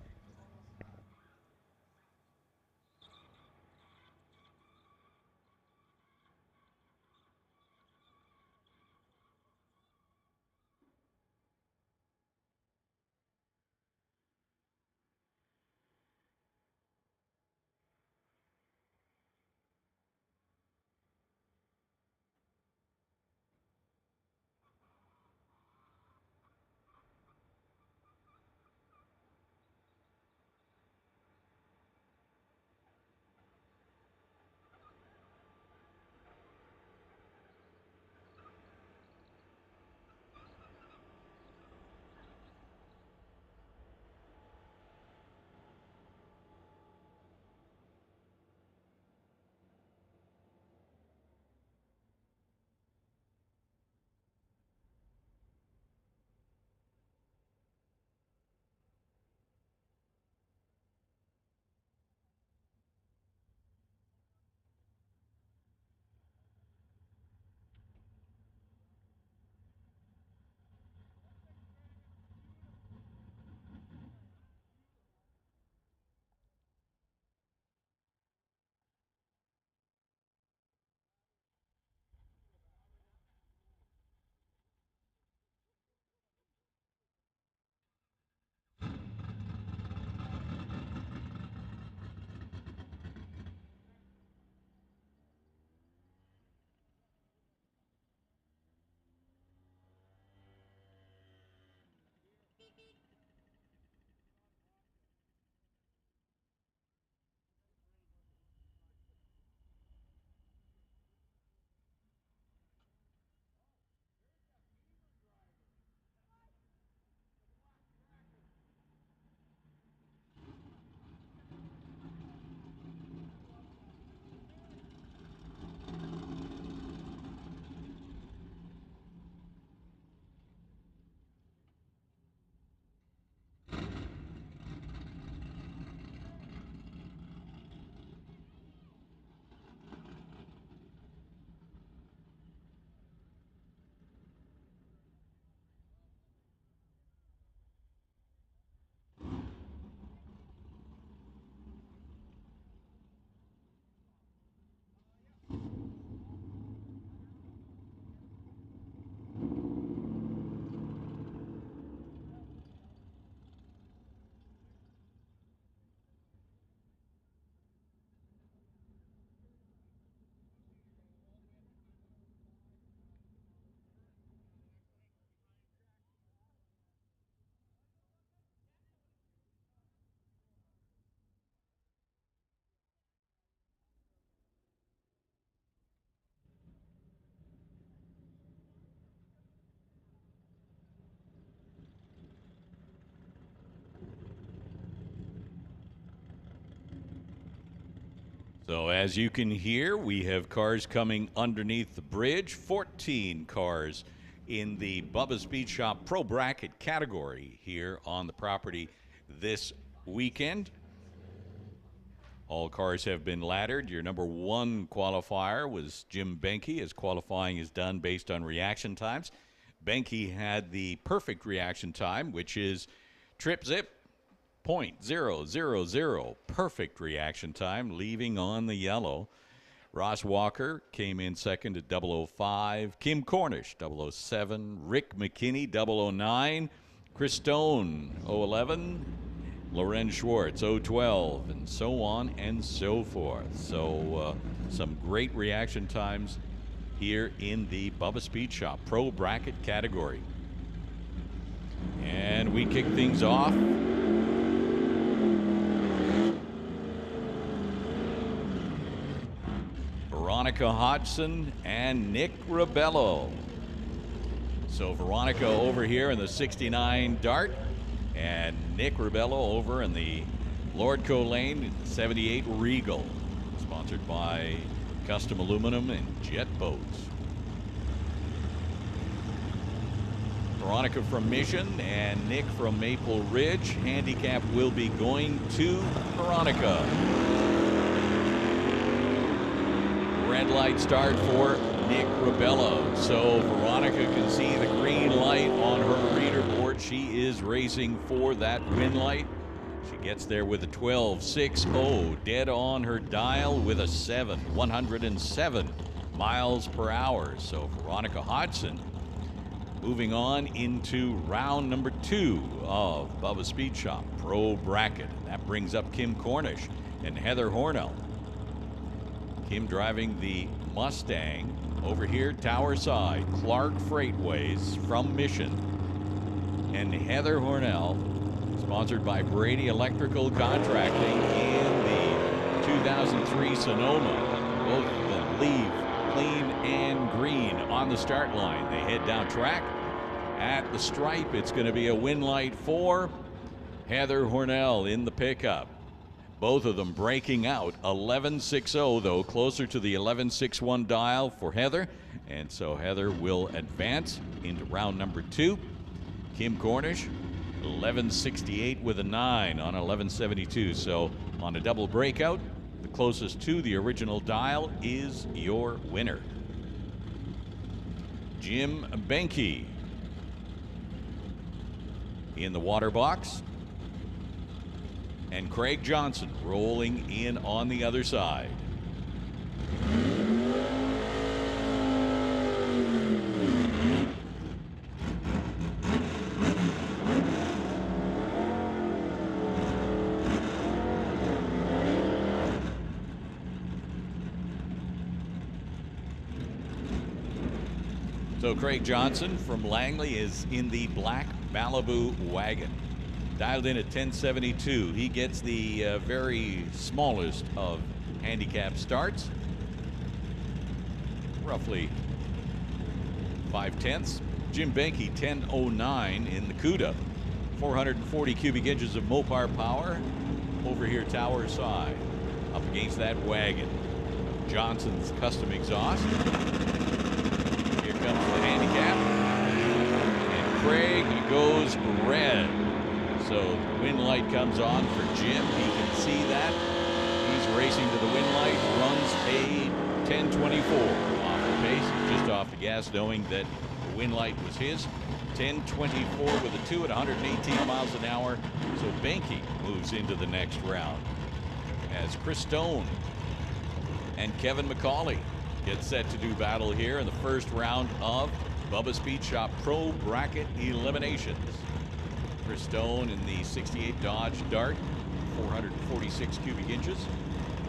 So as you can hear, we have cars coming underneath the bridge. 14 cars in the Bubba Speed Shop Pro Bracket category here on the property this weekend. All cars have been laddered. Your number one qualifier was Jim Benke, as qualifying is done based on reaction times. Benke had the perfect reaction time, which is trip zip 0.000, perfect reaction time, leaving on the yellow. Ross Walker came in second at 005. Kim Cornish, 007. Rick McKinney, 009. Chris Stone, 011. Loren Schwartz, 012, and so on and so forth. So some great reaction times here in the Bubba Speed Shop Pro Bracket category. And we kick things off. Veronica Hodgson and Nick Ribello. So Veronica over here in the 69 Dart, and Nick Ribello over in the Lordco lane, 78 Regal, sponsored by Custom Aluminum and Jet Boats. Veronica from Mission and Nick from Maple Ridge. Handicap will be going to Veronica. Red light start for Nick Ribello. So Veronica can see the green light on her reader board. She is racing for that win light. She gets there with a 12.60, dead on her dial with a 107 miles per hour. So Veronica Hodgson moving on into round number 2 of Bubba Speed Shop Pro Bracket. That brings up Kim Cornish and Heather Hornell. Kim driving the Mustang. Over here, Tower Side, Clark Freightways from Mission. And Heather Hornell, sponsored by Brady Electrical Contracting in the 2003 Sonoma. Both of them leave clean and green on the start line. They head down track. At the stripe, it's going to be a win light for Heather Hornell in the pickup. Both of them breaking out 11.60, though closer to the 11.61 dial for Heather. And so Heather will advance into round number 2. Kim Cornish, 11.68 with a 9 on 11.72. So on a double breakout, the closest to the original dial is your winner. Jim Benke in the water box. And Craig Johnson rolling in on the other side. So Craig Johnson from Langley is in the black Malibu wagon. Dialed in at 1072. He gets the very smallest of handicap starts. Roughly 5/10. Jim Benke, 1009 in the CUDA. 440 cubic inches of Mopar power. Over here, Tower Side. Up against that wagon. Johnson's custom exhaust. Here comes the handicap. And Craig goes red. So the win light comes on for Jim. He can see that. He's racing to the win light. Runs a 10:24 off the pace, just off the gas, knowing that the win light was his. 10:24 with a 2 at 118 miles an hour. So Benke moves into the next round as Chris Stone and Kevin McCauley get set to do battle here in the first round of Bubba Speed Shop Pro Bracket Eliminations. Chris Stone in the 68 Dodge Dart, 446 cubic inches.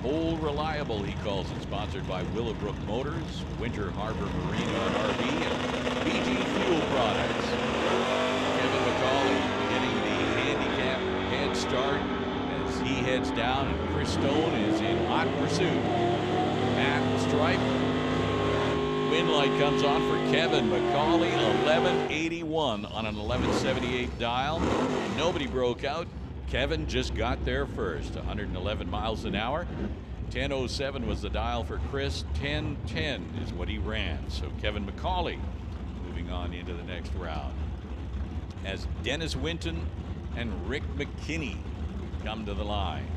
Old Reliable, he calls it, sponsored by Willowbrook Motors, Winter Harbor Marina and RV, and BG Fuel Products. Kevin McCauley getting the handicap head start as he heads down, and Chris Stone is in hot pursuit. At the stripe, win light comes on for Kevin McCauley, 1181 on an 1178 dial. Nobody broke out. Kevin just got there first, 111 miles an hour. 10:07 was the dial for Chris. 10:10 is what he ran. So Kevin McCauley moving on into the next round, as Dennis Winton and Rick McKinney come to the line.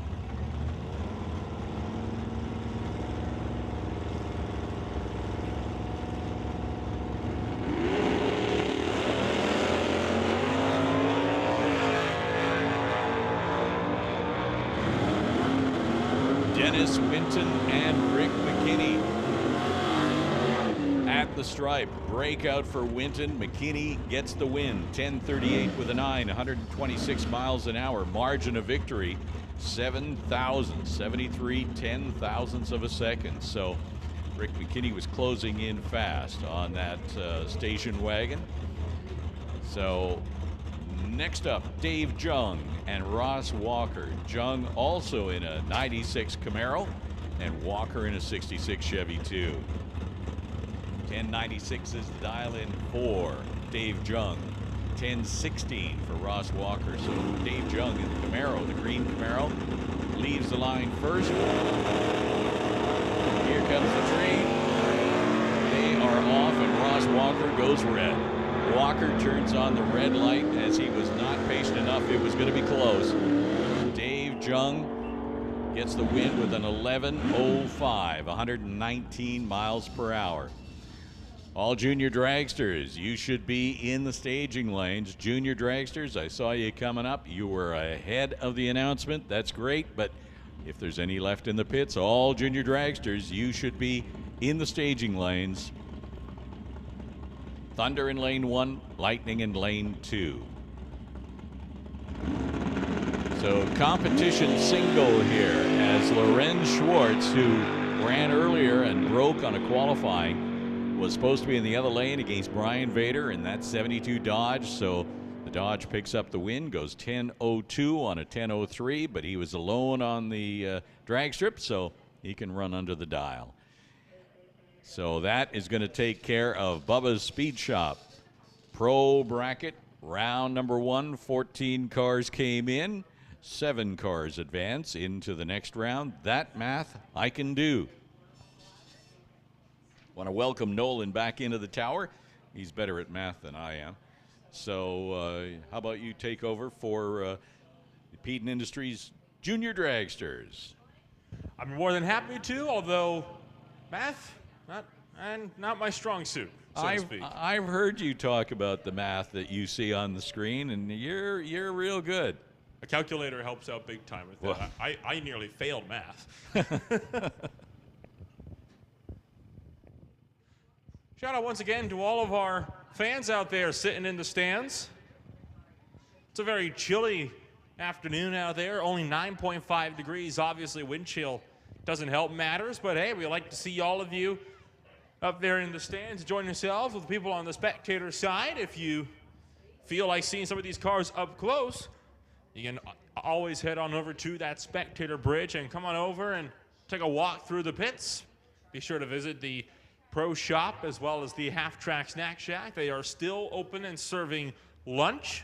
Dennis Winton and Rick McKinney at the stripe. Breakout for Winton. McKinney gets the win. 10:38 with a 9, 126 miles an hour. Margin of victory, 7,073 ten-thousandths of a second. So Rick McKinney was closing in fast on that station wagon. So next up, Dave Jung and Ross Walker. Jung also in a 96 Camaro, and Walker in a 66 Chevy too. 10:96 is the dial-in for Dave Jung. 10:16 for Ross Walker. So Dave Jung in the Camaro, the green Camaro, leaves the line first. Here comes the tree. They are off, and Ross Walker goes red. Walker turns on the red light as he was not patient enough. It was going to be close. Dave Jung gets the win with an 11:05, 119 miles per hour. All junior dragsters, you should be in the staging lanes. Junior dragsters, I saw you coming up. You were ahead of the announcement. That's great, but if there's any left in the pits, all junior dragsters, you should be in the staging lanes. Thunder in lane 1, Lightning in lane 2. So competition single here, as Lorenz Schwartz, who ran earlier and broke on a qualifying, was supposed to be in the other lane against Brian Vader in that 72 Dodge. So the Dodge picks up the win, goes 10:02 on a 10:03, but he was alone on the drag strip, so he can run under the dial. So that is going to take care of Bubba's Speed Shop Pro Bracket. Round number 1, 14 cars came in, 7 cars advance into the next round. That math I can do. Want to welcome Nolan back into the tower. He's better at math than I am. So how about you take over for Peden Industries Junior Dragsters? I'm more than happy to, although math, not my strong suit, so to speak. I've heard you talk about the math that you see on the screen, and you're real good. A calculator helps out big time with that. I nearly failed math. Shout out once again to all of our fans out there sitting in the stands. It's a very chilly afternoon out there, only 9.5 degrees. Obviously, wind chill doesn't help matters, but hey, we like to see all of you up there in the stands. Join yourselves with the people on the spectator side. If you feel like seeing some of these cars up close, you can always head on over to that spectator bridge and come on over and take a walk through the pits. Be sure to visit the Pro Shop as well as the Half Track Snack Shack. They are still open and serving lunch.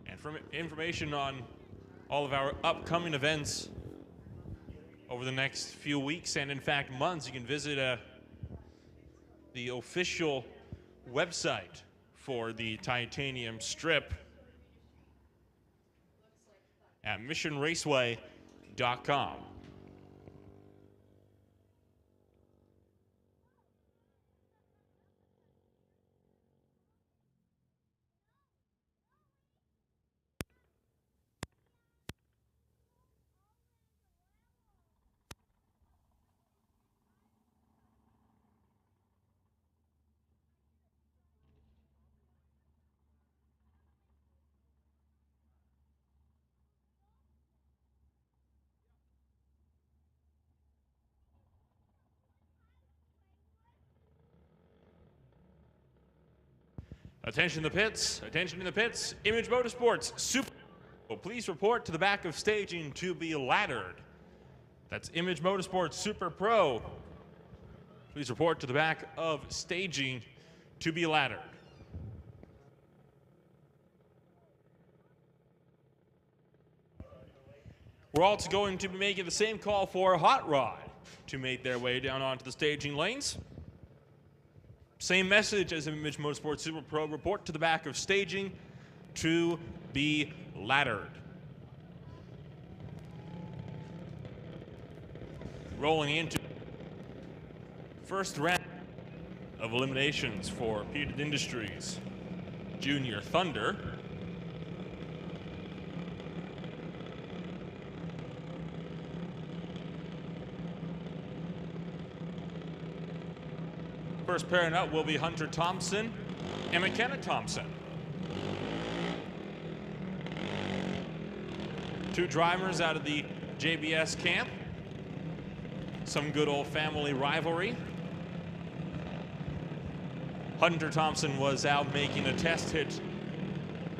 And for information on all of our upcoming events over the next few weeks and in fact months, you can visit the official website for the Titanium Strip at missionraceway.com. Attention in the pits, attention in the pits. Image Motorsports Super Pro. Please report to the back of staging to be laddered. That's Image Motorsports Super Pro. Please report to the back of staging to be laddered. We're also going to be making the same call for Hot Rod to make their way down onto the staging lanes. Same message as Image Motorsports Super Pro. Report to the back of staging to be laddered. Rolling into first round of eliminations for Peden Industries Junior Thunder. First pairing up will be Hunter Thompson and McKenna Thompson. Two drivers out of the JBS camp. Some good old family rivalry. Hunter Thompson was out making a test hit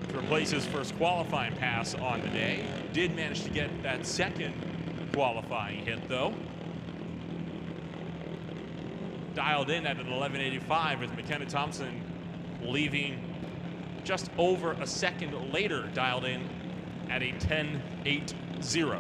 to replace his first qualifying pass on the day. Did manage to get that second qualifying hit though. Dialed in at an 11:85 with McKenna Thompson leaving just over a second later, dialed in at a 10:80.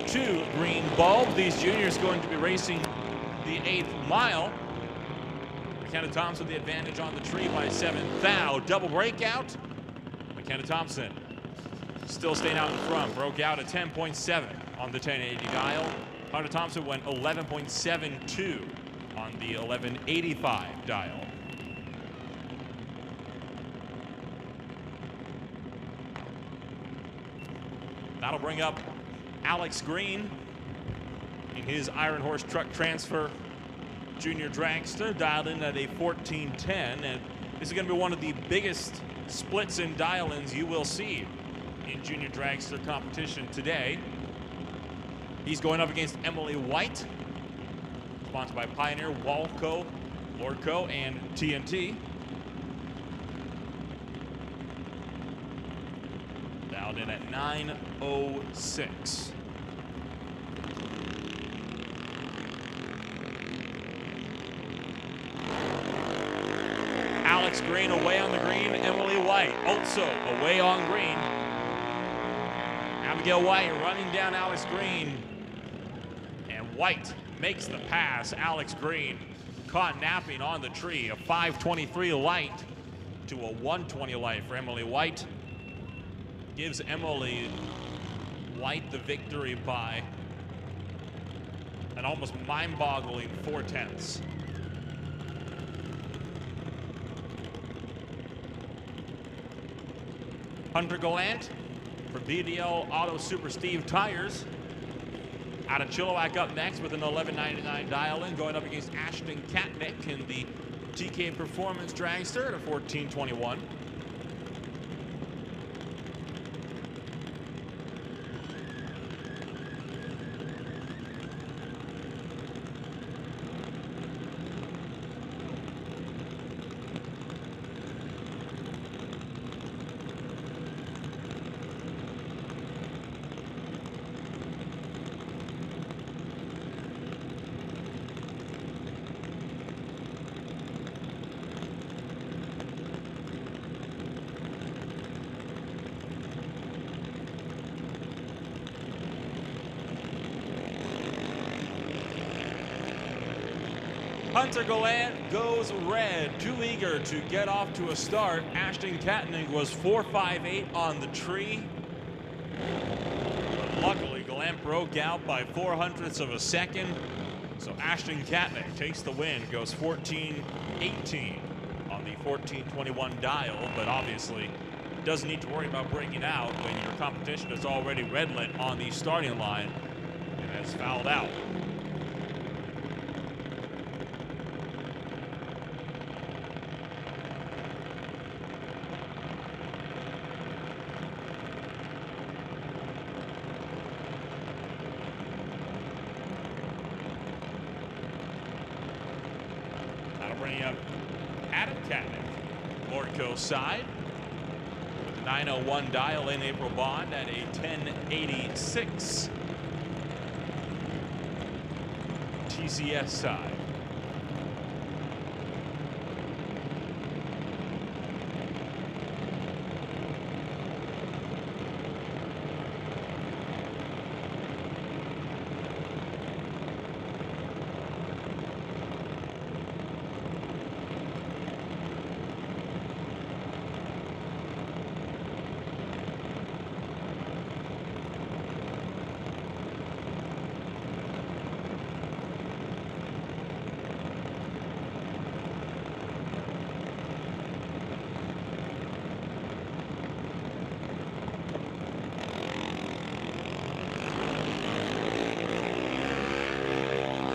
To green bulb. These juniors going to be racing the 8th mile. McKenna Thompson the advantage on the tree by 7 thou. Double breakout. McKenna Thompson still staying out in front. Broke out at 10.7 on the 1080 dial. Hunter Thompson went 11.72 on the 1185 dial. That'll bring up Alex Green in his Iron Horse Truck Transfer Junior Dragster, dialed in at a 14:10, and this is going to be one of the biggest splits and dial-ins you will see in Junior Dragster competition today. He's going up against Emily White, sponsored by Pioneer, Lordco, and TNT. Dialed in at 9:06. Alex Green away on the green, Emily White also away on green. Abigail White running down Alex Green, and White makes the pass. Alex Green caught napping on the tree. A 5:23 light to a 1:20 light for Emily White. Gives Emily White the victory by an almost mind-boggling 4/10. Hunter Gallant for BDL Auto Super Steve Tires. Out of Chilliwack up next with an 11.99 dial-in, going up against Ashton Katnick in the TK Performance Dragster at a 14:21. Hunter Gallant goes red, too eager to get off to a start. Ashton Katnig was 4.58 on the tree. But luckily, Gallant broke out by 0.04 of a second. So Ashton Katnig takes the win, goes 14.18 on the 14.21 dial, but obviously doesn't need to worry about breaking out when your competition is already red lit on the starting line and has fouled out. That'll bring up Adam Katnig, Lordco side. 901 dial in April Bond at a 1086. TCS side.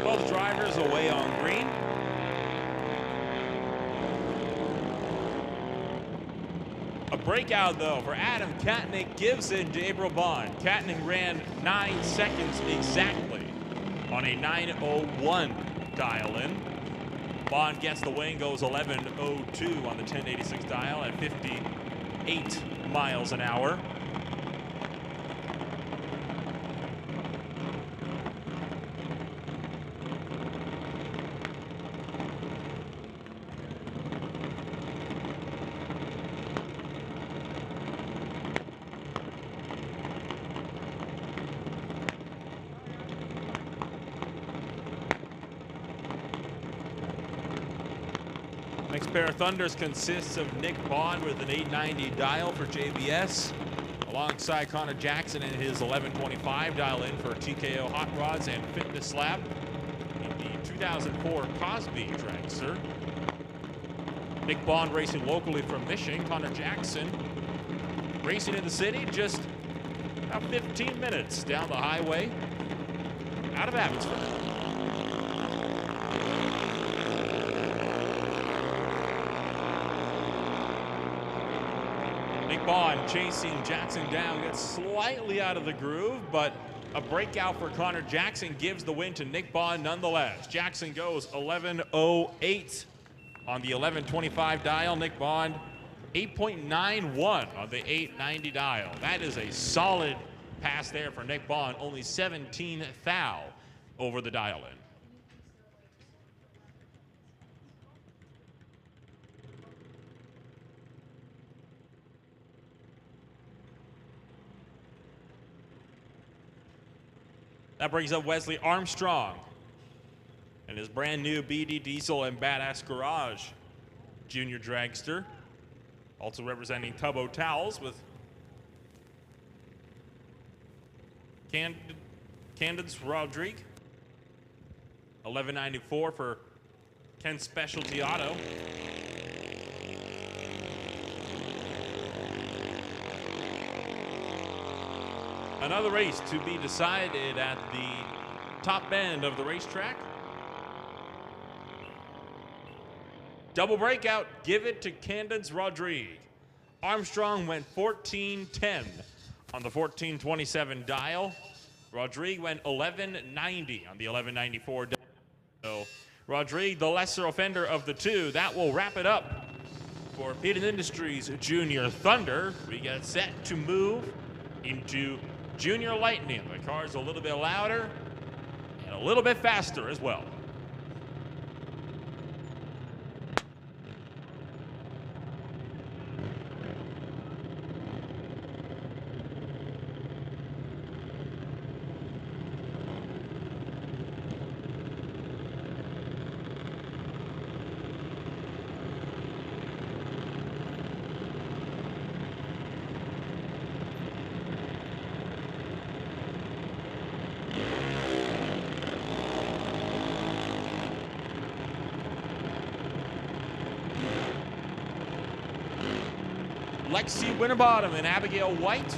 Both drivers away on green. A breakout though for Adam Katnig gives in to April Bond. Katnig ran 9 seconds exactly on a 9:01 dial in. Bond gets the win, goes 11:02 on the 1086 dial at 58 miles an hour. Next pair of Thunders consists of Nick Bond with an 890 dial for JBS, alongside Connor Jackson in his 1125 dial in for TKO Hot Rods and Fitness Lab in the 2004 Cosby dragster. Nick Bond racing locally from Michigan. Connor Jackson racing in the city just about 15 minutes down the highway out of Abbotsford. Nick Bond chasing Jackson down, gets slightly out of the groove, but a breakout for Connor Jackson gives the win to Nick Bond nonetheless. Jackson goes 11:08 on the 1125 dial. Nick Bond 8.91 on the 890 dial. That is a solid pass there for Nick Bond, only 17 thou over the dial in. That brings up Wesley Armstrong and his brand new BD Diesel and Badass Garage junior dragster. Also representing Tubbo Towels with Candid's Rodrigue. 1194 for Ken Specialty Auto. Another race to be decided at the top end of the racetrack. Double breakout, give it to Candid's Rodrigue. Armstrong went 14:10 on the 1427 dial. Rodrigue went 11:90 on the 1194 dial. So Rodrigue, the lesser offender of the two. That will wrap it up for Peden Industries Junior Thunder. We get set to move into Junior Lightning. The car's a little bit louder and a little bit faster as well. Lexi Winterbottom and Abigail White.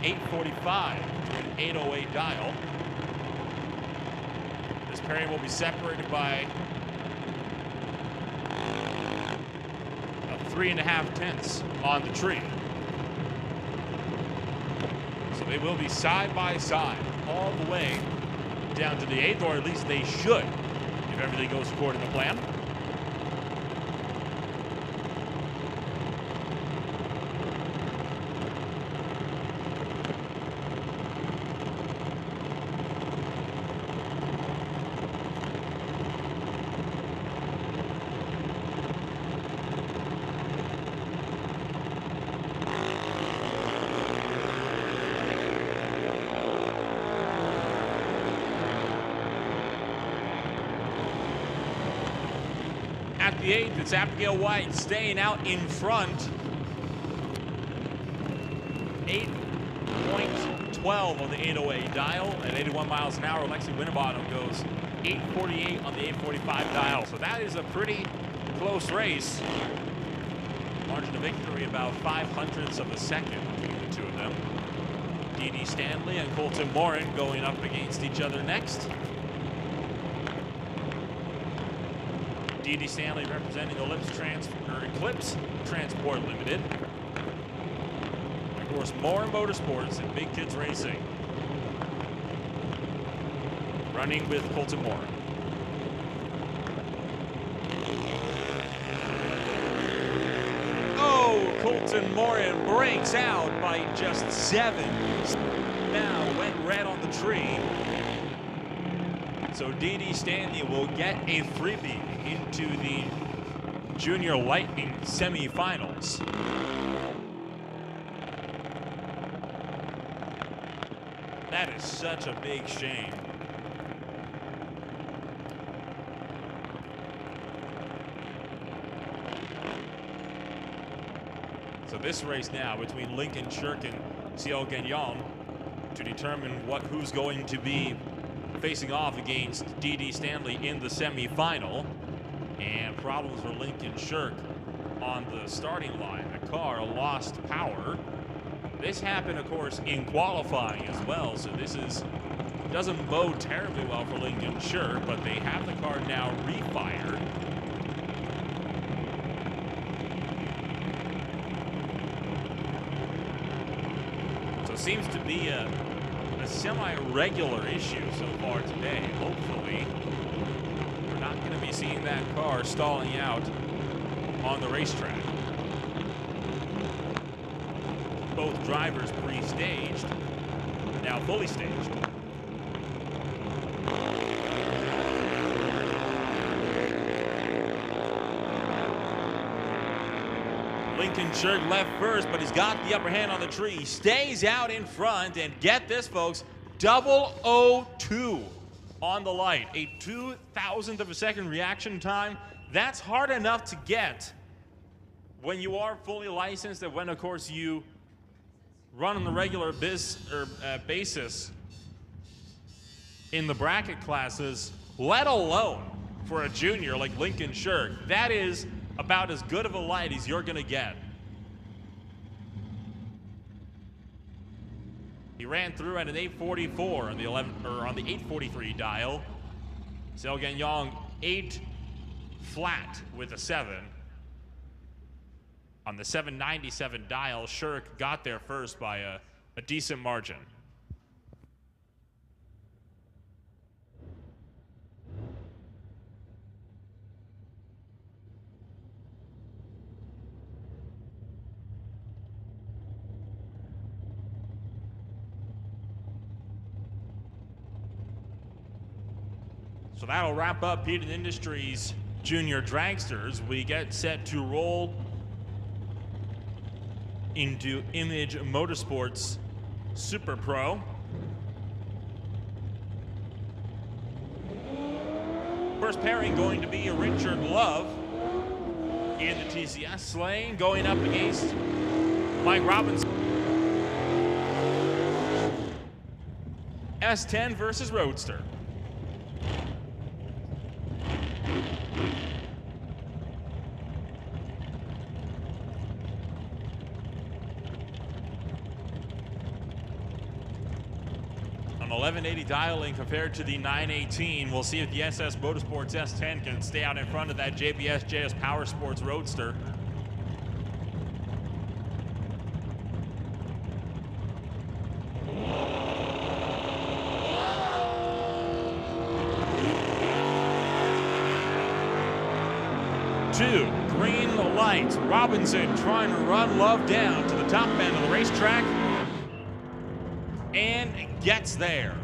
8:45 to an 8:08 dial. This pairing will be separated by 3.5 tenths on the tree. So they will be side by side all the way down to the 8th, or at least they should, if everything goes according to plan. At the 8th, it's Abigail White staying out in front. 8.12 on the 808 dial. At 81 miles an hour, Lexi Winterbottom goes 8:48 on the 8:45 dial. So that is a pretty close race. Margin of victory about 0.05 of a second between the two of them. Dee Dee Stanley and Colton Morin going up against each other next. Dee Dee Stanley representing Eclipse Transport Limited. Of course, Morin Motorsports and Big Kids Racing. Running with Colton Morin. Oh, Colton Morin breaks out by just 7. Now went red on the tree. So Dee Dee Stanley will get a freebie into the Junior Lightning semifinals. That is such a big shame. So this race now between Lincoln Shirk and Ciel Gagnon to determine who's going to be facing off against Dee Dee Stanley in the semifinal. And problems for Lincoln Shirk on the starting line. The car lost power. This happened, of course, in qualifying as well. So this doesn't bode terribly well for Lincoln Shirk, but they have the car now refired. So it seems to be a semi-regular issue so far today. Hopefully, we're not going to be seeing that car stalling out on the racetrack. Both drivers pre-staged, now fully staged. Lincoln Shirk left first, but he's got the upper hand on the tree. Stays out in front, and get this, folks, 002 on the light. A 2,000th of a second reaction time. That's hard enough to get when you are fully licensed, and when, of course, you run on the regular basis in the bracket classes, let alone for a junior like Lincoln Shirk. That is about as good of a light as you're gonna get. He ran through at an 8:44 on the 8:43 dial. Ciel Gagnon 8 flat with a 7. On the 797 dial, Shirk got there first by a decent margin. So that'll wrap up Peden Industries Junior Dragsters. We get set to roll into Image Motorsports Super Pro. First pairing going to be Richard Love in the TCS lane, going up against Mike Robinson. S10 versus Roadster. An 1180 dialing compared to the 918. We'll see if the SS Motorsports S10 can stay out in front of that JBS JS Power Sports Roadster. Two green lights. Robinson trying to run Love down to the top end of the racetrack and gets there.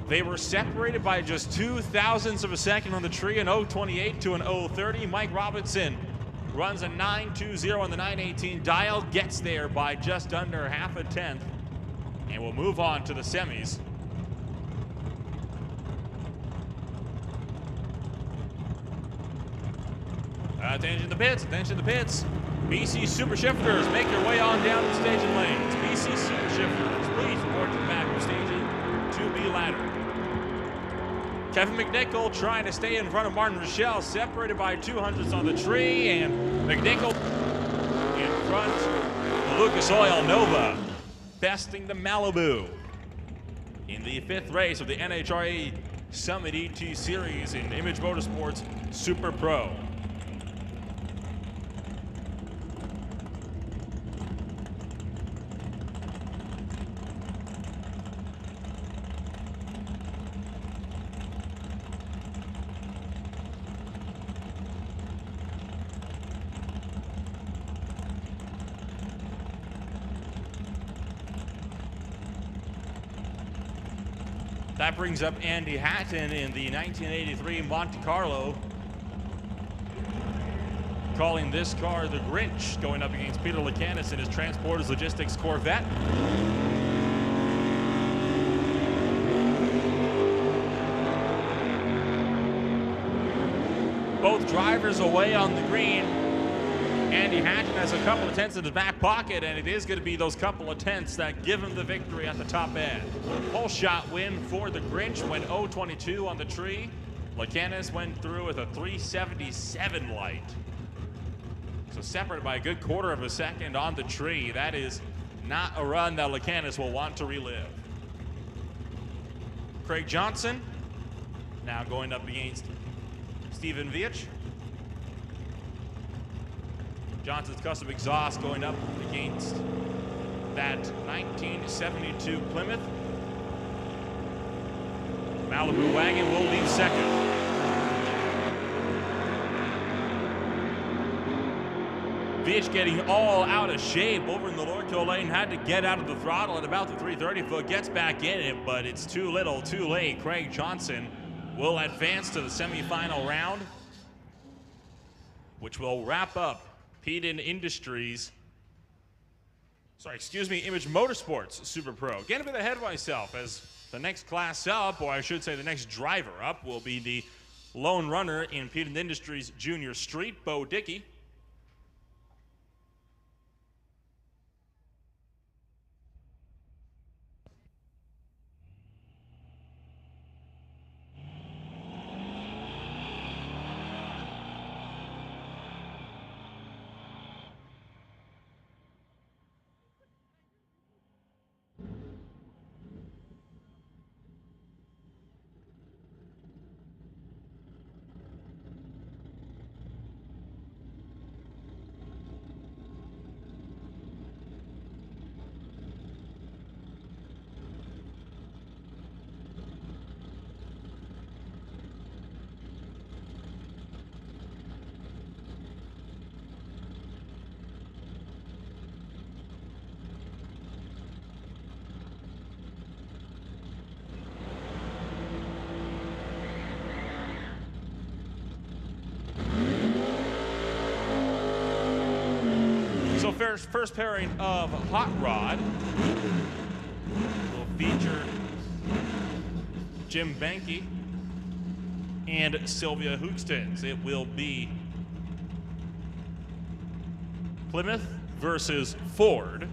They were separated by just 0.02 of a second on the tree, an 0.28 to an 0.30. Mike Robinson runs a 9.20 on the 918 dial, gets there by just under half a tenth, and will move on to the semis. Attention to the pits, attention to the pits. BC Super Shifters make their way on down the staging lanes. BC Super Shifters, please report to the back of staging to be ladder. Kevin McNichol trying to stay in front of Martin Rochelle, separated by 0.02 on the tree, and McNichol in front of Lucas Oil Nova, besting the Malibu in the 5th race of the NHRA Summit ET Series in Image Motorsports Super Pro. That brings up Andy Hatton in the 1983 Monte Carlo, calling this car the Grinch, going up against Peter Lacanis in his Transporters Logistics Corvette. Both drivers away on the green. Andy Hatton has a couple of tenths in his back pocket, and it is going to be those couple of tenths that give him the victory at the top end. Pole shot win for the Grinch, went 0.22 on the tree. Lacanis went through with a 377 light. So separated by a good quarter of a second on the tree. That is not a run that Lacanis will want to relive. Craig Johnson now going up against Steven Veach. Johnson's custom exhaust going up against that 1972 Plymouth. Malibu wagon will leave second. Veach getting all out of shape over in the Lordco lane, had to get out of the throttle at about the 330 foot, gets back in it, but it's too little, too late. Craig Johnson will advance to the semifinal round, which will wrap up Peden Industries, Image Motorsports Super Pro. Getting a bit ahead of myself, as the next class up, or I should say the next driver up, will be the lone runner in Peden Industries Junior Street, Bo Dickey. First pairing of Hot Rod will feature Jim Banky and Sylvia Hookstins. It will be Plymouth versus Ford.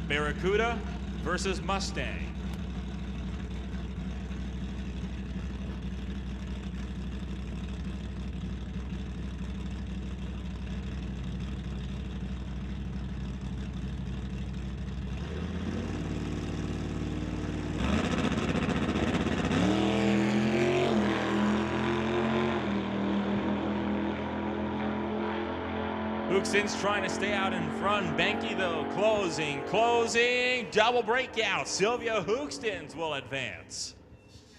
Barracuda versus Mustang. Hookstins trying to stay out in front. Benke, though, closing. Double breakout. Sylvia Hookstins will advance.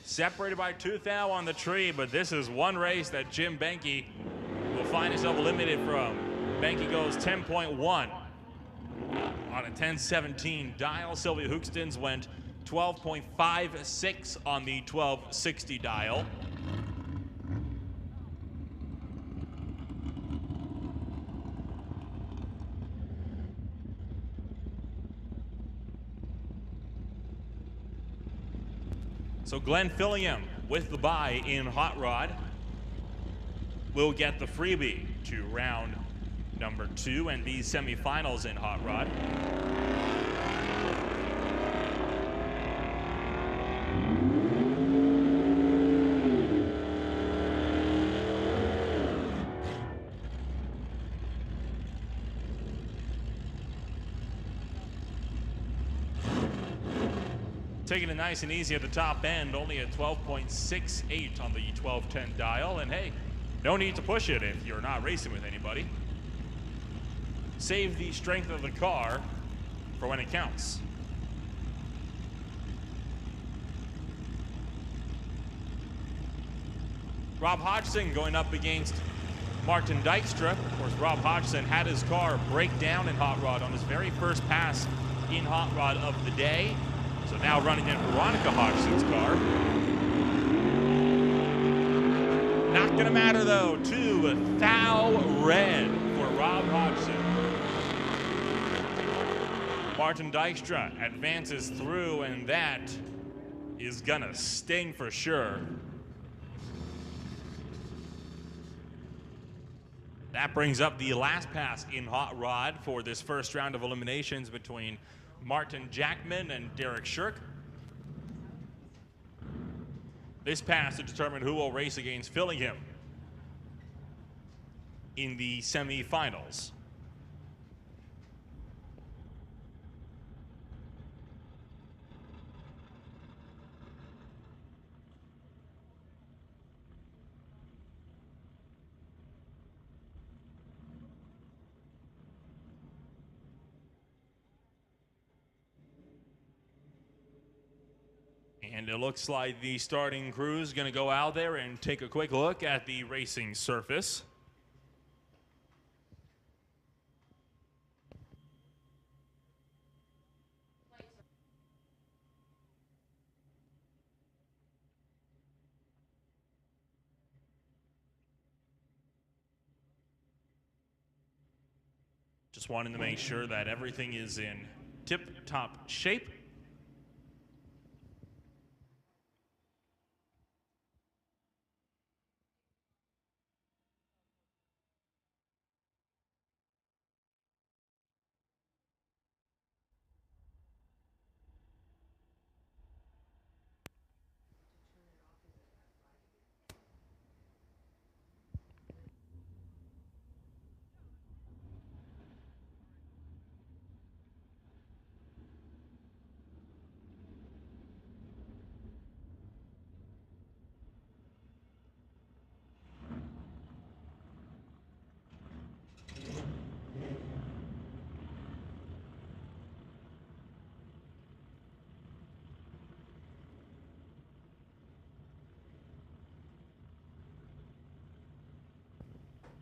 Separated by 2 thou on the tree, but this is one race that Jim Benke will find himself eliminated from. Benke goes 10.1 on a 10:17 dial. Sylvia Hookstins went 12.56 on the 12:60 dial. So Glenn Fillingham with the bye in Hot Rod will get the freebie to round number 2 and these semifinals in Hot Rod. Taking it nice and easy at the top end, only a 12.68 on the 1210 dial. And hey, no need to push it if you're not racing with anybody. Save the strength of the car for when it counts. Rob Hodgson going up against Martin Dykstra. Of course, Rob Hodgson had his car break down in Hot Rod on his very first pass in Hot Rod of the day. So now running in Veronica Hodgson's car. Not going to matter, though. 2 thou red for Rob Hodgson. Martin Dykstra advances through, and that is going to sting for sure. That brings up the last pass in Hot Rod for this first round of eliminations between Martin Jackman and Derek Shirk. This pass to determine who will race against Fillingham in the semifinals. And it looks like the starting crew is going to go out there and take a quick look at the racing surface. Just wanting to make sure that everything is in tip-top shape.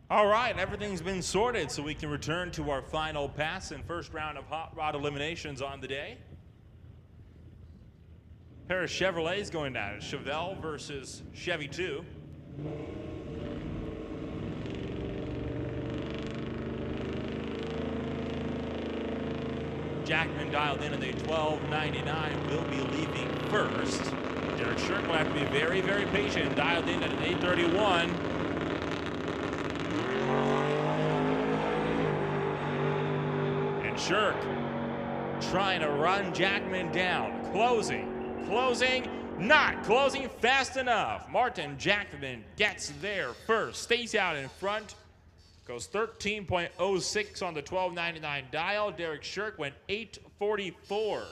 All right, everything's been sorted, so we can return to our final pass and first round of Hot Rod eliminations on the day. Pair of Chevrolets going down. Chevelle versus Chevy 2. Jackman dialed in at the 12.99, will be leaving first. Derek Shirk will have to be very, very patient. Dialed in at an 8.31. Shirk trying to run Jackman down. Closing, not closing fast enough. Martin Jackman gets there first, stays out in front, goes 13.06 on the 12.99 dial. Derek Shirk went 8.44. A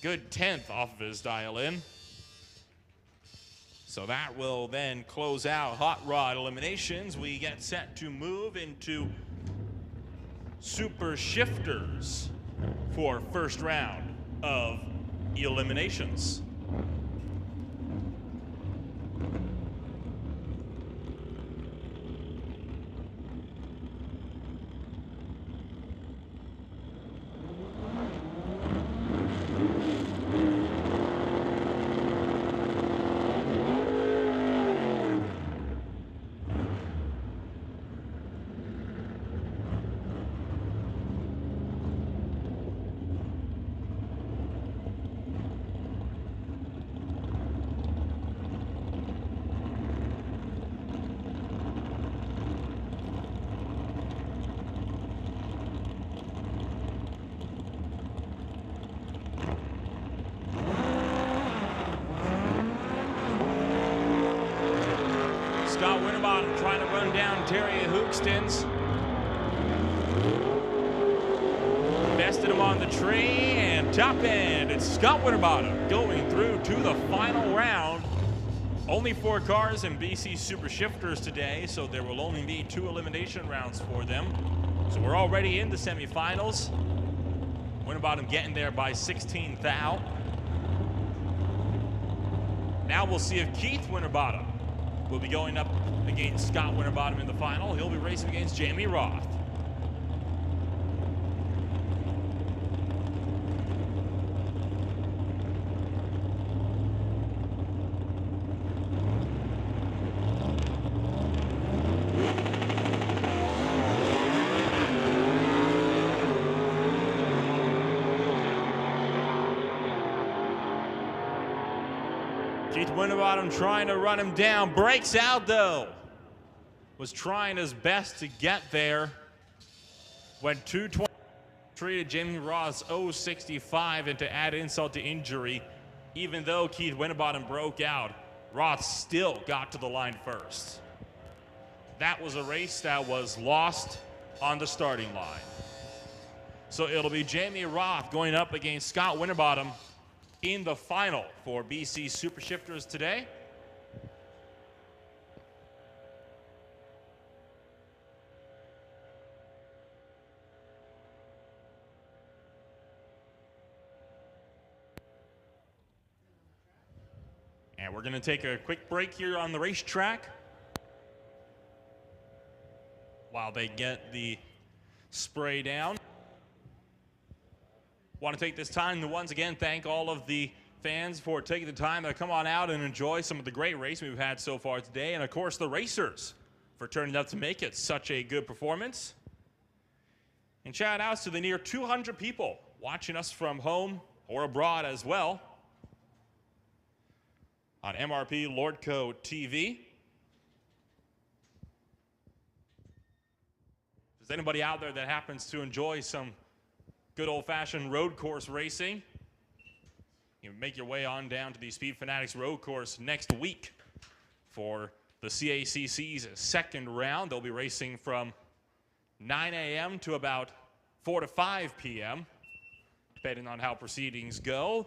good 10th off of his dial in. So that will then close out Hot Rod eliminations. We get set to move into Super Shifters for first round of Eliminations. Scott Winterbottom trying to run down Terry Hookstins. Bested him on the tree and top end. It's Scott Winterbottom going through to the final round. Only 4 cars in BC Super Shifters today, so there will only be 2 elimination rounds for them. So we're already in the semifinals. Winterbottom getting there by 16th out. Now we'll see if Keith Winterbottom will be going up against Scott Winterbottom in the final. He'll be racing against Jamie Roth. Keith Winterbottom trying to run him down. Breaks out though. Was trying his best to get there. Went 220. Treated Jamie Roth's 065, and to add insult to injury, even though Keith Winterbottom broke out, Roth still got to the line first. That was a race that was lost on the starting line. So it'll be Jamie Roth going up against Scott Winterbottom in the final for BC Super Shifters today. And we're going to take a quick break here on the racetrack while they get the spray down. Want to take this time to once again thank all of the fans for taking the time to come on out and enjoy some of the great racing we've had so far today. And of course the racers for turning up to make it such a good performance. And shout outs to the near 200 people watching us from home or abroad as well on MRP Lordco TV. If there's anybody out there that happens to enjoy some good old-fashioned road course racing, you make your way on down to the Speed Fanatics road course next week for the CACC's second round. They'll be racing from 9 a.m. to about 4 to 5 p.m., depending on how proceedings go,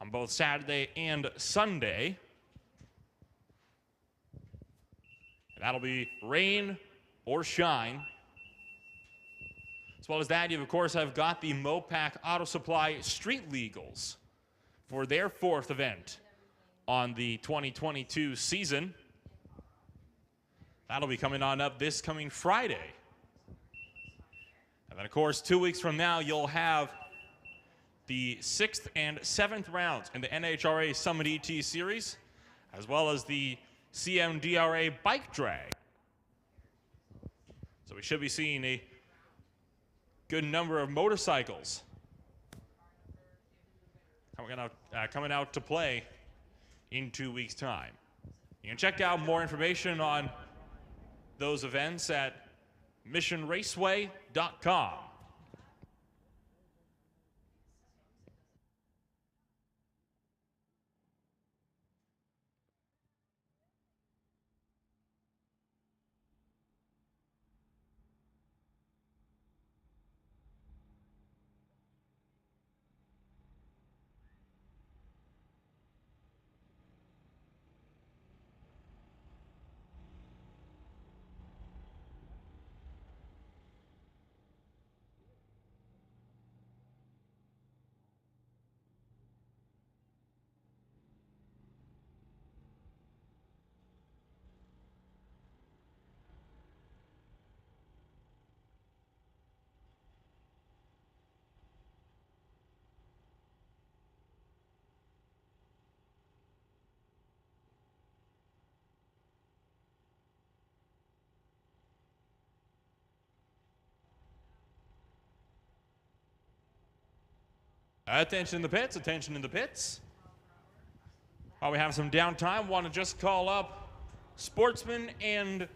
on both Saturday and Sunday. And that'll be rain or shine. As well as that, you of course have got the Mopac Auto Supply Street Legals for their 4th event on the 2022 season. That'll be coming on up this coming Friday. And then of course 2 weeks from now you'll have the 6th and 7th rounds in the NHRA Summit ET Series, as well as the CMDRA Bike Drag. So we should be seeing a good number of motorcycles coming out to play in 2 weeks' time. You can check out more information on those events at missionraceway.com. Attention in the pits, attention in the pits. While we have some downtime, want to just call up Sportsman and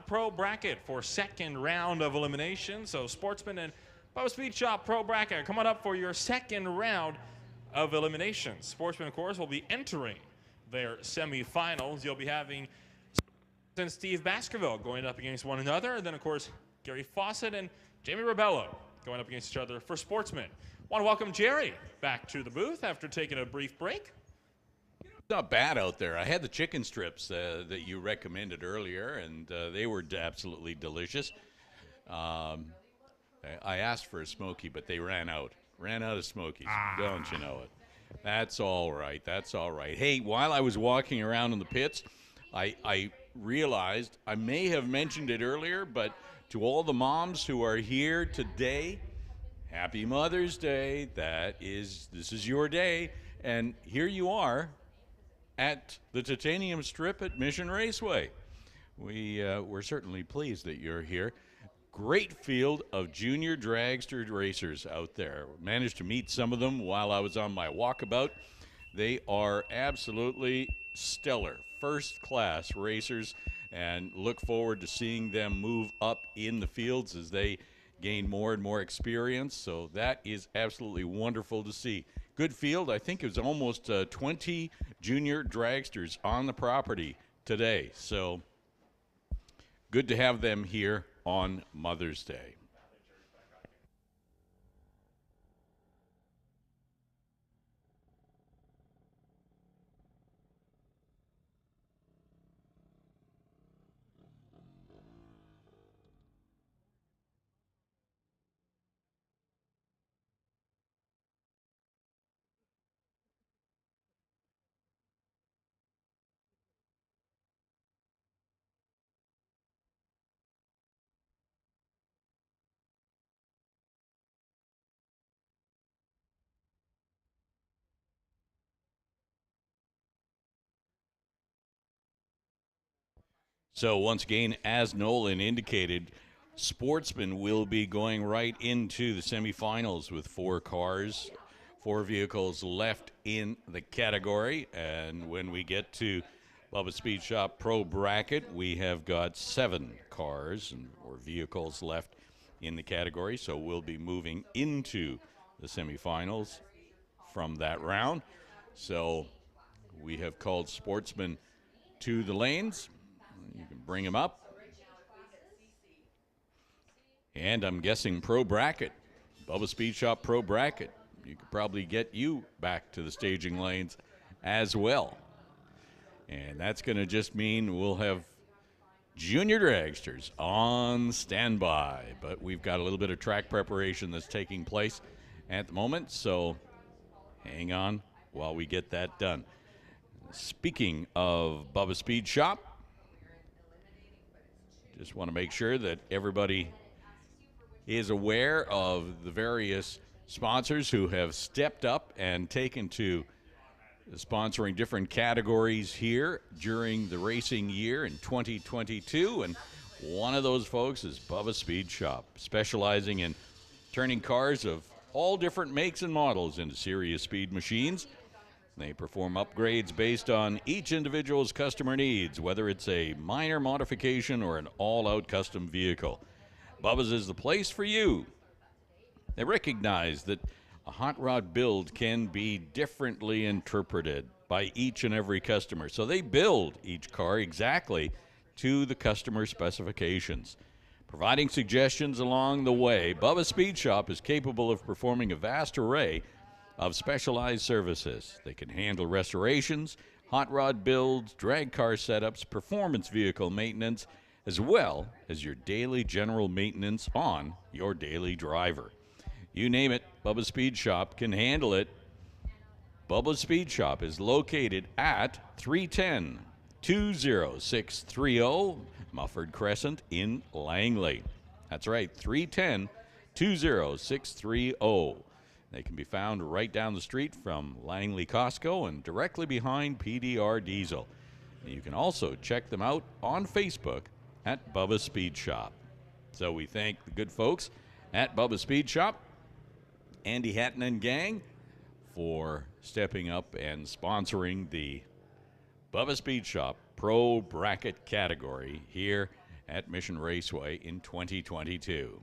Pro Bracket for second round of elimination. So Sportsman and Bubba Speed Shop Pro Bracket, come on up for your second round of elimination. Sportsman, of course, will be entering their semifinals. You'll be having and Steve Baskerville going up against one another. And then, of course, Gary Fawcett and Jamie Rebello going up against each other for Sportsman. Want to welcome Jerry back to the booth after taking a brief break. It's not bad out there. I had the chicken strips that you recommended earlier, and they were absolutely delicious. I asked for a smoky, but they ran out. Ran out of smokies. Don't you know it? That's all right. That's all right. Hey, while I was walking around in the pits, I realized I may have mentioned it earlier, but to all the moms who are here today, Happy Mother's Day. This is your day, and here you are at the Titanium Strip at Mission Raceway. We're certainly pleased that you're here. Great field of junior dragster racers out there. Managed to meet some of them while I was on my walkabout. They are absolutely stellar, first-class racers, and look forward to seeing them move up in the fields as they gain more and more experience. So that is absolutely wonderful to see. Good field. I think it was almost 20 junior dragsters on the property today. So good to have them here on Mother's Day. So once again, as Nolan indicated, Sportsman will be going right into the semifinals with 4 cars, 4 vehicles left in the category. And when we get to Bubba Speed Shop Pro Bracket, we have got 7 cars or vehicles left in the category. So we'll be moving into the semifinals from that round. So we have called Sportsman to the lanes. You can bring him up. And I'm guessing Pro Bracket, Bubba Speed Shop Pro Bracket. You could probably get you back to the staging lanes as well. And that's going to just mean we'll have junior dragsters on standby. But we've got a little bit of track preparation that's taking place at the moment. So hang on while we get that done. Speaking of Bubba Speed Shop, just want to make sure that everybody is aware of the various sponsors who have stepped up and taken to sponsoring different categories here during the racing year in 2022. And one of those folks is Bubba Speed Shop, specializing in turning cars of all different makes and models into serious speed machines. They perform upgrades based on each individual's customer needs, whether it's a minor modification or an all-out custom vehicle. Bubba's is the place for you. They recognize that a hot rod build can be differently interpreted by each and every customer, so they build each car exactly to the customer specifications. Providing suggestions along the way, Bubba Speed Shop is capable of performing a vast array of specialized services. They can handle restorations, hot rod builds, drag car setups, performance vehicle maintenance, as well as your daily general maintenance on your daily driver. You name it, Bubba Speed Shop can handle it. Bubba Speed Shop is located at 310-20630 Mufford Crescent in Langley. That's right, 310-20630. They can be found right down the street from Langley Costco and directly behind PDR Diesel. And you can also check them out on Facebook at Bubba Speed Shop. So we thank the good folks at Bubba Speed Shop. Andy Hatton and gang for stepping up and sponsoring the Bubba Speed Shop Pro Bracket category here at Mission Raceway in 2022.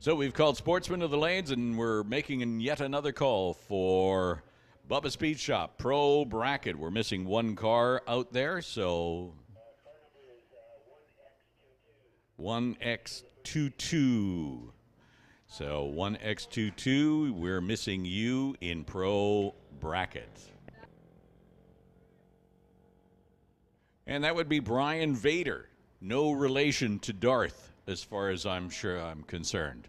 So we've called Sportsman to the lanes, and we're making yet another call for Bubba Speed Shop Pro Bracket. We're missing one car out there, so 1X22. So 1X22, we're missing you in Pro Bracket. And that would be Brian Vader. No relation to Darth, as far as I'm concerned.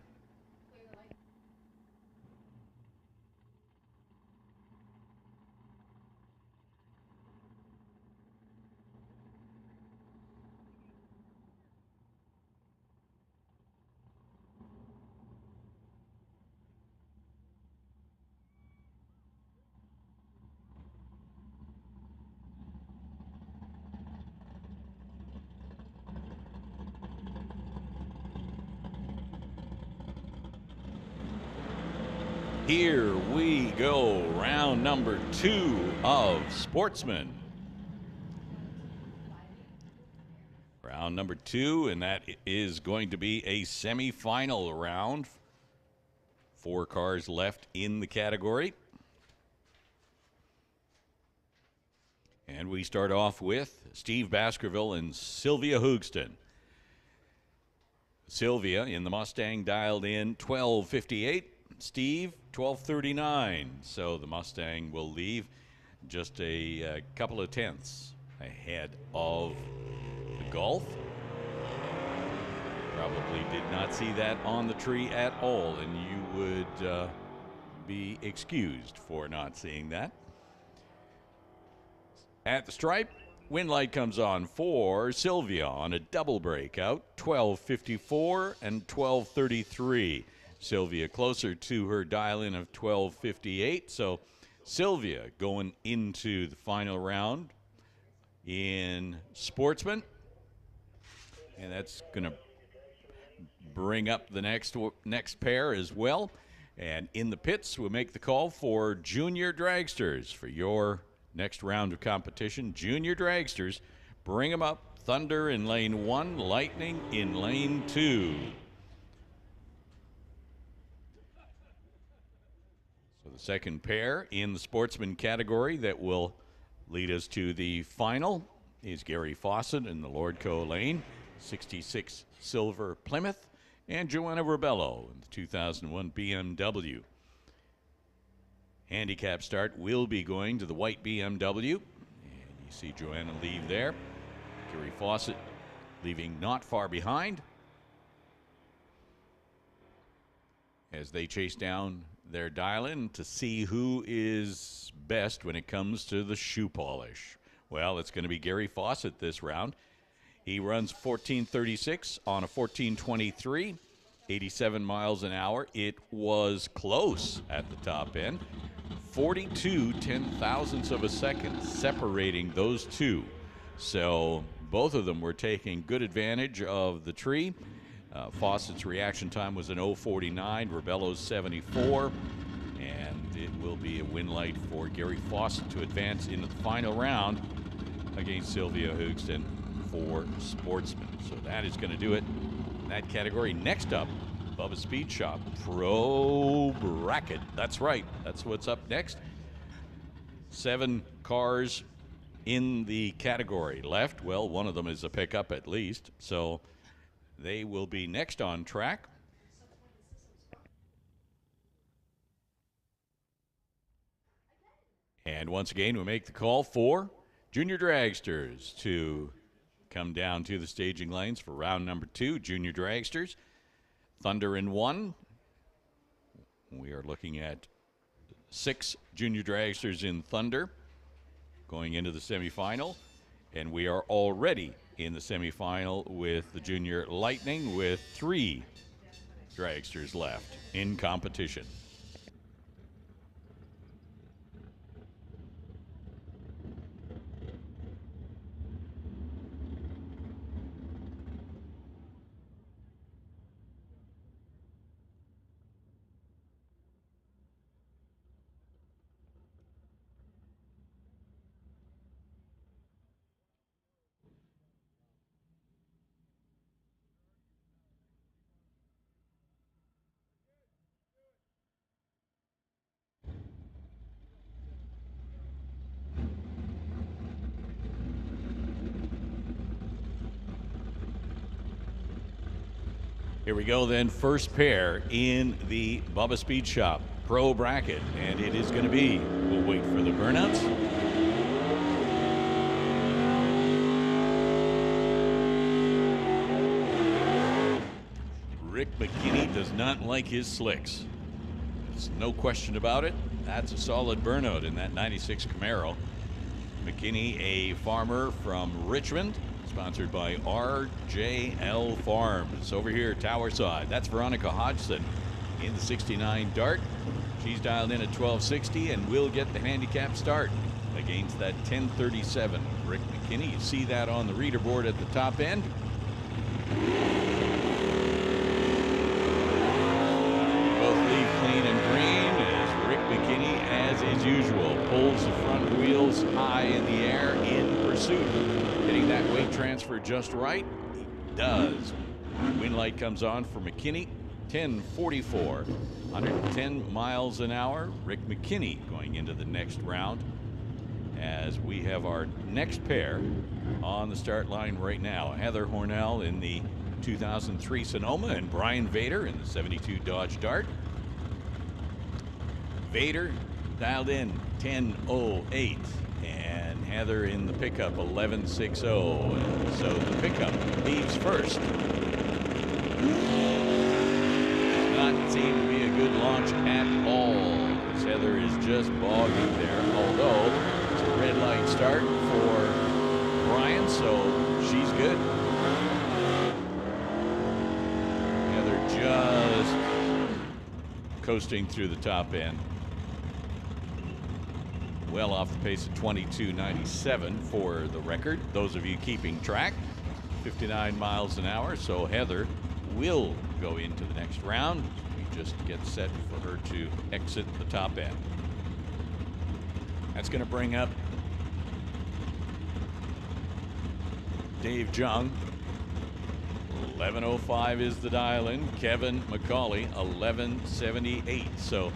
Here we go, round number 2 of Sportsman. Round number 2, and that is going to be a semifinal round. 4 cars left in the category. And we start off with Steve Baskerville and Sylvia Hoogston. Sylvia in the Mustang dialed in 12:58. Steve, 12:39. So the Mustang will leave just a couple of tenths ahead of the Golf. Probably did not see that on the tree at all, and you would be excused for not seeing that. At the stripe, wind light comes on for Sylvia on a double breakout, 12:54 and 12:33. Sylvia closer to her dial-in of 12:58. So Sylvia going into the final round in Sportsman. And that's going to bring up the next pair as well. And in the pits, we'll make the call for junior dragsters for your next round of competition. Junior dragsters, bring them up. Thunder in lane 1, Lightning in lane 2. The second pair in the Sportsman category that will lead us to the final is Gary Fawcett in the Lordco lane, 66 Silver Plymouth, and Joanna Rebello in the 2001 BMW. Handicap start will be going to the white BMW. And you see Joanna leave there. Gary Fawcett leaving not far behind as they chase down their dial-in to see who is best when it comes to the shoe polish. Well, it's going to be Gary Fawcett this round. He runs 14:36 on a 14:23, 87 miles an hour. It was close at the top end. 42 ten-thousandths of a second separating those two. So both of them were taking good advantage of the tree. Fawcett's reaction time was an 0:49, Rebello's 74, and it will be a win light for Gary Fawcett to advance into the final round against Sylvia Hoogston for Sportsman. So that is going to do it in that category. Next up, Bubba Speed Shop Pro Bracket. That's right, that's what's up next. 7 cars in the category left. Well, one of them is a pickup at least, so They will be next on track. And once again, we make the call for junior dragsters to come down to the staging lanes for round number 2. Junior dragsters, Thunder in 1. We are looking at 6 junior dragsters in Thunder going into the semifinal. And we are already in the semifinal with the Junior Lightning with 3 dragsters left in competition. Here we go then, first pair in the Bubba Speed Shop Pro Bracket, and it is going to be, we'll wait for the burnouts. Rick McKinney does not like his slicks. There's no question about it. That's a solid burnout in that 96 Camaro. McKinney, a farmer from Richmond, sponsored by RJL Farms. Over here, Tower Side. That's Veronica Hodgson in the 69 Dart. She's dialed in at 1260 and will get the handicap start against that 1037 Rick McKinney. You see that on the reader board at the top end. Both leave clean and green as Rick McKinney, as is usual, pulls the front wheels high in the air in pursuit. Getting that weight transfer just right. He does. Wind light comes on for McKinney. 10:44, 110 miles an hour. Rick McKinney going into the next round as we have our next pair on the start line right now. Heather Hornell in the 2003 Sonoma and Brian Vader in the 72 Dodge Dart. Vader dialed in 10:08 and Heather in the pickup 11:60. And so the pickup leaves first. Does not seem to be a good launch at all, as Heather is just bogging there, although it's a red light start for Brian, so she's good. Heather just coasting through the top end. Well off the pace of 22.97 for the record. Those of you keeping track, 59 miles an hour. So Heather will go into the next round. We just get set for her to exit the top end. That's going to bring up Dave Jung. 11:05 is the dial-in. Kevin McCauley, 11:78. So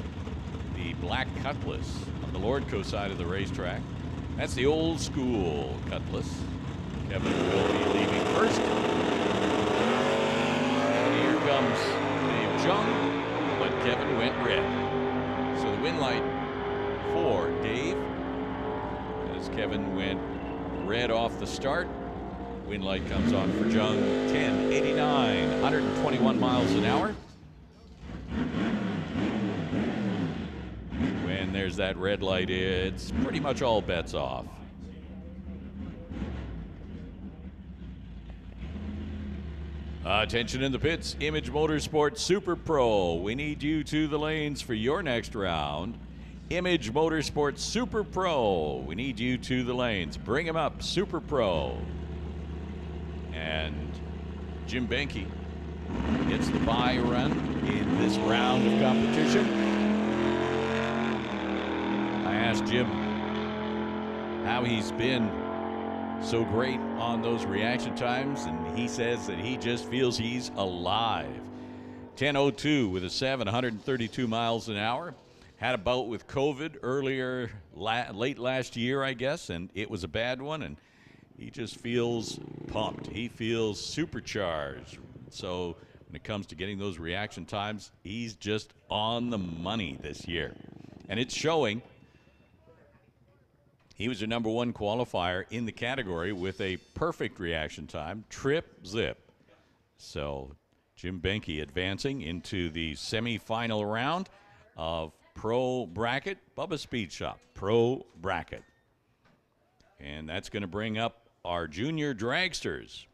the black Cutlass on the Lordco side of the racetrack. That's the old school Cutlass. Kevin will be leaving first. And here comes Dave Jung, but Kevin went red. So the win light for Dave as Kevin went red off the start. Win light comes on for Jung, 10:89, 121 miles an hour. When there's that red light, it's pretty much all bets off. Attention in the pits, Image Motorsports Super Pro. We need you to the lanes for your next round. Image Motorsports Super Pro. We need you to the lanes. Bring him up, Super Pro. And Jim Benke gets the bye run in this round of competition. I asked Jim how he's been so great on those reaction times, and he says that he just feels he's alive. 10:02 with a 7, 132 miles an hour. Had a bout with COVID earlier, late last year, I guess, and it was a bad one, and he just feels pumped. He feels supercharged. So when it comes to getting those reaction times, he's just on the money this year. And it's showing. He was a #1 qualifier in the category with a perfect reaction time, trip zip. So Jim Benke advancing into the semifinal round of Pro Bracket, Bubba Speed Shop Pro Bracket. And that's going to bring up our junior dragsters.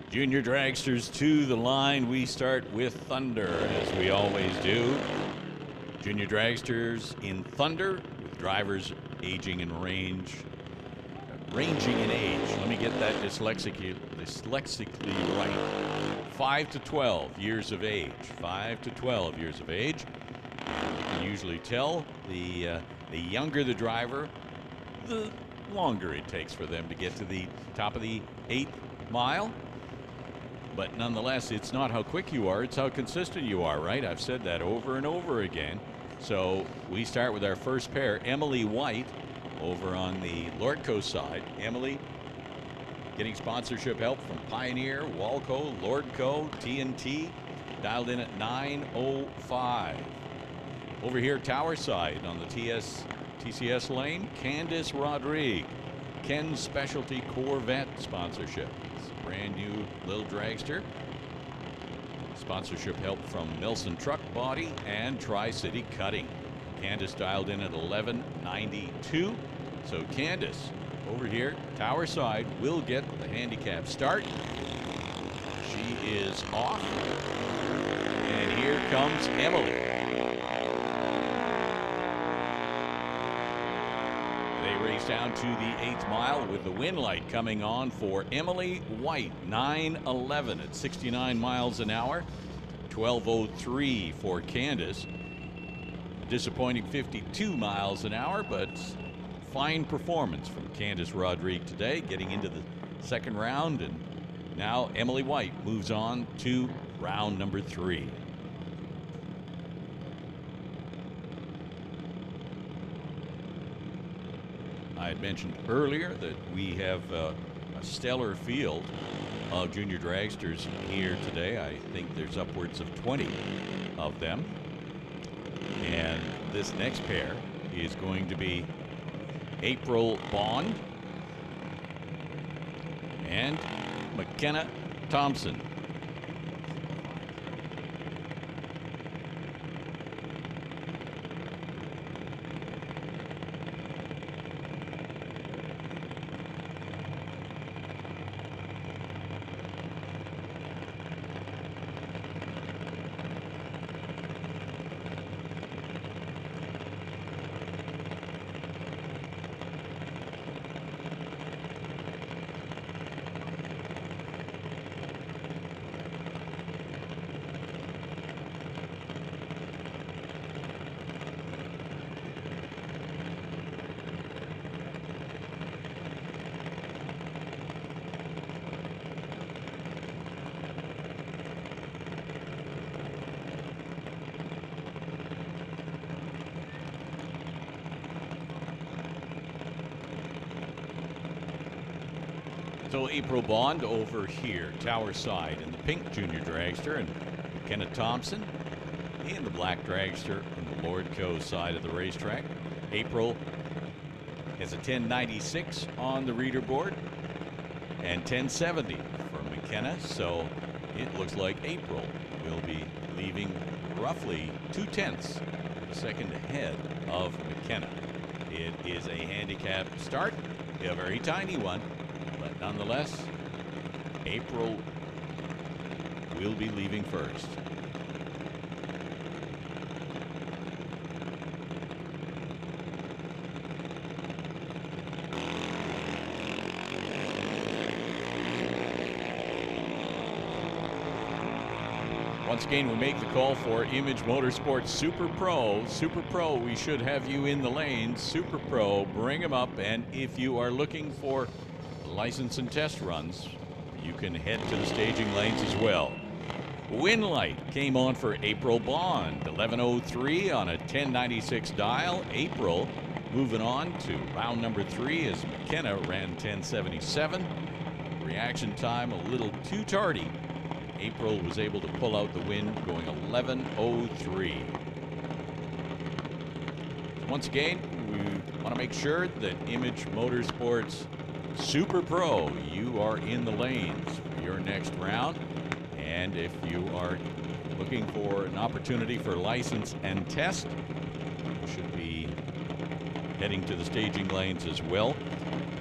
Junior dragsters to the line. We start with Thunder, as we always do. Junior dragsters in Thunder, with drivers ranging in age. Let me get that dyslexically right. 5 to 12 years of age. 5 to 12 years of age. And you can usually tell the younger the driver, the longer it takes for them to get to the top of the 8th mile. But nonetheless, it's not how quick you are, it's how consistent you are, right? I've said that over and over again. So we start with our first pair, Emily White, over on the Lordco side. Emily getting sponsorship help from Pioneer, Walco, Lordco, TNT, dialed in at 9:05. Over here, Tower side on the TCS lane, Candice Rodrigue, Ken's Specialty Corvette sponsorship. Brand new little dragster. Sponsorship help from Milson Truck Body and Tri-City Cutting. Candice dialed in at 11:92. So Candice over here, Tower side, will get the handicap start. She is off. And here comes Emily. Down to the 8th mile with the wind light coming on for Emily White. 9:11 at 69 miles an hour. 12:03 for Candice. Disappointing 52 miles an hour, but fine performance from Candice Rodrigue today, getting into the second round. And now Emily White moves on to round number 3. I had mentioned earlier that we have a stellar field of junior dragsters here today. I think there's upwards of 20 of them. And this next pair is going to be April Bond and McKenna Thompson. So April Bond over here, Tower side, in the pink junior dragster, and Kenneth Thompson in the black dragster on the Lordco side of the racetrack. April has a 1096 on the reader board and 1070 for McKenna. So it looks like April will be leaving roughly 2/10 of a second ahead of McKenna. It is a handicap start, a very tiny one, but nonetheless, April will be leaving first. Once again, we make the call for Image Motorsports Super Pro. Super Pro, we should have you in the lane. Super Pro, bring them up. And if you are looking for license and test runs, you can head to the staging lanes as well. Win light came on for April Bond. 11:03 on a 1096 dial. April moving on to round number 3 as McKenna ran 1077. Reaction time a little too tardy. April was able to pull out the win going 11:03. Once again, we want to make sure that Image Motorsports Super Pro, you are in the lanes for your next round. And if you are looking for an opportunity for license and test, you should be heading to the staging lanes as well.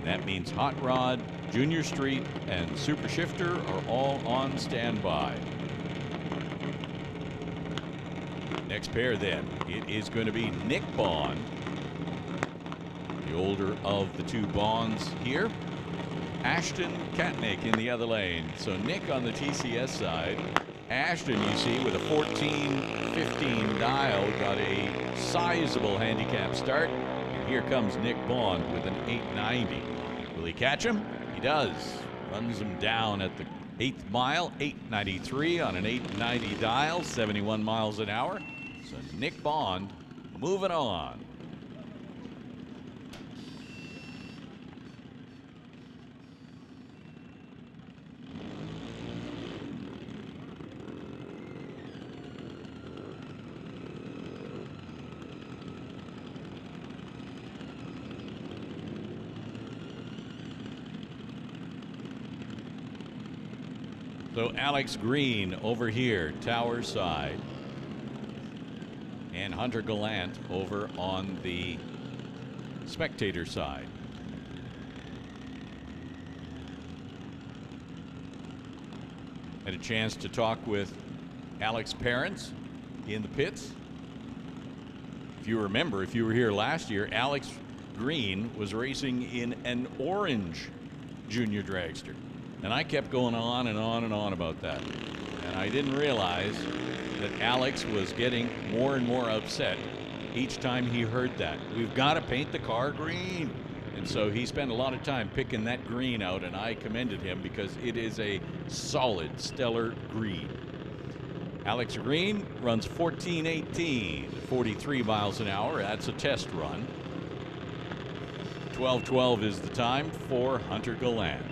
That means Hot Rod, Junior Street, and Super Shifter are all on standby. Next pair then, it is going to be Nick Bond, the older of the two Bonds here. Ashton Katnick in the other lane. So Nick on the TCS side. Ashton, you see, with a 14-15 dial, got a sizable handicap start. And here comes Nick Bond with an 890. Will he catch him? He does. Runs him down at the 8th mile, 893 on an 890 dial, 71 miles an hour. So Nick Bond moving on. So Alex Green over here, Tower side. And Hunter Gallant over on the spectator side. Had a chance to talk with Alex's parents in the pits. If you remember, if you were here last year, Alex Green was racing in an orange junior dragster. And I kept going on and on and on about that. And I didn't realize that Alex was getting more and more upset each time he heard that. We've got to paint the car green. And so he spent a lot of time picking that green out, and I commended him because it is a solid, stellar green. Alex Green runs 14:18, 43 miles an hour. That's a test run. 12:12 is the time for Hunter Gallant.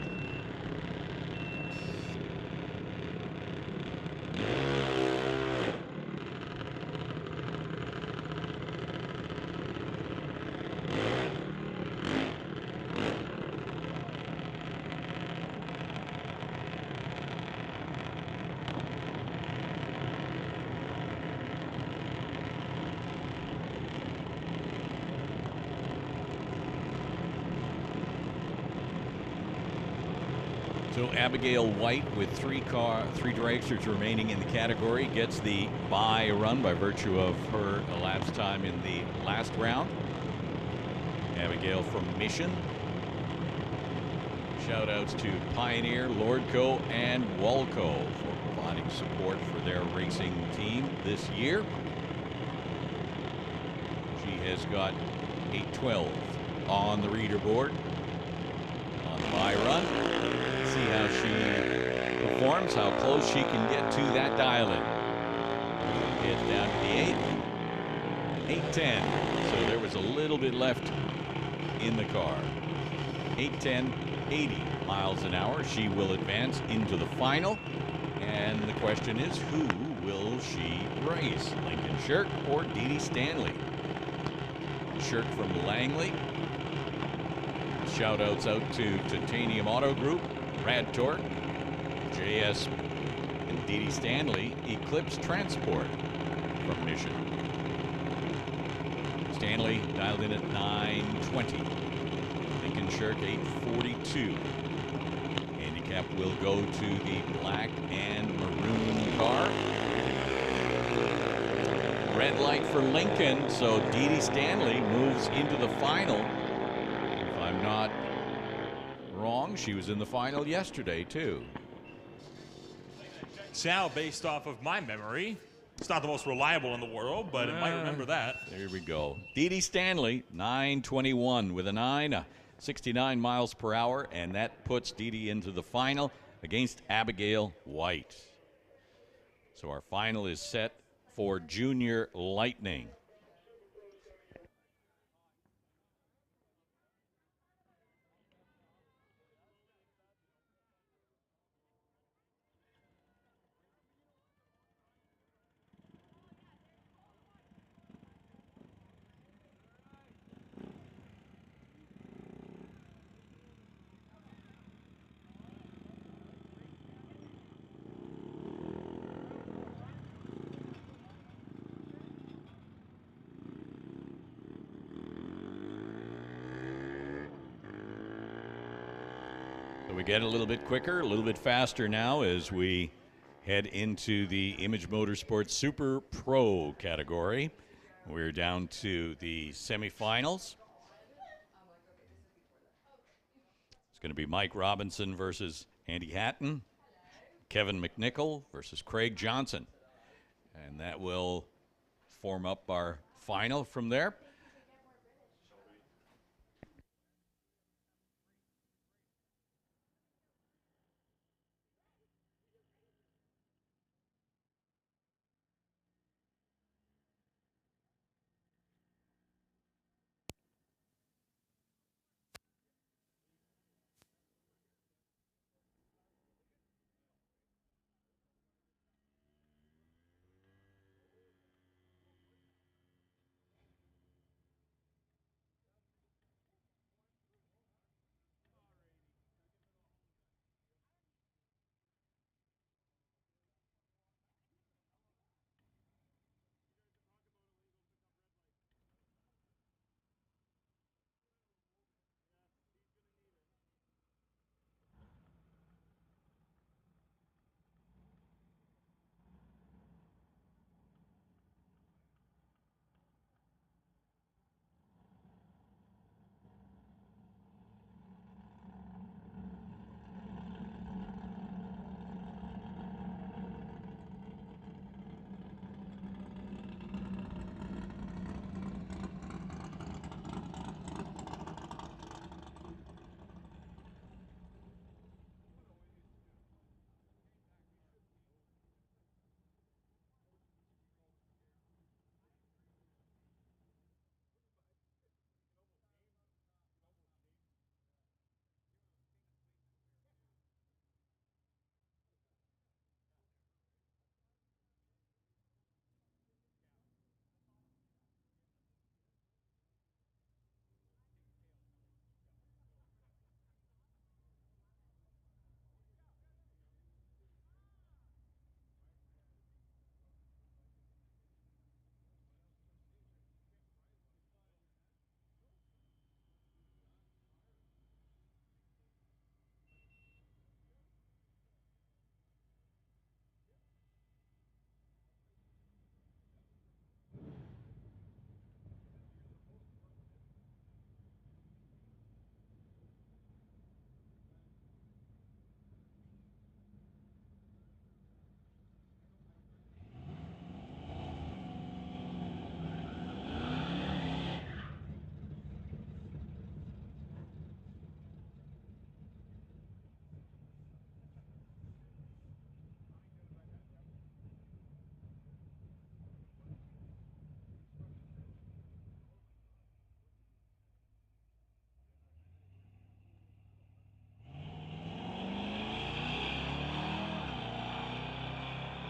So Abigail White, with three dragsters remaining in the category, gets the bye run by virtue of her elapsed time in the last round. Abigail from Mission. Shout outs to Pioneer, Lordco, and Walco for providing support for their racing team this year. She has got 812 on the reader board on the bye run. See how she performs, how close she can get to that dial-in. It's down to the 8:10. So there was a little bit left in the car. 8:10, 80 miles an hour. She will advance into the final. And the question is, who will she race? Lincoln Shirk or Dee Dee Stanley? Shirk from Langley shout outs out to Titanium Auto Group, Rad Torque, JS and Dee Dee Stanley, Eclipse Transport from Mission. Stanley dialed in at 920. Lincoln Shirk 842. Handicap will go to the black and maroon car. Red light for Lincoln, so Dee Dee Stanley moves into the final. If I'm not wrong, she was in the final yesterday, too. Now, based off of my memory, it's not the most reliable in the world, but it might remember that. There we go. Dee Dee Stanley, 921 with a 9, 69 miles per hour, and that puts Dee Dee into the final against Abigail White. So our final is set for Junior Lightning. So we get a little bit quicker, a little bit faster now as we head into the Image Motorsports Super Pro category. We're down to the semifinals. It's going to be Mike Robinson versus Andy Hatton, Kevin McNichol versus Craig Johnson. And that will form up our final from there.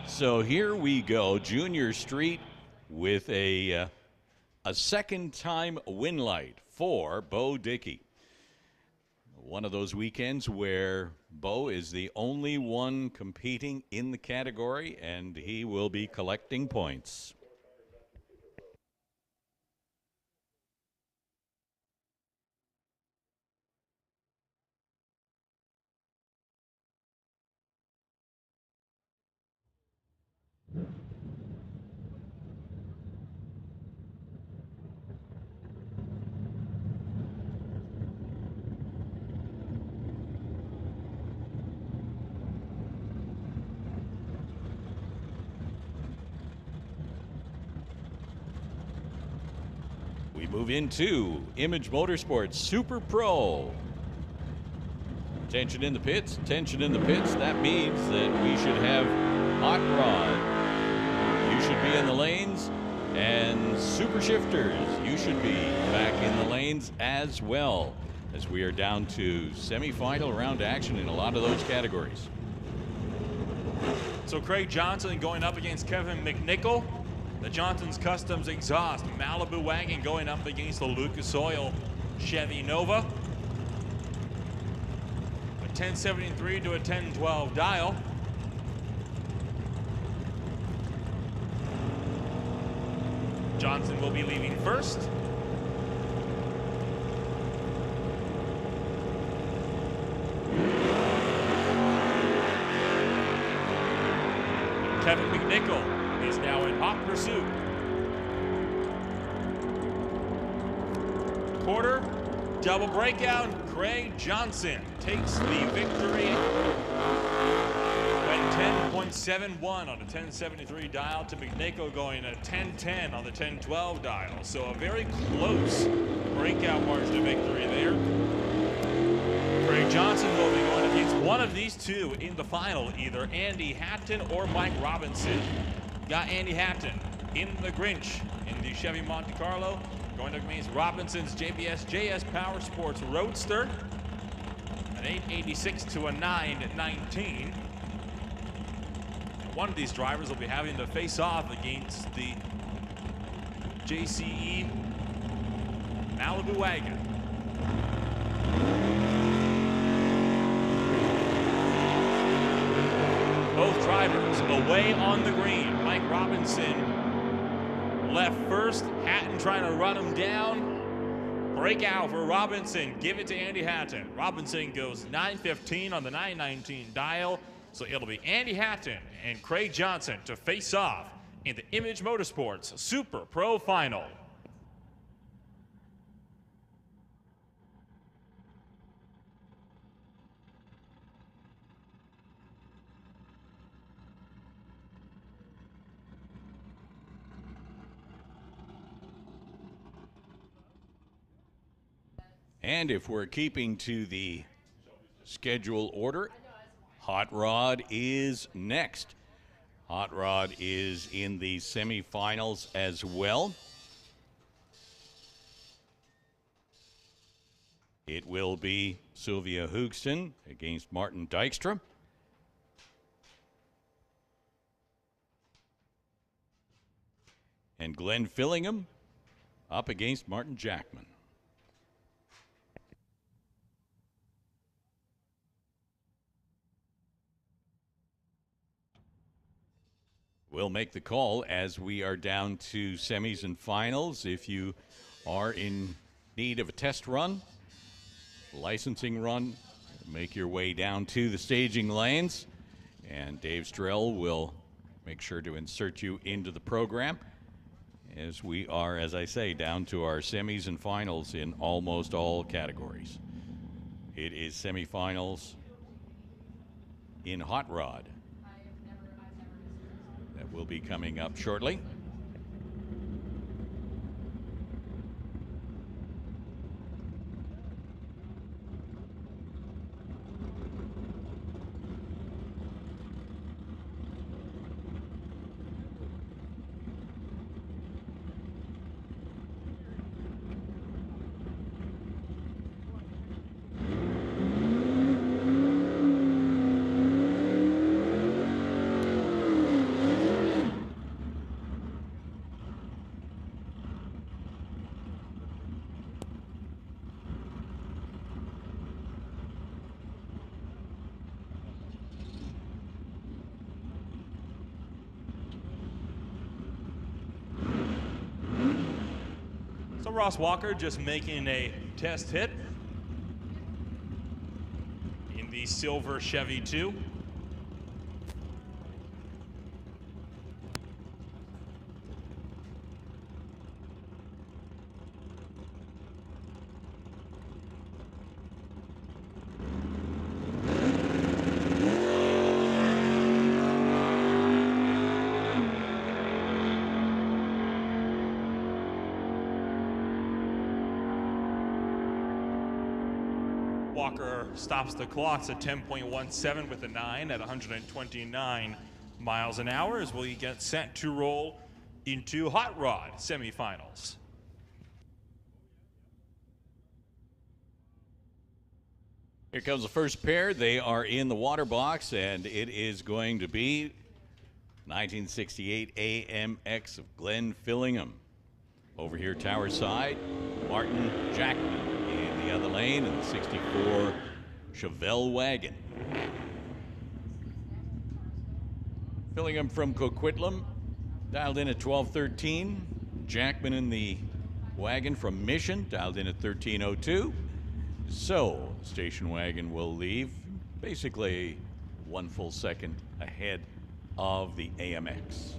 So here we go, Junior Street with a second-time win light for Bo Dickey. one of those weekends where Bo is the only one competing in the category, and he will be collecting points. We move into Image Motorsports Super Pro. Tension in the pits, tension in the pits. That means that we should have hot rod. You should be in the lanes, and super shifters, you should be back in the lanes as well, as we are down to semifinal round action in a lot of those categories. So Craig Johnson going up against Kevin McNichol. The Johnson's Customs exhaust Malibu wagon going up against the Lucas Oil Chevy Nova. A 1073 to a 1012 dial. Johnson will be leaving first. Kevin McNichol is now in hot pursuit. Quarter, double breakout. Craig Johnson takes the victory. Went 10.71 on a 1073 dial to McNichol going at 1010 on the 1012 dial. So a very close breakout margin of victory there. Craig Johnson will be going against one of these two in the final, either Andy Hatton or Mike Robinson. Got Andy Hatton in the Grinch in the Chevy Monte Carlo, going up against Robinson's JS Power Sports Roadster, an 886 to a 919. And one of these drivers will be having to face off against the JCE Malibu wagon. Both drivers away on the green. Mike Robinson left first. Hatton trying to run him down. Breakout for Robinson. Give it to Andy Hatton. Robinson goes 915 on the 919 dial. So it'll be Andy Hatton and Craig Johnson to face off in the Image Motorsports Super Pro Final. And if we're keeping to the schedule order, Hot Rod is next. Hot Rod is in the semifinals as well. It will be Sylvia Hoogston against Martin Dykstra. And Glenn Fillingham up against Martin Jackman. We'll make the call as we are down to semis and finals. If you are in need of a test run, licensing run, make your way down to the staging lanes, and Dave Strell will make sure to insert you into the program as we are, as I say, down to our semis and finals in almost all categories. It is semifinals in Hot Rod. That will be coming up shortly. So Ross Walker just making a test hit in the silver Chevy 2. Walker stops the clocks at 10.17 with a 9 at 129 miles an hour as we get set to roll into Hot Rod semifinals. Here comes the first pair. They are in the water box, and it is going to be 1968 AMX of Glenn Fillingham. Over here, tower side, Martin Jackman in the other lane in the 64 Chevelle wagon. Fillingham from Coquitlam, dialed in at 1213. Jackman in the wagon from Mission, dialed in at 1302. So, station wagon will leave basically 1 full second ahead of the AMX.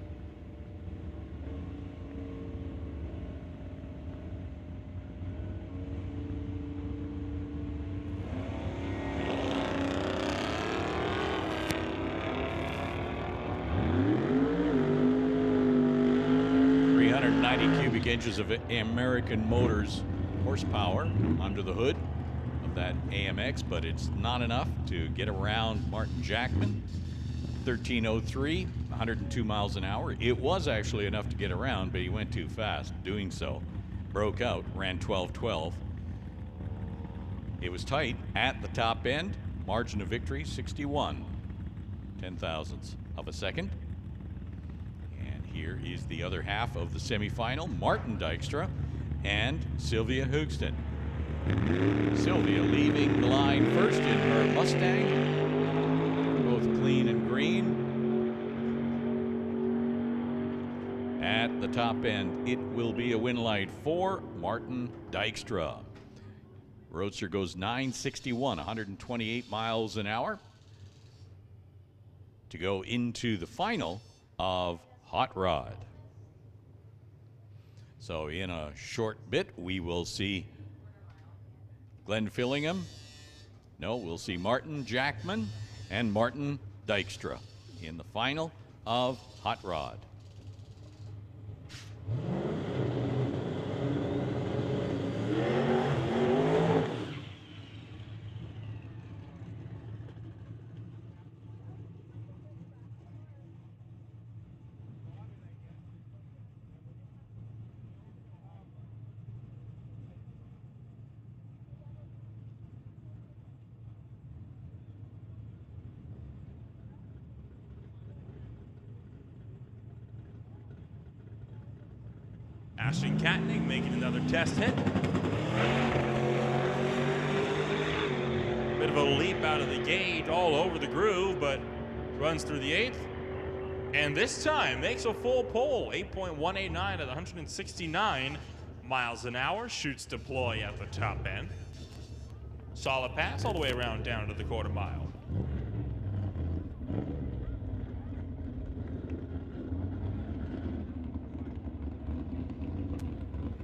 Cubic inches of American Motors horsepower under the hood of that AMX, but it's not enough to get around Martin Jackman. 1303, 102 miles an hour. It was actually enough to get around, but he went too fast doing so. Broke out, ran 12:12. It was tight at the top end. Margin of victory 61 ten-thousandths of a second. Here is the other half of the semifinal, Martin Dykstra and Sylvia Hoogston. Sylvia leaving the line first in her Mustang, both clean and green. At the top end, it will be a win light for Martin Dykstra. Roadster goes 961, 128 miles an hour to go into the final of Hot Rod. So in a short bit, we will see Glenn Fillingham. No, we'll see Martin Jackman and Martin Dykstra in the final of Hot Rod. Ashton Katnick making another test hit. Bit of a leap out of the gate, all over the groove, but runs through the 8th. And this time makes a full pole, 8.189 at 169 miles an hour. Shoots deploy at the top end. Solid pass all the way around down to the quarter mile.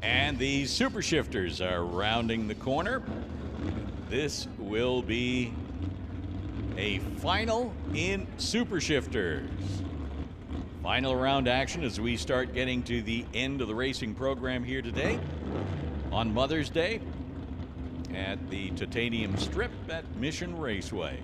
And the Super Shifters are rounding the corner. This will be a final in Super Shifters. Final round action as we start getting to the end of the racing program here today on Mother's Day at the Titanium Strip at Mission Raceway.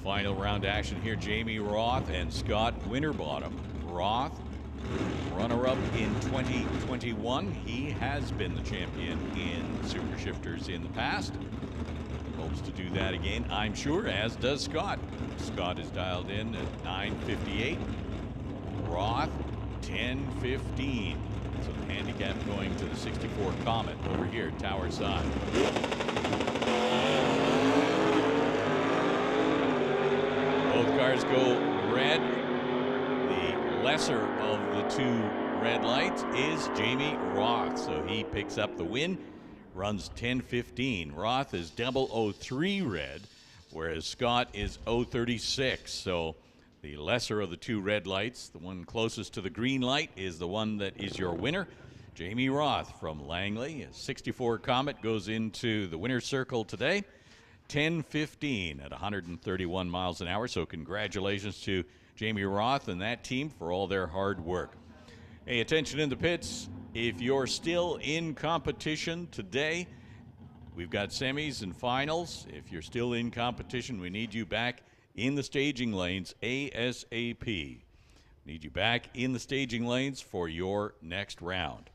Final round action here, Jamie Roth and Scott Winterbottom. Roth, runner-up in 2021. He has been the champion in Super Shifters in the past. Hopes to do that again, I'm sure, as does Scott. Scott is dialed in at 9:58. Roth, 10:15. So the handicap going to the 64 Comet over here, tower side. Both cars go red. The lesser of the two red lights is Jamie Roth, so he picks up the win, runs 10:15. Roth is 003 red, whereas Scott is 036. So the lesser of the two red lights, the one closest to the green light, is the one that is your winner. Jamie Roth from Langley. A 64 Comet goes into the winner's circle today. 10:15 at 131 miles an hour. So congratulations to Jamie Roth and that team for all their hard work. Hey, attention in the pits. If you're still in competition today, we've got semis and finals. If you're still in competition, we need you back in the staging lanes ASAP. Need you back in the staging lanes for your next round.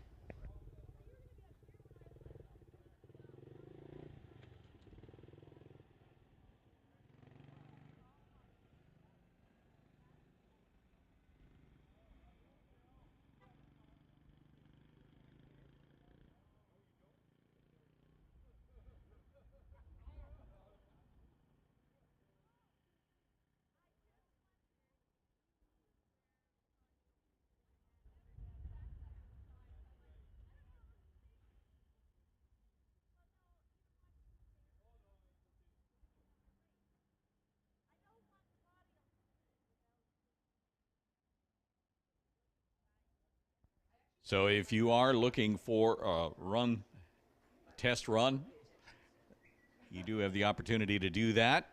So if you are looking for a test run, you do have the opportunity to do that.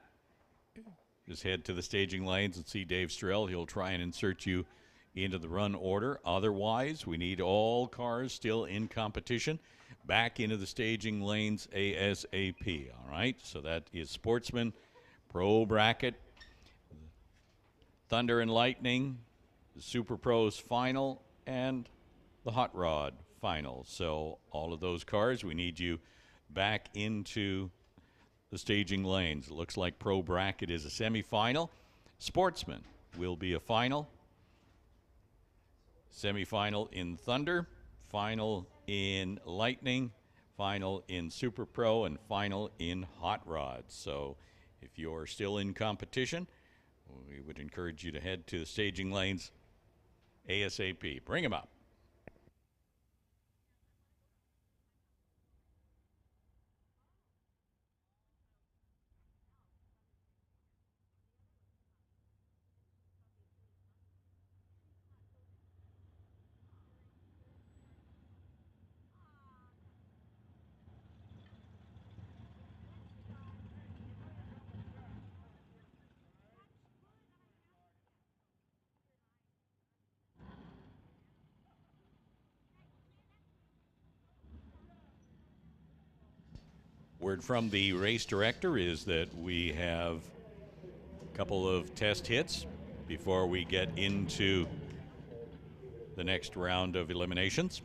Just head to the staging lanes and see Dave Strell. He'll try and insert you into the run order. Otherwise, we need all cars still in competition back into the staging lanes ASAP. All right, so that is Sportsman, Pro Bracket, Thunder and Lightning, the Super Pros Final, and the Hot Rod Final. So all of those cars, we need you back into the staging lanes. It looks like Pro Bracket is a semifinal. Sportsman will be a final. Semifinal in Thunder, final in Lightning, final in Super Pro, and final in Hot Rod. So if you're still in competition, we would encourage you to head to the staging lanes ASAP. Bring them up. Word from the race director is that we have a couple of test hits before we get into the next round of eliminations.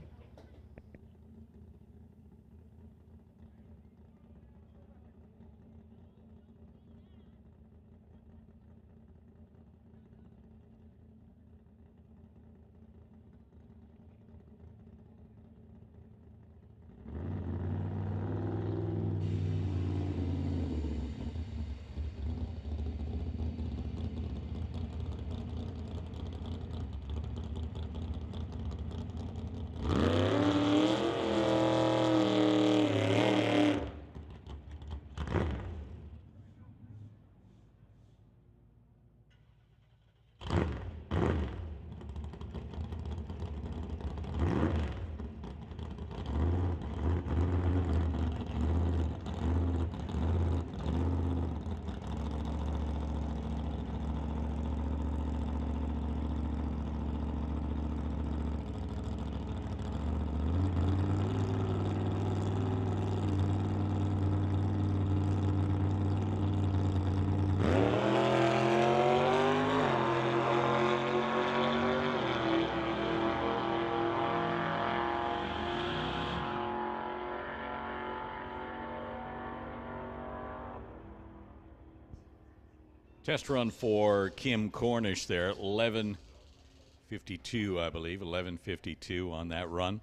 Test run for Kim Cornish there, 11:52, I believe, 11:52 on that run.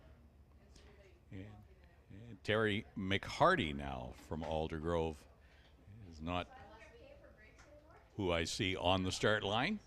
And Terry McHardy now from Aldergrove is not. who I see on the start line.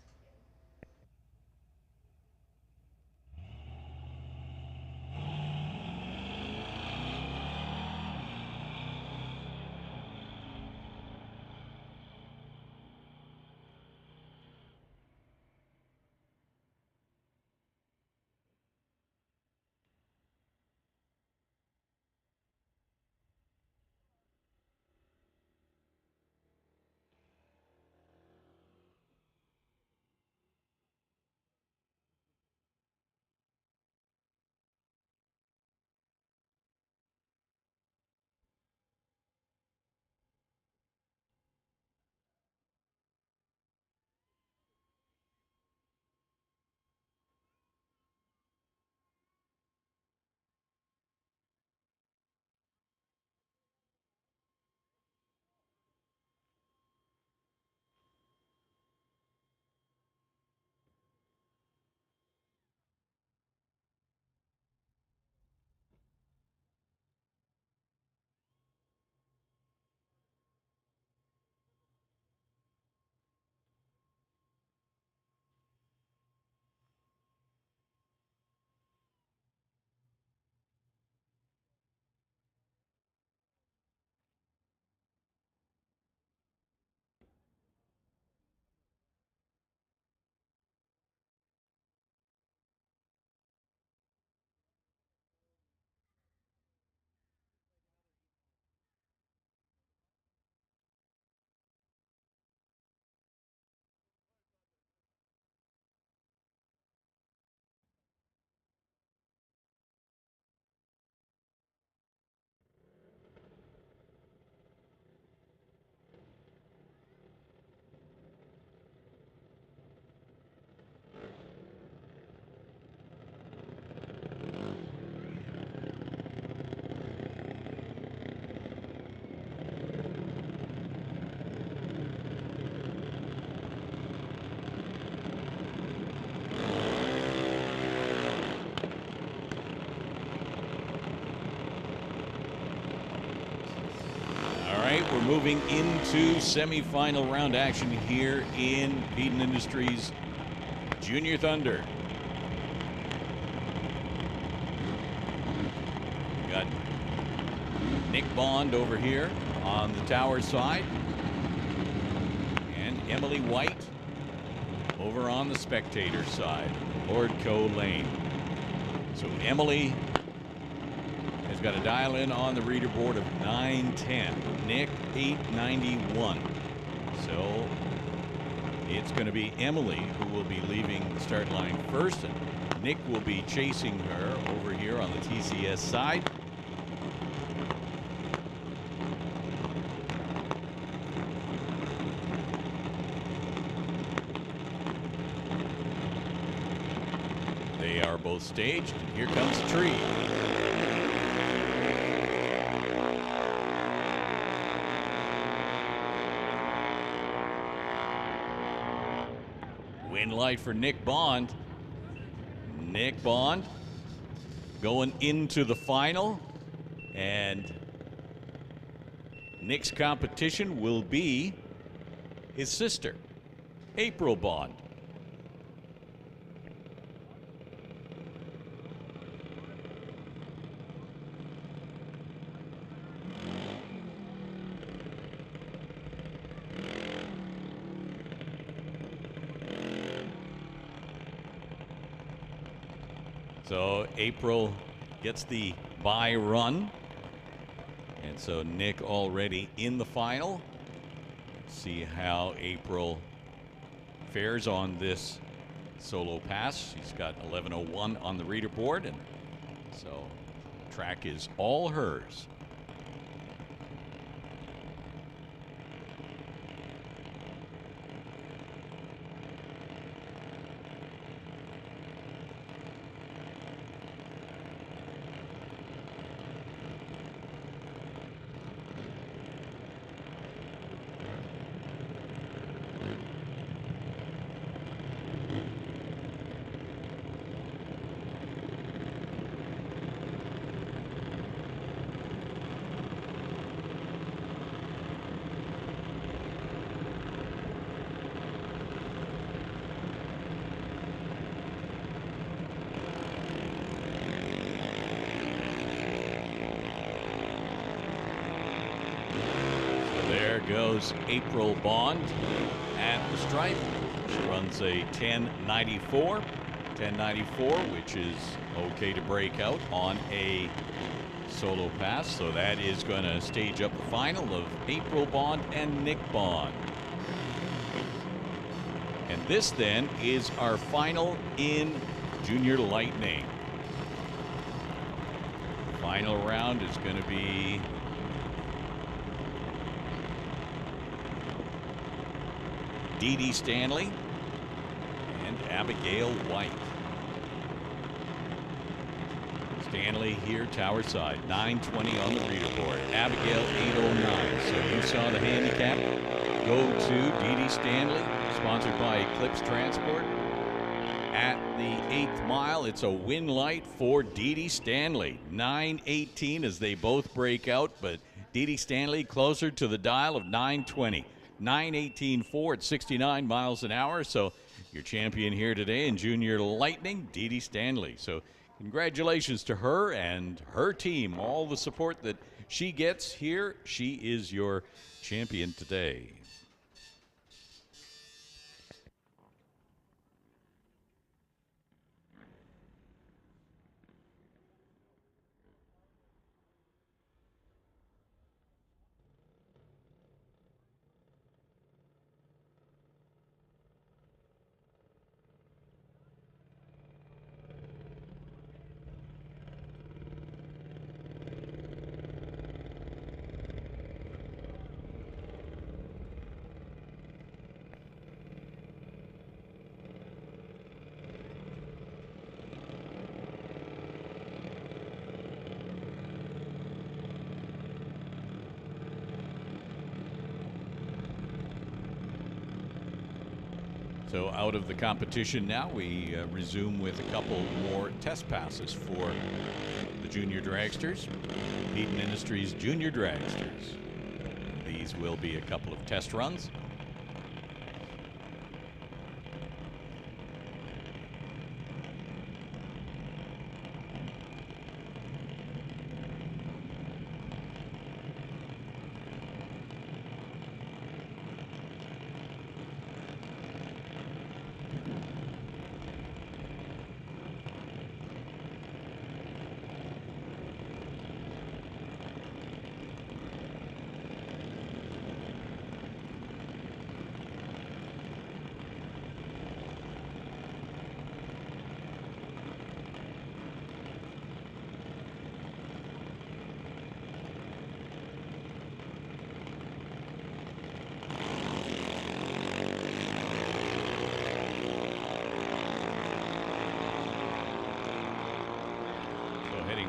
We're moving into semifinal round action here in Peden Industries Junior Thunder. We got Nick Bond over here on the tower side, and Emily White over on the spectator side, Lordco lane. So Emily has got a dial in on the reader board of 910. Nick 891. So it's going to be Emily who will be leaving the start line first, and Nick will be chasing her over here on the TCS side. They are both staged, and here comes the tree. Win light for Nick Bond. Nick Bond going into the final, and Nick's competition will be his sister, April Bond. So April gets the bye run, and so Nick already in the final. See how April fares on this solo pass. She's got 11:01 on the reader board, and so track is all hers. goes April Bond at the stripe. She runs a 10.94. 10.94, which is okay to break out on a solo pass. So that is going to stage up the final of April Bond and Nick Bond. And this then is our final in Junior Lightning. Final round is going to be Dee Dee Stanley and Abigail White. Stanley here, tower side, 920 on the leaderboard. Abigail, 809. So you saw the handicap go to Dee Dee Stanley, sponsored by Eclipse Transport. At the 8th mile, it's a win light for Dee Dee Stanley. 9:18 as they both break out, but Dee Dee Stanley closer to the dial of 9:20. 9:18.4 at 69 miles an hour. So your champion here today in Junior Lightning, Dee Dee Stanley. So congratulations to her and her team. All the support that she gets here, she is your champion today. So out of the competition now, we resume with a couple more test passes for the junior dragsters. Peden Industries Junior Dragsters. These will be a couple of test runs.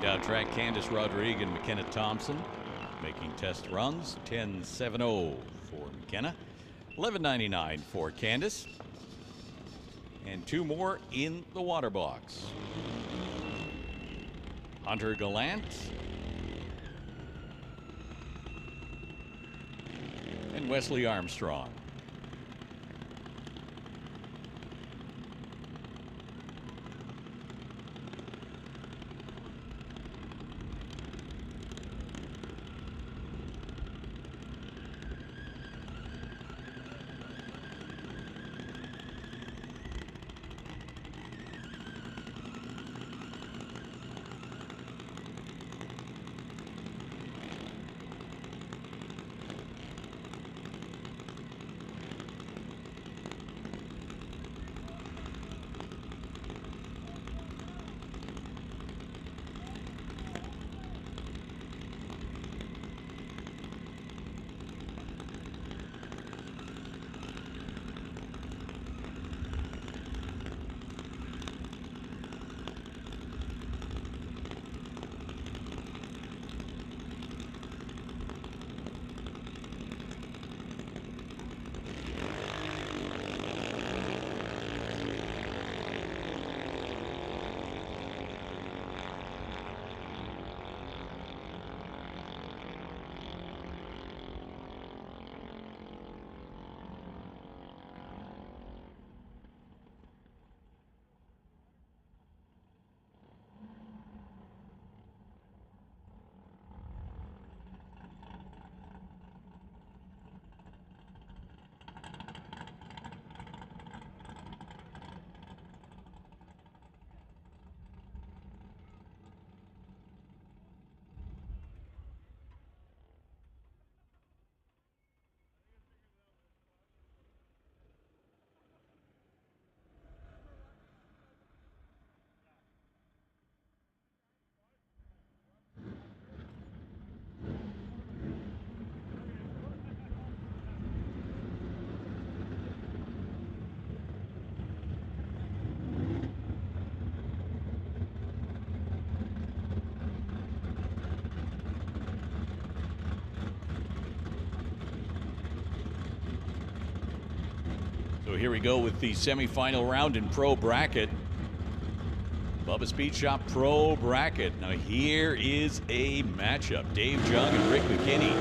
Down track, Candice Rodriguez and McKenna Thompson making test runs. 10.70 for McKenna, 11.99 for Candice, and two more in the water box. Hunter Gallant and Wesley Armstrong. So here we go with the semifinal round in Pro Bracket. Bubba Speed Shop Pro Bracket. Now here is a matchup. Dave Jung and Rick McKinney.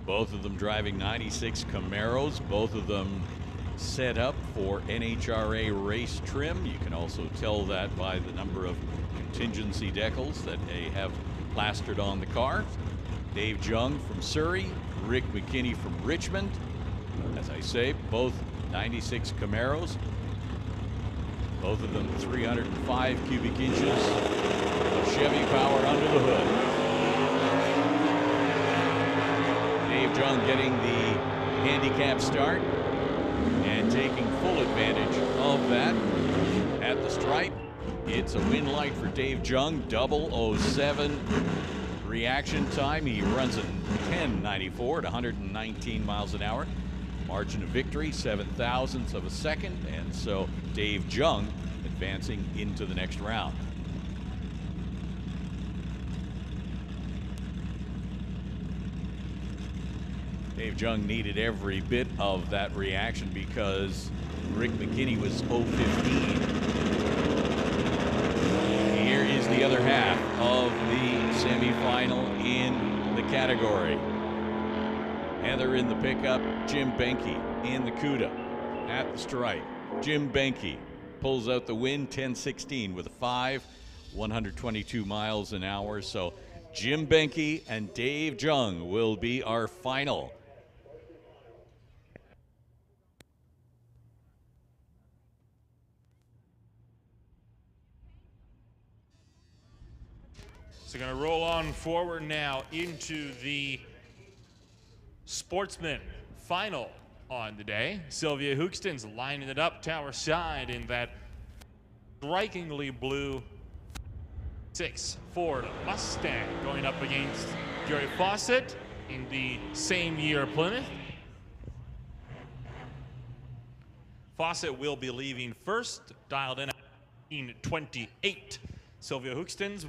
Both of them driving 96 Camaros. Both of them set up for NHRA race trim. You can also tell that by the number of contingency decals that they have plastered on the car. Dave Jung from Surrey, Rick McKinney from Richmond. As I say, both 96 Camaros. Both of them 305 cubic inches of Chevy power under the hood. Dave Jung getting the handicap start and taking full advantage of that at the stripe. It's a win light for Dave Jung, 007 reaction time. He runs in 10.94 at 119 miles an hour. Margin of victory, 7/1000ths of a second, and so Dave Jung advancing into the next round. Dave Jung needed every bit of that reaction because Rick McKinney was 0-15. Here is the other half of the semifinal in the category. Heather in the pickup, Jim Benke in the CUDA at the stripe. Jim Benke pulls out the win, 10-16 with a 5, 122 miles an hour. So Jim Benke and Dave Jung will be our final. So going to roll on forward now into the Sportsman final on the day. Sylvia Hoekston's lining it up tower side in that strikingly blue 6 Ford Mustang, going up against Gary Fawcett in the same year Plymouth. Fawcett will be leaving first, dialed in at 18:28. Sylvia Hoekston's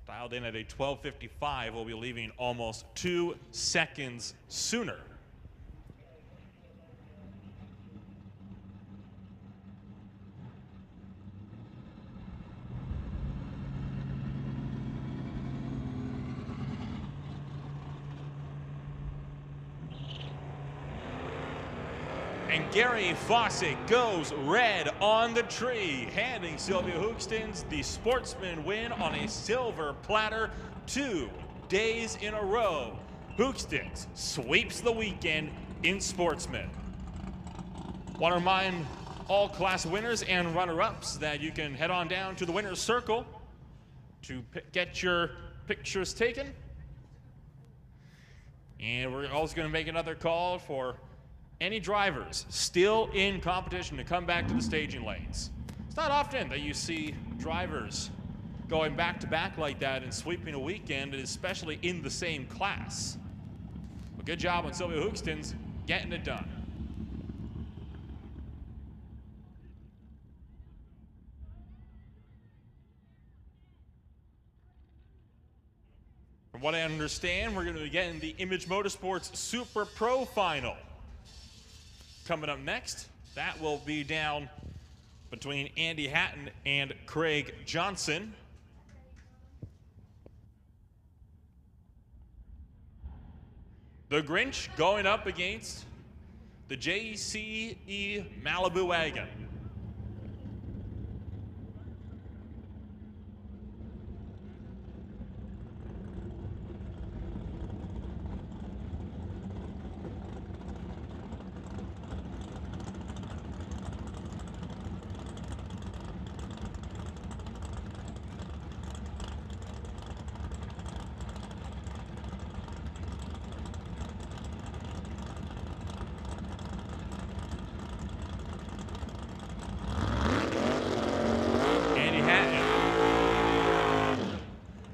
dialed in at a 12:55, will be leaving almost 2 seconds sooner. And Gary Fawcett goes red on the tree, handing Sylvia Hoekston's the Sportsman win on a silver platter 2 days in a row. Hoekston's sweeps the weekend in Sportsman. Want to remind all class winners and runner-ups that you can head on down to the winner's circle to get your pictures taken. And we're also going to make another call for any drivers still in competition to come back to the staging lanes. It's not often that you see drivers going back to back like that and sweeping a weekend, especially in the same class. But good job on Sylvia Hoekston's getting it done. From what I understand, we're going to be getting the Image Motorsports Super Pro Final coming up next. That will be down between Andy Hatton and Craig Johnson. The Grinch going up against the JCE Malibu Wagon.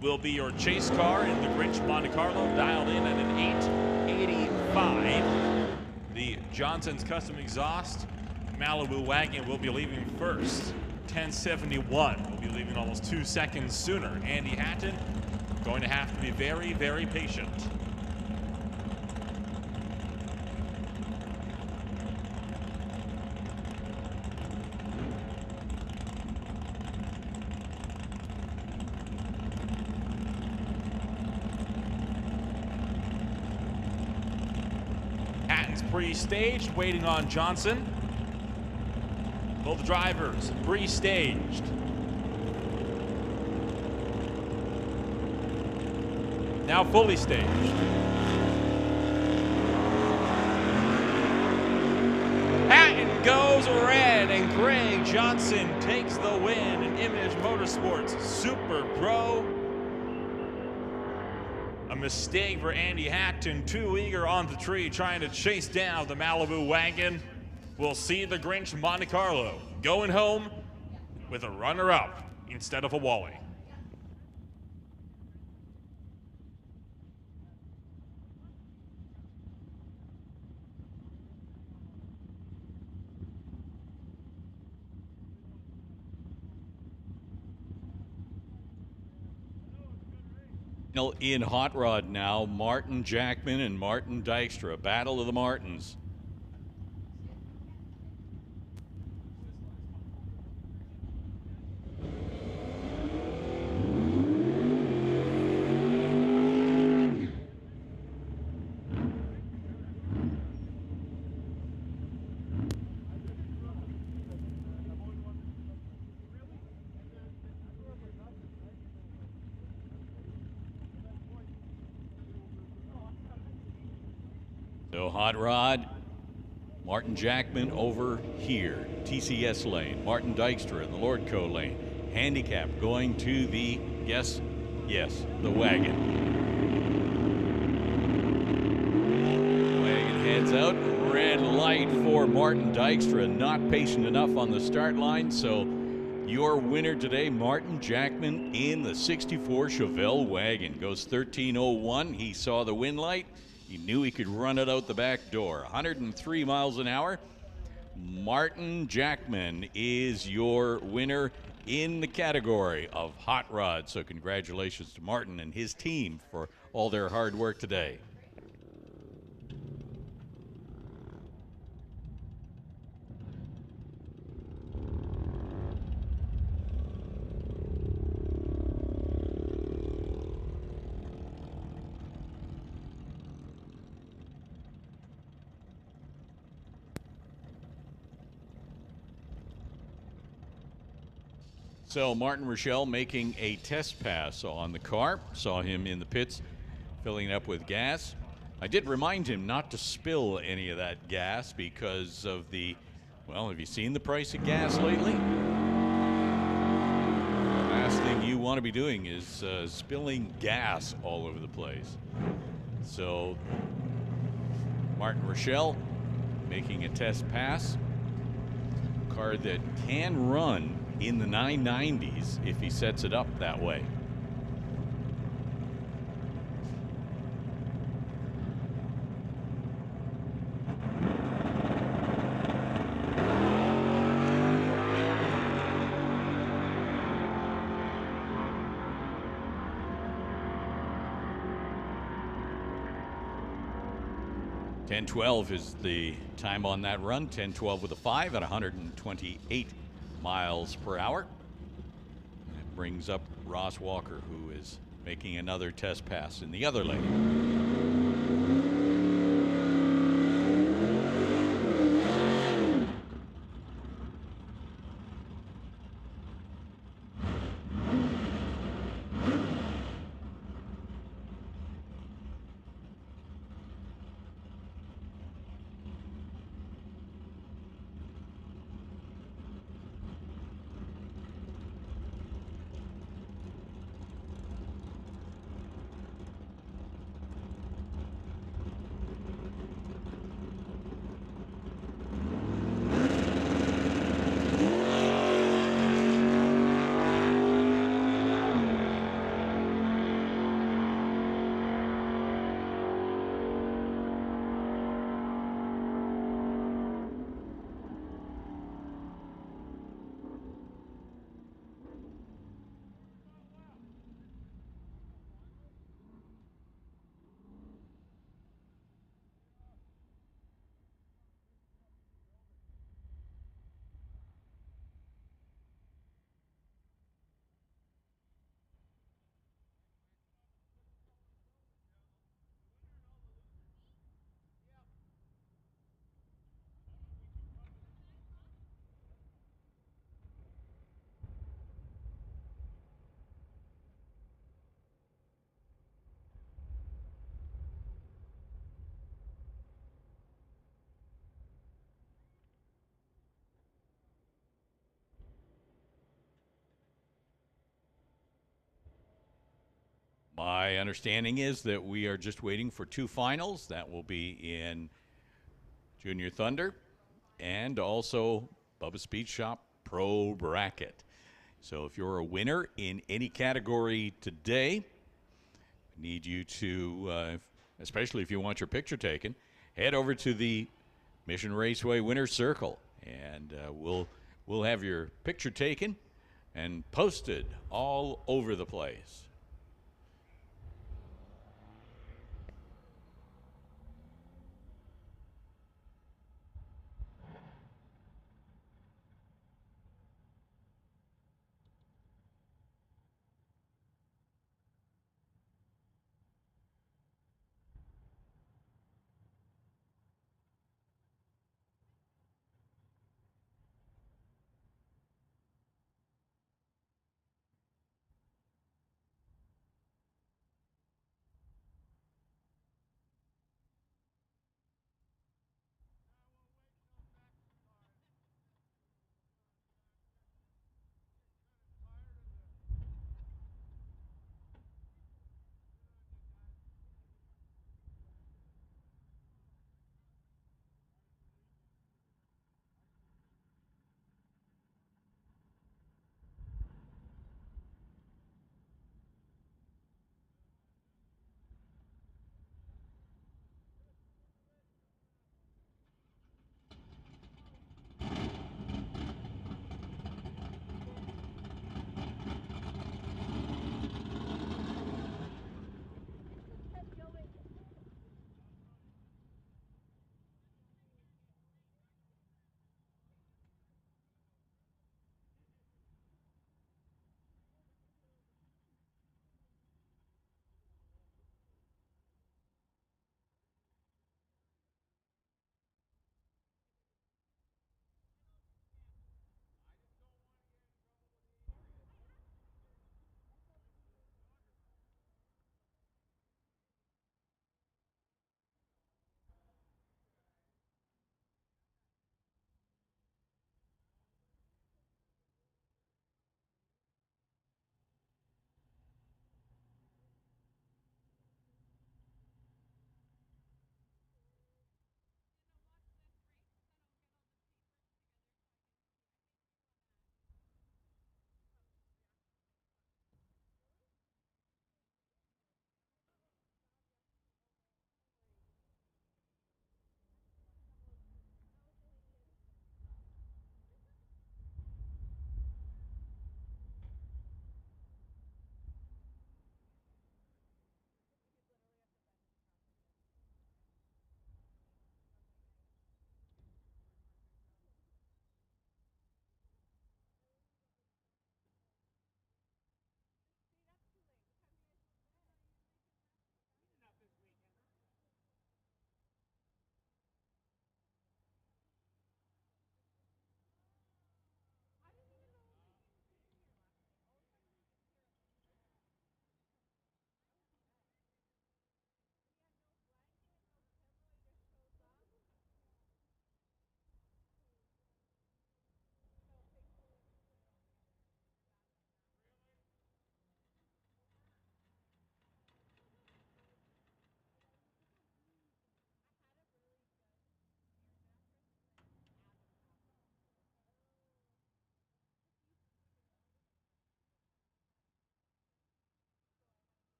Will be your chase car in the Grinch Monte Carlo, dialed in at an 8:85. The Johnson's Custom Exhaust Malibu Wagon will be leaving first, 10:71. We'll be leaving almost 2 seconds sooner. Andy Hatton going to have to be very, very patient. Hatton's pre-staged, waiting on Johnson. Both drivers pre-staged. Now fully staged. Hatton goes red, and Greg Johnson takes the win in Image Motorsports Super Pro. A mistake for Andy Hatton, too eager on the tree, trying to chase down the Malibu wagon. We'll see the Grinch Monte Carlo going home with a runner-up instead of a Wally. In Hot Rod now, Martin Jackman and Martin Dykstra, Battle of the Martins. So Hot Rod, Martin Jackman over here, TCS lane, Martin Dykstra in the Lordco lane. Handicap going to the, yes, the wagon. Wagon heads out, red light for Martin Dykstra, not patient enough on the start line, so your winner today, Martin Jackman in the 64 Chevelle wagon. Goes 13:01, he saw the win light. He knew he could run it out the back door. 103 miles an hour. Martin Jackman is your winner in the category of Hot Rod. So congratulations to Martin and his team for all their hard work today. So Martin Rochelle making a test pass on the car. Saw him in the pits filling up with gas. I did remind him not to spill any of that gas because of the, well, have you seen the price of gas lately? The last thing you want to be doing is spilling gas all over the place. So Martin Rochelle making a test pass. Car that can run in the 990s if he sets it up that way. .10:12 is the time on that run. 10:12 with a 5 at 128 miles per hour. And it brings up Ross Walker, who is making another test pass in the other lane. My understanding is that we are just waiting for 2 finals. That will be in Junior Thunder and also Bubba Speed Shop Pro Bracket. So if you're a winner in any category today, I need you to, especially if you want your picture taken, head over to the Mission Raceway Winner's Circle, and we'll have your picture taken and posted all over the place.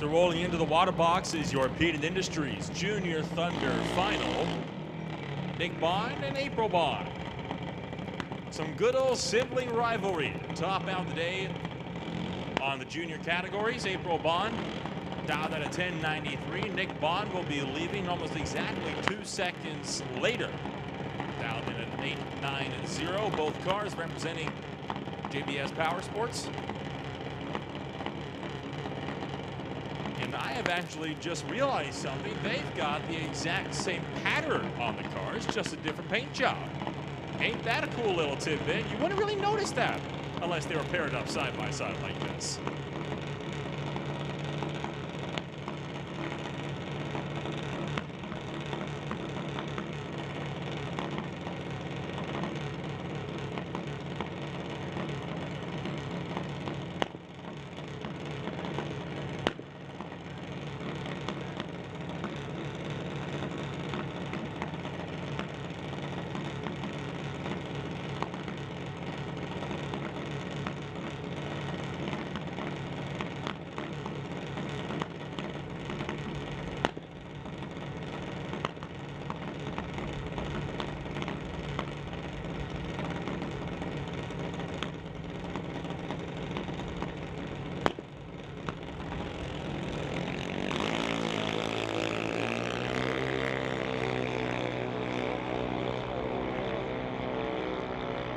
So rolling into the water box is your Peden Industries Junior Thunder Final. Nick Bond and April Bond. Some good old sibling rivalry to top out the day on the junior categories. April Bond dialed at a 10.93. Nick Bond will be leaving almost exactly 2 seconds later. Dialed in at 8.90. Both cars representing JBS Power Sports. And I have actually just realized something. They've got the exact same pattern on the cars, just a different paint job. Ain't that a cool little tidbit? You wouldn't really notice that unless they were paired up side by side like this.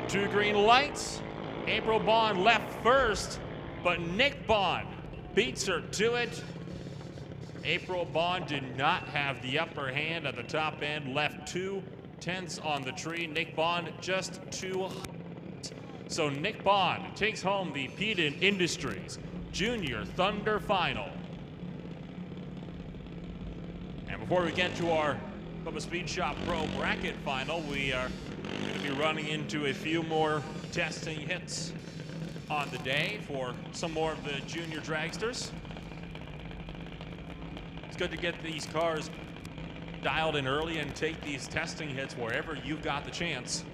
Two green lights. April Bond left first, but Nick Bond beats her to it. April Bond did not have the upper hand at the top end, left 2/10 on the tree. Nick Bond just 2. So Nick Bond takes home the Peden Industries Junior Thunder Final. And before we get to our Bubba Speed Shop Pro Bracket Final, we are going to be running into a few more testing hits on the day for some more of the junior dragsters. It's good to get these cars dialed in early and take these testing hits wherever you've got the chance.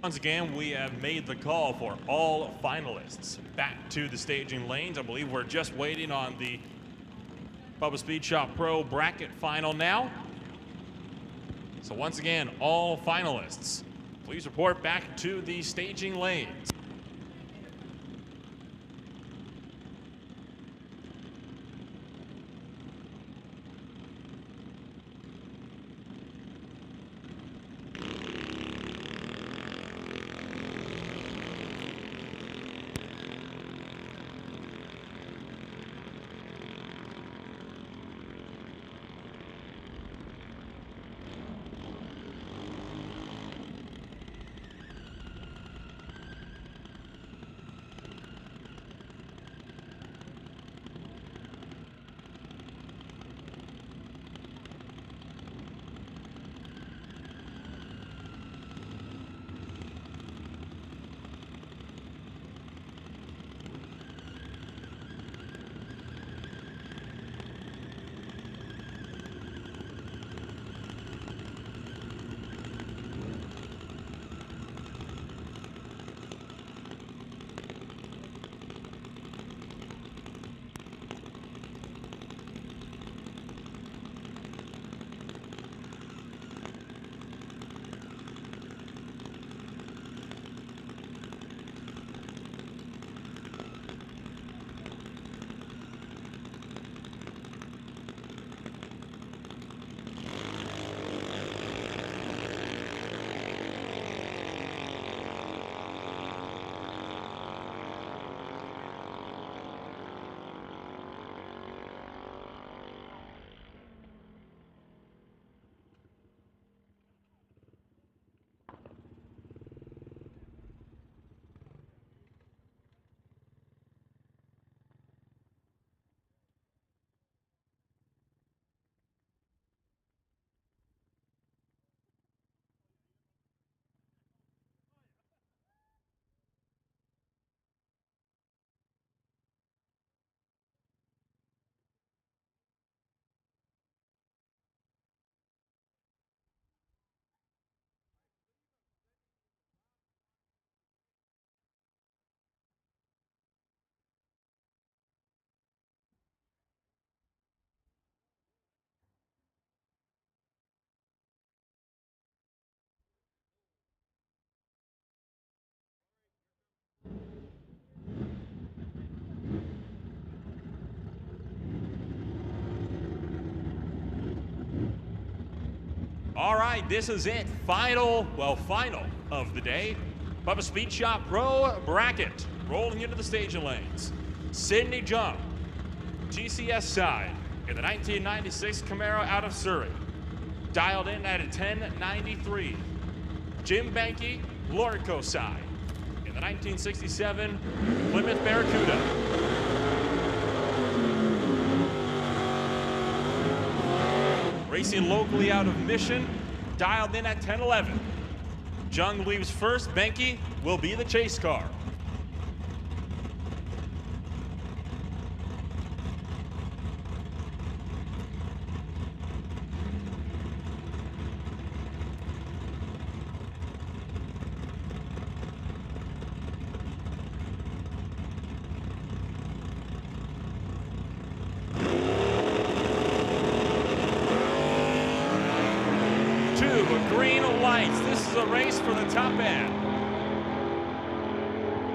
Once again, we have made the call for all finalists back to the staging lanes. I believe we're just waiting on the Bubba Speed Shop Pro Bracket Final now. So once again, all finalists, please report back to the staging lanes. All right, this is it. Final of the day. Bubba Speed Shop Pro Bracket rolling into the staging lanes. Sydney Jump, TCS side in the 1996 Camaro out of Surrey. Dialed in at a 1093. Jim Banky, Lordco side in the 1967 Plymouth Barracuda. Racing locally out of Mission, dialed in at 1011. Jung leaves first, Banky will be the chase car. Green lights. This is a race for the top end.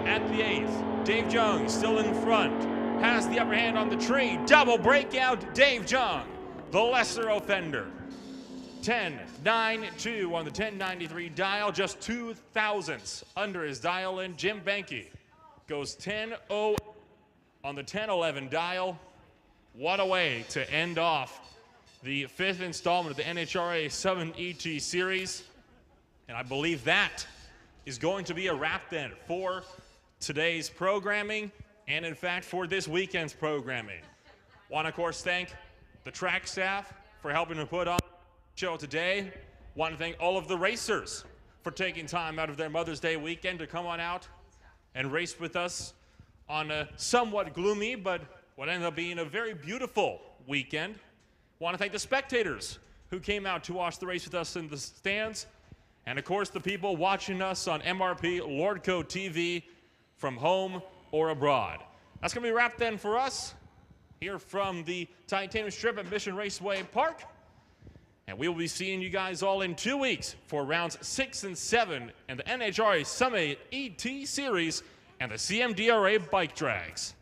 At the 8th, Dave Jung still in front. Has the upper hand on the tree. Double breakout, Dave Jung, the lesser offender. 10.92 on the 1093 dial, just 2 thousandths under his dial in. Jim Banky goes 10.0 on the 1011 dial. What a way to end off the 5th installment of the NHRA 7 ET Series. And I believe that is going to be a wrap then for today's programming and, in fact, for this weekend's programming. Want to, of course, thank the track staff for helping to put on the show today. Want to thank all of the racers for taking time out of their Mother's Day weekend to come on out and race with us on a somewhat gloomy but what ended up being a very beautiful weekend. Want to thank the spectators who came out to watch the race with us in the stands. And, of course, the people watching us on MRP Lordco TV from home or abroad. That's going to be a wrap then for us here from the Titanium Strip at Mission Raceway Park. And we will be seeing you guys all in 2 weeks for rounds 6 and 7 in the NHRA Summit ET Series and the CMDRA Bike Drags.